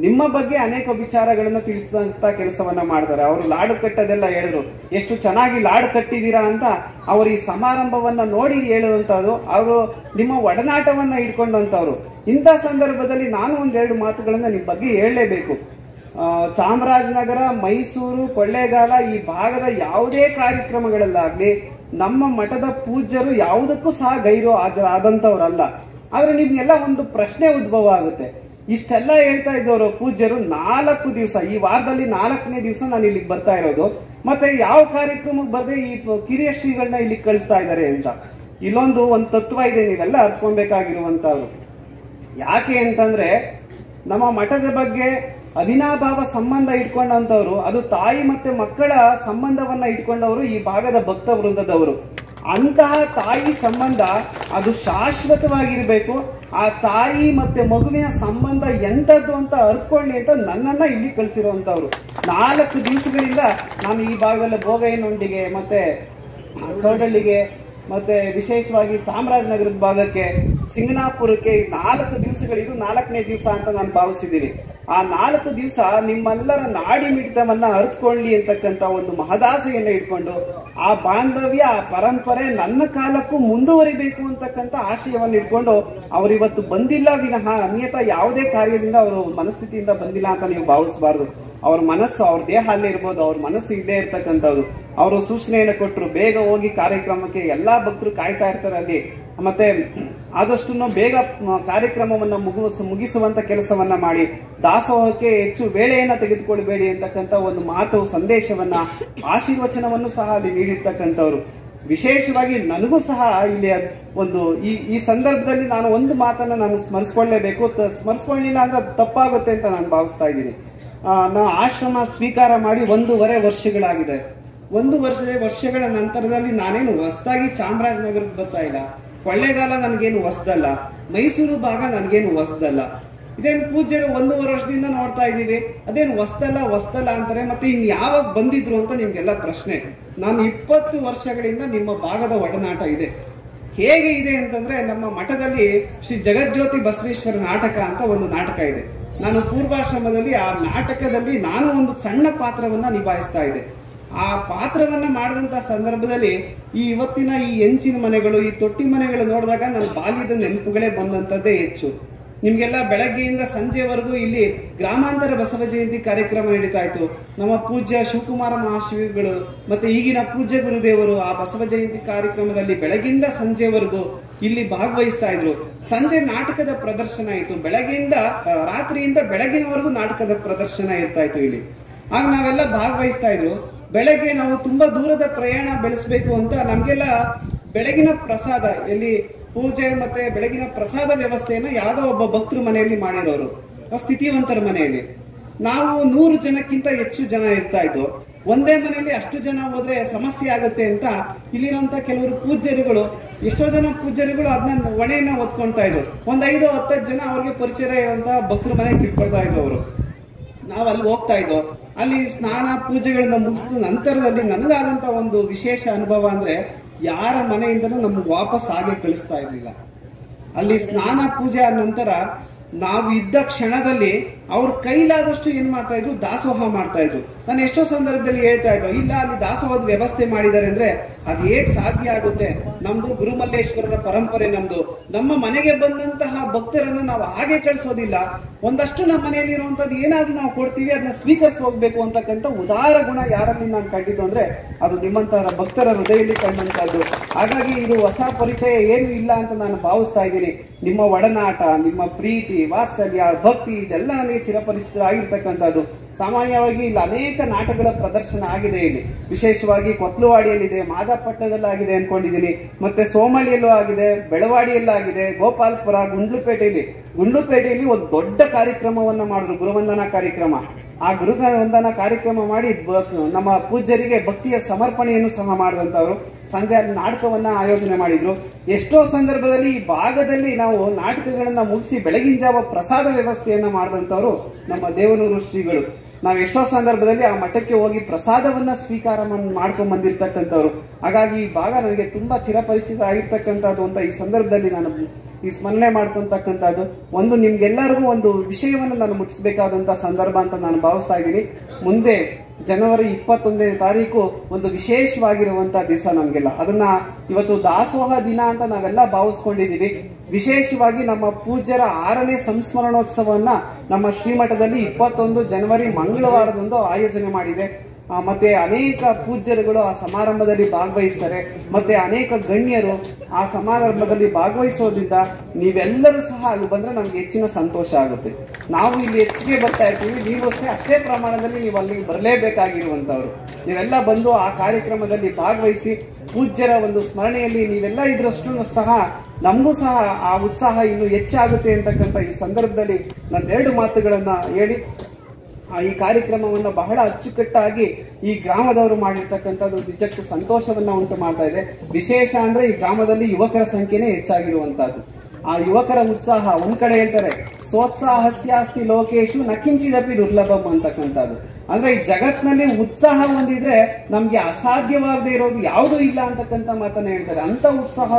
ನಿಮ್ಮ ಬಗ್ಗೆ ಅನೇಕ ವಿಚಾರಗಳನ್ನ ತಿಳಿಸಿದಂತ ಕೆಲಸವನ್ನ ಮಾಡ್ತಾರೆ. ಅವರು ಲಾಡು ಕಟ್ಟೋದೆಲ್ಲ ಹೇಳಿದ್ರು, ಎಷ್ಟು ಚೆನ್ನಾಗಿ ಲಾಡು ಕಟ್ಟಿದ್ದೀರಾ ಅಂತ ಅವರು ಈ ಸಮಾರಂಭವನ್ನ ನೋಡಿ ಹೇಳುವಂತದ್ದು, ಅವರು ನಿಮ್ಮ ಒಡನಾಟವನ್ನ ಇಟ್ಕೊಂಡಂತವ್ರು. ಇಂಥ ಸಂದರ್ಭದಲ್ಲಿ ನಾನು ಒಂದೆರಡು ಮಾತುಗಳನ್ನ ನಿಮ್ಮ ಬಗ್ಗೆ ಹೇಳಲೇಬೇಕು. ಚಾಮರಾಜನಗರ, ಮೈಸೂರು, ಕೊಳ್ಳೇಗಾಲ ಈ ಭಾಗದ ಯಾವುದೇ ಕಾರ್ಯಕ್ರಮಗಳಲ್ಲಾಗ್ಲಿ ನಮ್ಮ ಮಠದ ಪೂಜ್ಯರು ಯಾವುದಕ್ಕೂ ಸಹ ಗೈರು ಹಾಜರಾದಂಥವ್ರಲ್ಲ. ಆದ್ರೆ ನಿಮ್ಗೆಲ್ಲ ಒಂದು ಪ್ರಶ್ನೆ ಉದ್ಭವ ಆಗುತ್ತೆ. ಇಷ್ಟೆಲ್ಲ ಹೇಳ್ತಾ ಇದ್ದವರು ಪೂಜ್ಯರು 4 ದಿವಸ, ಈ ವಾರದಲ್ಲಿ 4ನೇ ದಿವಸ ನಾನು ಇಲ್ಲಿಗೆ ಬರ್ತಾ ಇರೋದು, ಮತ್ತೆ ಯಾವ ಕಾರ್ಯಕ್ರಮಕ್ಕೆ ಬರದೆ ಈ ಕಿರಿಯ ಶ್ರೀಗಳನ್ನ ಇಲ್ಲಿಗೆ ಕಳಿಸ್ತಾ ಇದ್ದಾರೆ ಅಂತ. ಇಲ್ಲೊಂದು ತತ್ವ ಇದೆ, ನೀವೆಲ್ಲ ಅರ್ಥಕೊಬೇಕಾಗಿರುವಂತವ್ರು. ಯಾಕೆ ಅಂತಂದ್ರೆ ನಮ್ಮ ಮಠದ ಬಗ್ಗೆ ಅವಿನಾಭಾವ ಸಂಬಂಧ ಇಟ್ಕೊಂಡಂತವ್ರು, ಅದು ತಾಯಿ ಮತ್ತೆ ಮಕ್ಕಳ ಸಂಬಂಧವನ್ನ ಇಟ್ಕೊಂಡವರು ಈ ಭಾಗದ ಭಕ್ತ ವೃಂದದವರು. ಅಂತಹ ತಾಯಿ ಸಂಬಂಧ ಅದು ಶಾಶ್ವತವಾಗಿರ್ಬೇಕು. ಆ ತಾಯಿ ಮತ್ತೆ ಮಗುವಿನ ಸಂಬಂಧ ಎಂಥದ್ದು ಅಂತ ಅರ್ಥಕೊಳ್ಳಿ ಅಂತ ನನ್ನನ್ನ ಇಲ್ಲಿ ಕಳಿಸಿರುವಂತವ್ರು. 4 ದಿವಸಗಳಿಂದ ನಾನು ಈ ಭಾಗದಲ್ಲಿ ಭೋಗಯ್ಯನೊಂದಿಗೆ ಮತ್ತೆ ಸೋಡಳ್ಳಿಗೆ ಮತ್ತೆ ವಿಶೇಷವಾಗಿ ಚಾಮರಾಜನಗರದ ಭಾಗಕ್ಕೆ, ಸಿಂಗನಾಪುರಕ್ಕೆ 4 ದಿವಸಗಳಿದು 4ನೇ ದಿವಸ ಅಂತ ನಾನು ಭಾವಿಸಿದ್ದೀನಿ. ಆ 4 ದಿವಸ ನಿಮ್ಮೆಲ್ಲರ ನಾಡಿ ಮಿಡಿತವನ್ನ ಅರ್ಥಕೊಳ್ಳಿ ಅಂತಕ್ಕಂಥ ಒಂದು ಮಹದಾಸೆಯನ್ನ ಇಟ್ಕೊಂಡು ಆ ಬಾಂಧವ್ಯ, ಆ ಪರಂಪರೆ ನನ್ನ ಕಾಲಕ್ಕೂ ಮುಂದುವರಿಬೇಕು ಅಂತಕ್ಕಂಥ ಆಶಯವನ್ನು ಇಟ್ಕೊಂಡು ಅವರಿವತ್ತು ಬಂದಿಲ್ಲ ವಿನಃ ಅನ್ಯತಾ ಯಾವುದೇ ಕಾರ್ಯದಿಂದ ಅವರು ಮನಸ್ಥಿತಿಯಿಂದ ಬಂದಿಲ್ಲ ಅಂತ ನೀವು ಭಾವಿಸಬಾರ್ದು. ಅವ್ರ ಮನಸ್ಸು, ಅವ್ರ ದೇಹ ಅಲ್ಲೇ ಇರ್ಬೋದು, ಅವ್ರ ಮನಸ್ಸು ಇಲ್ಲೇ ಇರ್ತಕ್ಕಂಥದ್ದು. ಅವರು ಸೂಚನೆಯನ್ನು ಕೊಟ್ಟರು, ಬೇಗ ಹೋಗಿ ಕಾರ್ಯಕ್ರಮಕ್ಕೆ, ಎಲ್ಲಾ ಭಕ್ತರು ಕಾಯ್ತಾ ಇರ್ತಾರೆ ಅಲ್ಲಿ, ಮತ್ತೆ ಆದಷ್ಟು ಬೇಗ ಕಾರ್ಯಕ್ರಮವನ್ನ ಮುಗಿಸುವಂತ ಕೆಲಸವನ್ನ ಮಾಡಿ ದಾಸೋಹಕ್ಕೆ ಹೆಚ್ಚು ವೇಳೆಯನ್ನ ತೆಗೆದುಕೊಳ್ಬೇಡಿ ಅಂತಕ್ಕಂಥ ಒಂದು ಮಾತು, ಸಂದೇಶವನ್ನ, ಆಶೀರ್ವಚನವನ್ನು ಸಹ ಅಲ್ಲಿ ನೀಡಿರ್ತಕ್ಕಂಥವ್ರು. ವಿಶೇಷವಾಗಿ ನನಗೂ ಸಹ ಇಲ್ಲಿ ಒಂದು ಈ ಸಂದರ್ಭದಲ್ಲಿ ನಾನು ಒಂದು ಮಾತನ್ನ ನಾನು ಸ್ಮರಿಸ್ಕೊಳ್ಳೇಬೇಕು. ಸ್ಮರಿಸ್ಕೊಳ್ಳಿಲ್ಲ ಅಂದ್ರೆ ತಪ್ಪಾಗುತ್ತೆ ಅಂತ ನಾನು ಭಾವಿಸ್ತಾ ಇದ್ದೀನಿ. ನಾ ಆಶ್ರಮ ಸ್ವೀಕಾರ ಮಾಡಿ 1.5 ವರ್ಷಗಳಾಗಿದೆ. 1 ವರ್ಷಗಳ ನಂತರದಲ್ಲಿ ನಾನೇನು ಹೊಸದಾಗಿ ಚಾಮರಾಜನಗರಕ್ಕೆ ಬರ್ತಾ ಇಲ್ಲ. ಕೊಳ್ಳೇಗಾಲ ನನಗೇನು ಹೊಸದಲ್ಲ, ಮೈಸೂರು ಭಾಗ ನನಗೇನು ಹೊಸದಲ್ಲ. ಇದೇನು ಪೂಜ್ಯರು 1.5 ವರ್ಷದಿಂದ ನೋಡ್ತಾ ಇದ್ದೀವಿ, ಅದೇನು ಹೊಸದಲ್ಲ ಅಂತಾರೆ. ಮತ್ತೆ ಇನ್ ಯಾವಾಗ ಬಂದಿದ್ರು ಅಂತ ನಿಮ್ಗೆಲ್ಲ ಪ್ರಶ್ನೆ. ನಾನು 20 ವರ್ಷಗಳಿಂದ ನಿಮ್ಮ ಭಾಗದ ಒಡನಾಟ ಇದೆ. ಹೇಗೆ ಇದೆ ಅಂತಂದ್ರೆ, ನಮ್ಮ ಮಠದಲ್ಲಿ ಶ್ರೀ ಜಗಜ್ಯೋತಿ ಬಸವೇಶ್ವರ ನಾಟಕ ಅಂತ ಒಂದು ನಾಟಕ ಇದೆ. ನಾನು ಪೂರ್ವಾಶ್ರಮದಲ್ಲಿ ಆ ನಾಟಕದಲ್ಲಿ ನಾನು ಒಂದು ಸಣ್ಣ ಪಾತ್ರವನ್ನ ನಿಭಾಯಿಸ್ತಾ ಇದ್ದೆ. ಆ ಪಾತ್ರವನ್ನ ಮಾಡಿದಂತ ಸಂದರ್ಭದಲ್ಲಿ ಇವತ್ತಿನ ಈ ಹೆಂಚಿನ ಮನೆಗಳು, ಈ ತೊಟ್ಟಿ ಮನೆಗಳು ನೋಡಿದಾಗ ನನ್ನ ಬಾಲ್ಯದ ನೆನಪುಗಳೇ ಬಂದಂತದ್ದೇ ಹೆಚ್ಚು. ನಿಮ್ಗೆಲ್ಲ ಬೆಳಗ್ಗೆಯಿಂದ ಸಂಜೆವರೆಗೂ ಇಲ್ಲಿ ಗ್ರಾಮಾಂತರ ಬಸವ ಜಯಂತಿ ಕಾರ್ಯಕ್ರಮ ನಡೀತಾ ಇತ್ತು. ನಮ್ಮ ಪೂಜ್ಯ ಶಿವಕುಮಾರ ಮಹಾಶಿವಿಗಳು ಮತ್ತೆ ಈಗಿನ ಪೂಜ್ಯ ಗುರುದೇವರು ಆ ಬಸವ ಜಯಂತಿ ಕಾರ್ಯಕ್ರಮದಲ್ಲಿ ಬೆಳಗಿಂದ ಸಂಜೆವರೆಗೂ ಇಲ್ಲಿ ಭಾಗವಹಿಸ್ತಾ ಇದ್ರು. ಸಂಜೆ ನಾಟಕದ ಪ್ರದರ್ಶನ ಇತ್ತು, ಬೆಳಗ್ಗೆಯಿಂದ ರಾತ್ರಿಯಿಂದ ಬೆಳಗಿನವರೆಗೂ ನಾಟಕದ ಪ್ರದರ್ಶನ ಇರ್ತಾ ಇತ್ತು ಇಲ್ಲಿ. ಆಗ ನಾವೆಲ್ಲ ಭಾಗವಹಿಸ್ತಾ ಇದ್ರು. ಬೆಳಗ್ಗೆ ನಾವು ತುಂಬಾ ದೂರದ ಪ್ರಯಾಣ ಬೆಳೆಸಬೇಕು ಅಂತ ನಮ್ಗೆಲ್ಲ ಬೆಳಗಿನ ಪ್ರಸಾದ, ಎಲ್ಲಿ ಪೂಜೆ ಮತ್ತೆ ಬೆಳಗಿನ ಪ್ರಸಾದ ವ್ಯವಸ್ಥೆಯನ್ನ ಯಾವ್ದೋ ಒಬ್ಬ ಭಕ್ತರು ಮನೆಯಲ್ಲಿ ಮಾಡಿರೋರು, ಸ್ಥಿತಿವಂತರ ಮನೆಯಲ್ಲಿ. ನಾವು 100 ಜನಕ್ಕಿಂತ ಹೆಚ್ಚು ಜನ ಇರ್ತಾ ಇದ್ದು. ಒಂದೇ ಮನೆಯಲ್ಲಿ ಅಷ್ಟು ಜನ ಹೋದ್ರೆ ಸಮಸ್ಯೆ ಆಗುತ್ತೆ ಅಂತ ಇಲ್ಲಿರುವಂತ ಕೆಲವರು ಪೂಜ್ಯರುಗಳು, ಎಷ್ಟೋ ಜನ ಪೂಜ್ಯರುಗಳು ಅದನ್ನ ಹೊಣೆಯನ್ನ ಹೊತ್ಕೊಳ್ತಾ ಇದ್ರು. 5-10 ಜನ ಅವ್ರಿಗೆ ಪರಿಚಯ ಇರುವಂತಹ ಭಕ್ತರ ಮನೆಗೆ ಇಟ್ಕೊಳ್ತಾ ಇದ್ರು ಅವರು. ನಾವು ಅಲ್ಲಿ ಹೋಗ್ತಾ ಇದ್ದೋ. ಅಲ್ಲಿ ಸ್ನಾನ ಪೂಜೆಗಳನ್ನ ಮುಗಿಸಿದ ನಂತರದಲ್ಲಿ ನನಗಾದಂತ ಒಂದು ವಿಶೇಷ ಅನುಭವ ಅಂದ್ರೆ, ಯಾರ ಮನೆಯಿಂದನೂ ನಮ್ಗೆ ವಾಪಸ್ ಹಾಗೆ ಕಳಿಸ್ತಾ ಇರ್ಲಿಲ್ಲ. ಅಲ್ಲಿ ಸ್ನಾನ ಪೂಜೆ ಆದ ನಂತರ ನಾವು ಇದ್ದ ಕ್ಷಣದಲ್ಲಿ ಅವ್ರ ಕೈಲಾದಷ್ಟು ಏನ್ ಮಾಡ್ತಾ ಇದ್ರು, ದಾಸೋಹ ಮಾಡ್ತಾ ಇದ್ರು. ನಾನು ಎಷ್ಟೋ ಸಂದರ್ಭದಲ್ಲಿ ಹೇಳ್ತಾ ಇದ್ದೆ, ಇಲ್ಲ ಅಲ್ಲಿ ದಾಸೋಹದ ವ್ಯವಸ್ಥೆ ಮಾಡಿದ್ದಾರೆ ಅಂದ್ರೆ ಅದು ಹೇಗ್ ಸಾಧ್ಯ ಆಗುತ್ತೆ? ನಮ್ದು ಗುರುಮಲ್ಲೇಶ್ವರರ ಪರಂಪರೆ, ನಮ್ಮ ಮನೆಗೆ ಬಂದಂತಹ ಭಕ್ತರನ್ನ ನಾವು ಹಾಗೆ ಕಳಿಸೋದಿಲ್ಲ. ಒಂದಷ್ಟು ನಮ್ಮ ಮನೆಯಲ್ಲಿ ಇರುವಂತದ್ದು ಏನಾದ್ರೂ ನಾವು ಕೊಡ್ತೀವಿ, ಅದನ್ನ ಸ್ವೀಕರಿಸಿ ಹೋಗ್ಬೇಕು ಅಂತಕ್ಕಂಥ ಉದಾರ ಗುಣ ಯಾರಲ್ಲಿ ನಾನು ಕಂಡಿದ್ದು ಅಂದ್ರೆ ಅದು ನಿಮ್ಮಂತಹ ಭಕ್ತರ ಹೃದಯದಲ್ಲಿ ಕಂಡಂತದ್ದು. ಹಾಗಾಗಿ ಇದು ಹೊಸ ಪರಿಚಯ ಏನು ಇಲ್ಲ ಅಂತ ನಾನು ಭಾವಿಸ್ತಾ ಇದ್ದೀನಿ. ನಿಮ್ಮ ಒಡನಾಟ, ನಿಮ್ಮ ಪ್ರೀತಿ, ವಾತ್ಸಲ್ಯ, ಭಕ್ತಿ ಇದೆಲ್ಲ ನನಗೆ ಚಿರಪರಿಚಿತ ಆಗಿರ್ತಕ್ಕಂಥದ್ದು. ಸಾಮಾನ್ಯವಾಗಿ ಇಲ್ಲಿ ಅನೇಕ ನಾಟಕಗಳ ಪ್ರದರ್ಶನ ಆಗಿದೆ. ಇಲ್ಲಿ ವಿಶೇಷವಾಗಿ ಕೊತ್ಲುವಾಡಿಯಲ್ಲಿದೆ, ಮಾದಪಟ್ಟಣದಲ್ಲಾಗಿದೆ ಅನ್ಕೊಂಡಿದ್ದೀನಿ, ಮತ್ತೆ ಸೋಮಳಿಯಲ್ಲೂ ಆಗಿದೆ, ಬೆಳವಾಡಿಯಲ್ಲೂ ಆಗಿದೆ, ಗೋಪಾಲ್ಪುರ, ಗುಂಡ್ಲುಪೇಟೆಯಲ್ಲಿ ಒಂದು ದೊಡ್ಡ ಕಾರ್ಯಕ್ರಮವನ್ನ ಮಾಡಿದ್ರು, ಗುರುವಂದನಾ ಕಾರ್ಯಕ್ರಮ. ಆ ಗುರುವಂದನಾ ಕಾರ್ಯಕ್ರಮ ಮಾಡಿ ನಮ್ಮ ಪೂಜ್ಯರಿಗೆ ಭಕ್ತಿಯ ಸಮರ್ಪಣೆಯನ್ನು ಸಹ ಮಾಡಿದಂತವ್ರು. ಸಂಜೆ ಅಲ್ಲಿ ನಾಟಕವನ್ನ ಆಯೋಜನೆ ಮಾಡಿದ್ರು. ಎಷ್ಟೋ ಸಂದರ್ಭದಲ್ಲಿ ಈ ಭಾಗದಲ್ಲಿ ನಾವು ನಾಟಕಗಳನ್ನ ಮುಗಿಸಿ ಬೆಳಗಿನ ಜಾವ ಪ್ರಸಾದ ವ್ಯವಸ್ಥೆಯನ್ನ ಮಾಡಿದಂತವ್ರು ನಮ್ಮ ದೇವನೂರು ಶ್ರೀಗಳು. ನಾವು ಎಷ್ಟೋ ಸಂದರ್ಭದಲ್ಲಿ ಆ ಮಠಕ್ಕೆ ಹೋಗಿ ಪ್ರಸಾದವನ್ನ ಸ್ವೀಕಾರ ಮಾಡ್ಕೊಂಡ್ ಬಂದಿರ್ತಕ್ಕಂಥವ್ರು. ಹಾಗಾಗಿ ಈ ಭಾಗ ನನಗೆ ತುಂಬಾ ಚಿರಪರಿಚಿತ ಆಗಿರ್ತಕ್ಕಂಥದ್ದು ಅಂತ ಈ ಸಂದರ್ಭದಲ್ಲಿ ನಾನು ಈ ಸ್ಮರಣೆ ಮಾಡ್ಕೊತಕ್ಕಂಥದ್ದು ಒಂದು ನಿಮ್ಗೆಲ್ಲರಿಗೂ ಒಂದು ವಿಷಯವನ್ನು ನಾನು ಮುಟ್ಟಿಸ್ಬೇಕಾದಂಥ ಸಂದರ್ಭ ಅಂತ ನಾನು ಭಾವಿಸ್ತಾ ಇದ್ದೀನಿ. ಮುಂದೆ ಜನವರಿ 21ನೇ ತಾರೀಕು ಒಂದು ವಿಶೇಷವಾಗಿರುವಂಥ ದಿವಸ ನಮಗೆಲ್ಲ, ಅದನ್ನ ಇವತ್ತು ದಾಸೋಹ ದಿನ ಅಂತ ನಾವೆಲ್ಲ ಭಾವಿಸ್ಕೊಂಡಿದ್ದೀವಿ. ವಿಶೇಷವಾಗಿ ನಮ್ಮ ಪೂಜ್ಯರ 6ನೇ ಸಂಸ್ಮರಣೋತ್ಸವವನ್ನ ನಮ್ಮ ಶ್ರೀಮಠದಲ್ಲಿ 21 ಜನವರಿ ಮಂಗಳವಾರದಂದು ಆಯೋಜನೆ ಮಾಡಿದೆ. ಮತ್ತೆ ಅನೇಕ ಪೂಜ್ಯರುಗಳು ಆ ಸಮಾರಂಭದಲ್ಲಿ ಭಾಗವಹಿಸ್ತಾರೆ, ಮತ್ತೆ ಅನೇಕ ಗಣ್ಯರು ಆ ಸಮಾರಂಭದಲ್ಲಿ ಭಾಗವಹಿಸೋದ್ರಿಂದ ನೀವೆಲ್ಲರೂ ಸಹ ಅಲ್ಲಿ ಬಂದ್ರೆ ನಮ್ಗೆ ಹೆಚ್ಚಿನ ಸಂತೋಷ ಆಗುತ್ತೆ. ನಾವು ಇಲ್ಲಿ ಹೆಚ್ಚಿಗೆ ಬರ್ತಾ ಇರ್ತೀವಿ, ನೀವು ಅಷ್ಟೇ ಪ್ರಮಾಣದಲ್ಲಿ ನೀವು ಅಲ್ಲಿ ಬರಲೇಬೇಕಾಗಿರುವಂತವ್ರು. ನೀವೆಲ್ಲ ಬಂದು ಆ ಕಾರ್ಯಕ್ರಮದಲ್ಲಿ ಭಾಗವಹಿಸಿ ಪೂಜ್ಯರ ಒಂದು ಸ್ಮರಣೆಯಲ್ಲಿ ನೀವೆಲ್ಲ ಇದ್ರಷ್ಟು ಸಹ ನಮಗೂ ಸಹ ಆ ಉತ್ಸಾಹ ಇನ್ನೂ ಹೆಚ್ಚಾಗುತ್ತೆ ಅಂತಕ್ಕಂಥ ಈ ಸಂದರ್ಭದಲ್ಲಿ ನಾನು 2 ಮಾತುಗಳನ್ನ ಹೇಳಿ ಈ ಕಾರ್ಯಕ್ರಮವನ್ನು ಬಹಳ ಅಚ್ಚುಕಟ್ಟಾಗಿ ಈ ಗ್ರಾಮದವರು ಮಾಡಿರ್ತಕ್ಕಂಥದ್ದು ನಿಜಕ್ಕೂ ಸಂತೋಷವನ್ನ ಉಂಟು ಮಾಡ್ತಾ ಇದೆ. ವಿಶೇಷ ಅಂದ್ರೆ ಈ ಗ್ರಾಮದಲ್ಲಿ ಯುವಕರ ಸಂಖ್ಯೆನೇ ಹೆಚ್ಚಾಗಿರುವಂತಹದ್ದು. ಆ ಯುವಕರ ಉತ್ಸಾಹ, ಒಂದ್ ಕಡೆ ಹೇಳ್ತಾರೆ ಸೋತ್ಸಾಹಸ್ಯಾಸ್ತಿ ಲೋಕೇಶು ನಕಿಂಚಿದಪಿ ದುರ್ಲಭಂ ಅಂತಕ್ಕಂಥದ್ದು. ಅಂದ್ರೆ ಈ ಜಗತ್ನಲ್ಲಿ ಉತ್ಸಾಹ ಹೊಂದಿದ್ರೆ ನಮ್ಗೆ ಅಸಾಧ್ಯವಾಗದೇ ಇರೋದು ಯಾವುದೂ ಇಲ್ಲ ಅಂತಕ್ಕಂಥ ಮಾತನ್ನ ಹೇಳ್ತಾರೆ. ಅಂತ ಉತ್ಸಾಹ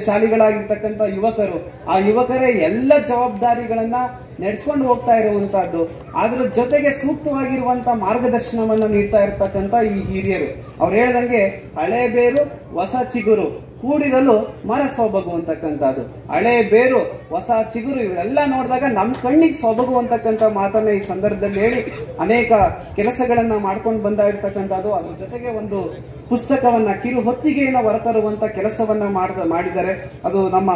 ಶಾಲಿಗಳಾಗಿರ್ತಕ್ಕಂಥ ಯುವಕರು, ಆ ಯುವಕರೇ ಎಲ್ಲ ಜವಾಬ್ದಾರಿಗಳನ್ನ ನಡೆಸ್ಕೊಂಡು ಹೋಗ್ತಾ ಇರುವಂತಹದ್ದು. ಅದ್ರ ಜೊತೆಗೆ ಸೂಕ್ತವಾಗಿರುವಂತ ಮಾರ್ಗದರ್ಶನವನ್ನ ನೀಡ್ತಾ ಇರ್ತಕ್ಕಂಥ ಈ ಹಿರಿಯರು. ಅವ್ರು ಹೇಳ್ದಂಗೆ ಹಳೆ ಬೇರು ಹೊಸ ಚಿಗುರು ಕೂಡಿರಲು ಮರ ಸೊಬಗು ಅಂತಕ್ಕಂಥದ್ದು. ಹಳೆ ಬೇರು ಹೊಸ ಚಿಗುರು ಇವೆಲ್ಲ ನೋಡಿದಾಗ ನಮ್ಮ ಕಣ್ಣಿಗೆ ಸೊಬಗು ಅಂತಕ್ಕಂಥ ಮಾತನ್ನ ಈ ಸಂದರ್ಭದಲ್ಲಿ ಹೇಳಿ ಅನೇಕ ಕೆಲಸಗಳನ್ನ ಮಾಡ್ಕೊಂಡು ಬಂದ ಇರ್ತಕ್ಕಂಥದ್ದು. ಅದ್ರ ಜೊತೆಗೆ ಒಂದು ಪುಸ್ತಕವನ್ನ ಕಿರು ಹೊತ್ತಿಗೆಯನ್ನು ಹೊರತರುವಂತ ಕೆಲಸವನ್ನ ಮಾಡಿದ್ದಾರೆ. ಅದು ನಮ್ಮ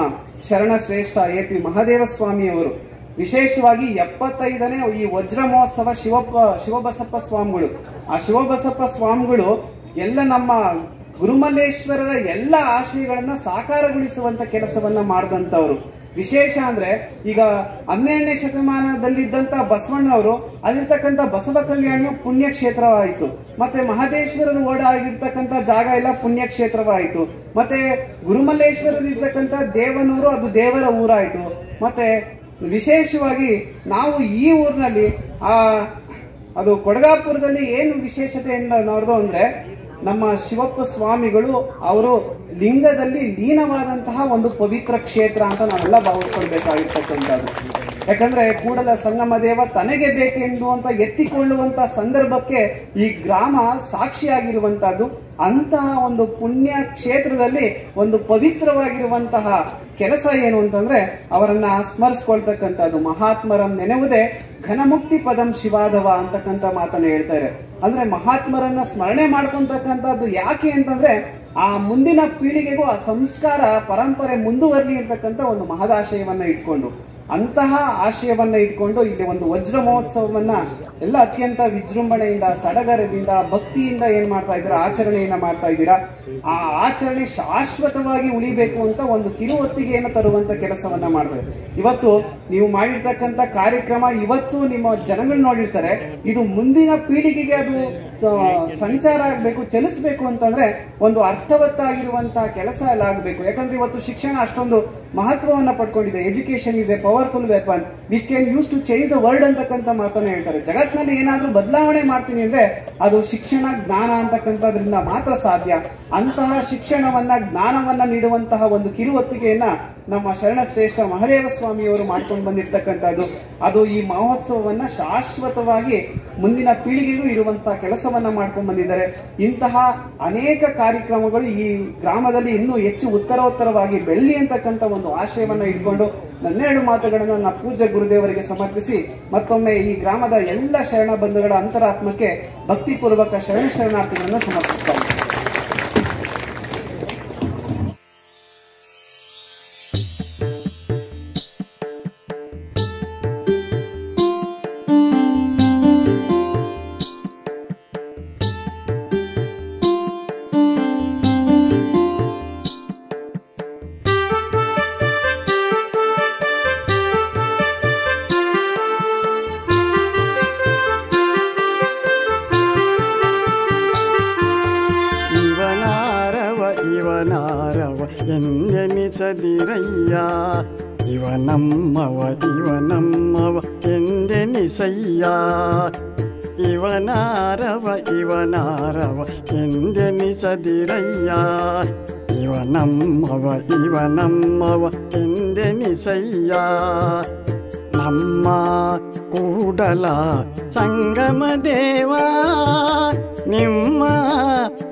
ಶರಣ ಶ್ರೇಷ್ಠ AP ಮಹಾದೇವ ಸ್ವಾಮಿಯವರು. ವಿಶೇಷವಾಗಿ 75ನೇ ಈ ವಜ್ರ ಮಹೋತ್ಸವ ಶಿವಬಸಪ್ಪ ಸ್ವಾಮಿಗಳು, ಆ ಶಿವಬಸಪ್ಪ ಸ್ವಾಮಿಗಳು ಎಲ್ಲ ನಮ್ಮ ಗುರುಮಲ್ಲೇಶ್ವರರ ಎಲ್ಲ ಆಶಯಗಳನ್ನ ಸಾಕಾರಗೊಳಿಸುವಂತ ಕೆಲಸವನ್ನ ಮಾಡಿದಂಥವ್ರು. ವಿಶೇಷ ಅಂದ್ರೆ ಈಗ 12ನೇ ಶತಮಾನದಲ್ಲಿದ್ದಂತ ಬಸವಣ್ಣವರು ಅಲ್ಲಿರ್ತಕ್ಕಂಥ ಬಸವ ಕಲ್ಯಾಣಿಯು ಪುಣ್ಯಕ್ಷೇತ್ರವಾಯಿತು. ಮತ್ತೆ ಮಹದೇಶ್ವರರು ಓಡಾಡಿರ್ತಕ್ಕಂಥ ಜಾಗ ಎಲ್ಲ ಪುಣ್ಯಕ್ಷೇತ್ರವಾಯಿತು. ಮತ್ತೆ ಗುರುಮಲ್ಲೇಶ್ವರರಿರ್ತಕ್ಕಂಥ ದೇವನೂರು ಅದು ದೇವರ ಊರಾಯಿತು. ಮತ್ತೆ ವಿಶೇಷವಾಗಿ ನಾವು ಈ ಊರಿನಲ್ಲಿ ಅದು ಕೊಡಗಾಪುರದಲ್ಲಿ ಏನು ವಿಶೇಷತೆಯಿಂದ ನೋಡ್ದು ಅಂದ್ರೆ ನಮ್ಮ ಶಿವಪ್ಪ ಸ್ವಾಮಿಗಳು ಅವರು ಲಿಂಗದಲ್ಲಿ ಲೀನವಾದಂತಹ ಒಂದು ಪವಿತ್ರ ಕ್ಷೇತ್ರ ಅಂತ ನಾವೆಲ್ಲ ಭಾವಿಸ್ಕೊಳ್ಬೇಕಾಗಿರ್ತಕ್ಕಂಥದ್ದು. ಯಾಕಂದ್ರೆ ಕೂಡಲ ಸಂಗಮ ದೇವ ತನಗೆ ಬೇಕೆಂದುವಂತ ಎತ್ತಿಕೊಳ್ಳುವಂತ ಸಂದರ್ಭಕ್ಕೆ ಈ ಗ್ರಾಮ ಸಾಕ್ಷಿಯಾಗಿರುವಂತಹದ್ದು. ಅಂತಹ ಒಂದು ಪುಣ್ಯ ಕ್ಷೇತ್ರದಲ್ಲಿ ಒಂದು ಪವಿತ್ರವಾಗಿರುವಂತಹ ಕೆಲಸ ಏನು ಅಂತಂದ್ರೆ ಅವರನ್ನ ಸ್ಮರಿಸ್ಕೊಳ್ತಕ್ಕಂಥದ್ದು. ಮಹಾತ್ಮರಂ ನೆನೆವುದೇ ಘನಮುಕ್ತಿ ಪದಂ ಶಿವಾದವ ಅಂತಕ್ಕಂಥ ಮಾತನ್ನ ಹೇಳ್ತಾರೆ. ಅಂದ್ರೆ ಮಹಾತ್ಮರನ್ನ ಸ್ಮರಣೆ ಮಾಡ್ಕೊಂತಕ್ಕಂಥದ್ದು ಯಾಕೆ ಅಂತಂದ್ರೆ ಆ ಮುಂದಿನ ಪೀಳಿಗೆಗೂ ಆ ಸಂಸ್ಕಾರ ಪರಂಪರೆ ಮುಂದುವರಲಿ ಅಂತಕ್ಕಂಥ ಒಂದು ಮಹದಾಶಯವನ್ನ ಇಟ್ಕೊಂಡು, ಅಂತಹ ಆಶಯವನ್ನ ಇಟ್ಕೊಂಡು ಇಲ್ಲಿ ಒಂದು ವಜ್ರ ಮಹೋತ್ಸವವನ್ನ ಎಲ್ಲ ಅತ್ಯಂತ ವಿಜೃಂಭಣೆಯಿಂದ ಸಡಗರದಿಂದ ಭಕ್ತಿಯಿಂದ ಏನ್ ಮಾಡ್ತಾ ಇದ್ದೀರಾ, ಆಚರಣೆಯನ್ನ ಮಾಡ್ತಾ ಇದ್ದೀರಾ. ಆ ಆಚರಣೆ ಶಾಶ್ವತವಾಗಿ ಉಳಿಬೇಕು ಅಂತ ಒಂದು ಕಿರುಹೊತ್ತಿಗೆಯನ್ನು ತರುವಂತ ಕೆಲಸವನ್ನ ಮಾಡ್ತಾರೆ. ಇವತ್ತು ನೀವು ಮಾಡಿರ್ತಕ್ಕಂಥ ಕಾರ್ಯಕ್ರಮ ಇವತ್ತು ನಿಮ್ಮ ಜನಗಳು ನೋಡಿರ್ತಾರೆ, ಇದು ಮುಂದಿನ ಪೀಳಿಗೆಗೆ ಅದು ಸಂಚಾರ ಆಗ್ಬೇಕು, ಚಲಿಸಬೇಕು ಅಂತಂದ್ರೆ ಒಂದು ಅರ್ಥವತ್ತಾಗಿರುವಂತಹ ಕೆಲಸ ಎಲ್ಲ ಆಗಬೇಕು. ಯಾಕಂದ್ರೆ ಇವತ್ತು ಶಿಕ್ಷಣ ಅಷ್ಟೊಂದು ಮಹತ್ವವನ್ನ ಪಡ್ಕೊಂಡಿದೆ. Education is a powerful weapon which can use to change the world ಅಂತಕ್ಕಂಥ ಮಾತನ್ನ ಹೇಳ್ತಾರೆ. ಜಗತ್ನಲ್ಲಿ ಏನಾದ್ರೂ ಬದಲಾವಣೆ ಮಾಡ್ತೀನಿ ಅಂದ್ರೆ ಅದು ಶಿಕ್ಷಣ ಜ್ಞಾನ ಅಂತಕ್ಕಂಥದ್ರಿಂದ ಮಾತ್ರ ಸಾಧ್ಯ. ಅಂತಹ ಶಿಕ್ಷಣವನ್ನ ಜ್ಞಾನವನ್ನ ನೀಡುವಂತಹ ಒಂದು ಕಿರುಹೊತ್ತಿಗೆಯನ್ನ ನಮ್ಮ ಶರಣ ಶ್ರೇಷ್ಠ ಮಹಾದೇವ ಸ್ವಾಮಿಯವರು ಮಾಡ್ಕೊಂಡು ಬಂದಿರ್ತಕ್ಕಂಥದ್ದು. ಅದು ಈ ಮಹೋತ್ಸವವನ್ನ ಶಾಶ್ವತವಾಗಿ ಮುಂದಿನ ಪೀಳಿಗೆಗೂ ಇರುವಂತಹ ಕೆಲಸವನ್ನ ಮಾಡ್ಕೊಂಡು ಬಂದಿದ್ದಾರೆ. ಇಂತಹ ಅನೇಕ ಕಾರ್ಯಕ್ರಮಗಳು ಈ ಗ್ರಾಮದಲ್ಲಿ ಇನ್ನೂ ಹೆಚ್ಚು ಉತ್ತರೋತ್ತರವಾಗಿ ಬೆಳ್ಳಿ ಅಂತಕ್ಕಂಥ ಒಂದು ಆಶಯವನ್ನ ಇಟ್ಕೊಂಡು ನನ್ನೆರಡು ಮಾತುಗಳನ್ನು ನನ್ನ ಪೂಜ್ಯ ಗುರುದೇವರಿಗೆ ಸಮರ್ಪಿಸಿ ಮತ್ತೊಮ್ಮೆ ಈ ಗ್ರಾಮದ ಎಲ್ಲ ಶರಣ ಬಂಧುಗಳ ಅಂತರಾತ್ಮಕ್ಕೆ ಭಕ್ತಿಪೂರ್ವಕ ಶರಣಾರ್ಥಿಗಳನ್ನು ಸಮರ್ಪಿಸ್ತಾ ಇದ್ದೀನಿ. ಎಂದೆನಿಸದಿರಯ್ಯ ಇವನಮ್ಮವ ಎಂದೆನಿಸಯ್ಯ ಇವನಾರವ ಎಂದೆನಿಸದಿರಯ್ಯ ಇವನಮ್ಮವ ಇವನಮ್ಮವ ಎಂದೆನಿಸಯ್ಯ ನಮ್ಮ ಕೂಡಲ ಸಂಗಮ ದೇವ ನಿಮ್ಮ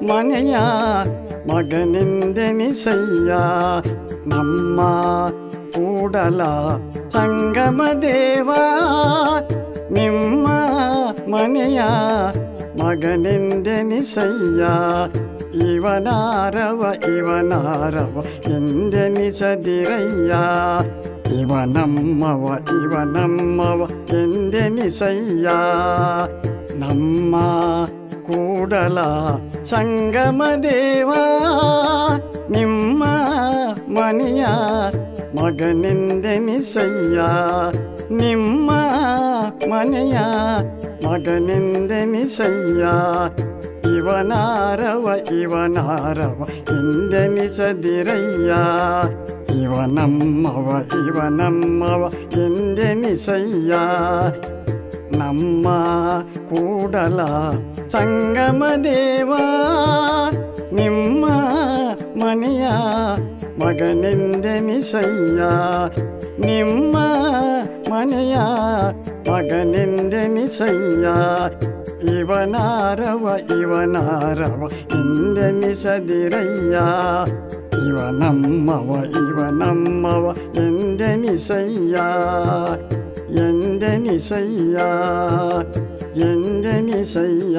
ಮನೆಯ ಮಗನೆಂದೆನಿಸಯ್ಯ ನಮ್ಮ ಕೂಡಲ ಸಂಗಮ ದೇವ ನಿಮ್ಮ ಮನೆಯ ಮಗನೆಂದೆನಿಸಯ್ಯ ಇವನಾರವ ಇವನಾರವ ಎಂದೆನಿಸದಿರಯ್ಯ ಇವನಮ್ಮವ ಇವನಮ್ಮವ ಎಂದೆನಿಸಯ್ಯ ನಮ್ಮ ಕೂಡಲ ಸಂಗಮ ದೇವ ನಿಮ್ಮ ಮನೆಯ ಮಗನೆಂದೆನಿಸಯ್ಯ ನಿಮ್ಮ ಮನೆಯ ಮಗನೆಂದೆನಿಸಯ್ಯ ಇವನಾರವ ಇವನಾರವ ಎಂದೆನಿಸದಿರಯ್ಯ ಇವನಮ್ಮವ ಇವನಮ್ಮವ ಎಂದೆನಿಸಯ್ಯ ನಮ್ಮ ಕೂಡಲ ಸಂಗಮ ದೇವ ನಿಮ್ಮ ಮನೆಯ ಮಗನೆಂದೆನಿಸಯ್ಯ ನಿಮ್ಮ ಮನೆಯ ಮಗನೆಂದೆನಿಸಯ್ಯ ಇವನಾರವ ಇವನಾರವ ಎಂದೆನಿಸದಿರಯ್ಯ ಇವನಮ್ಮವ ಇವನಮ್ಮವ ಎಂದೆನಿಸಯ್ಯ ಎಂದೆನಿಸಯ್ಯ ಎಂದೆನಿಸಯ್ಯ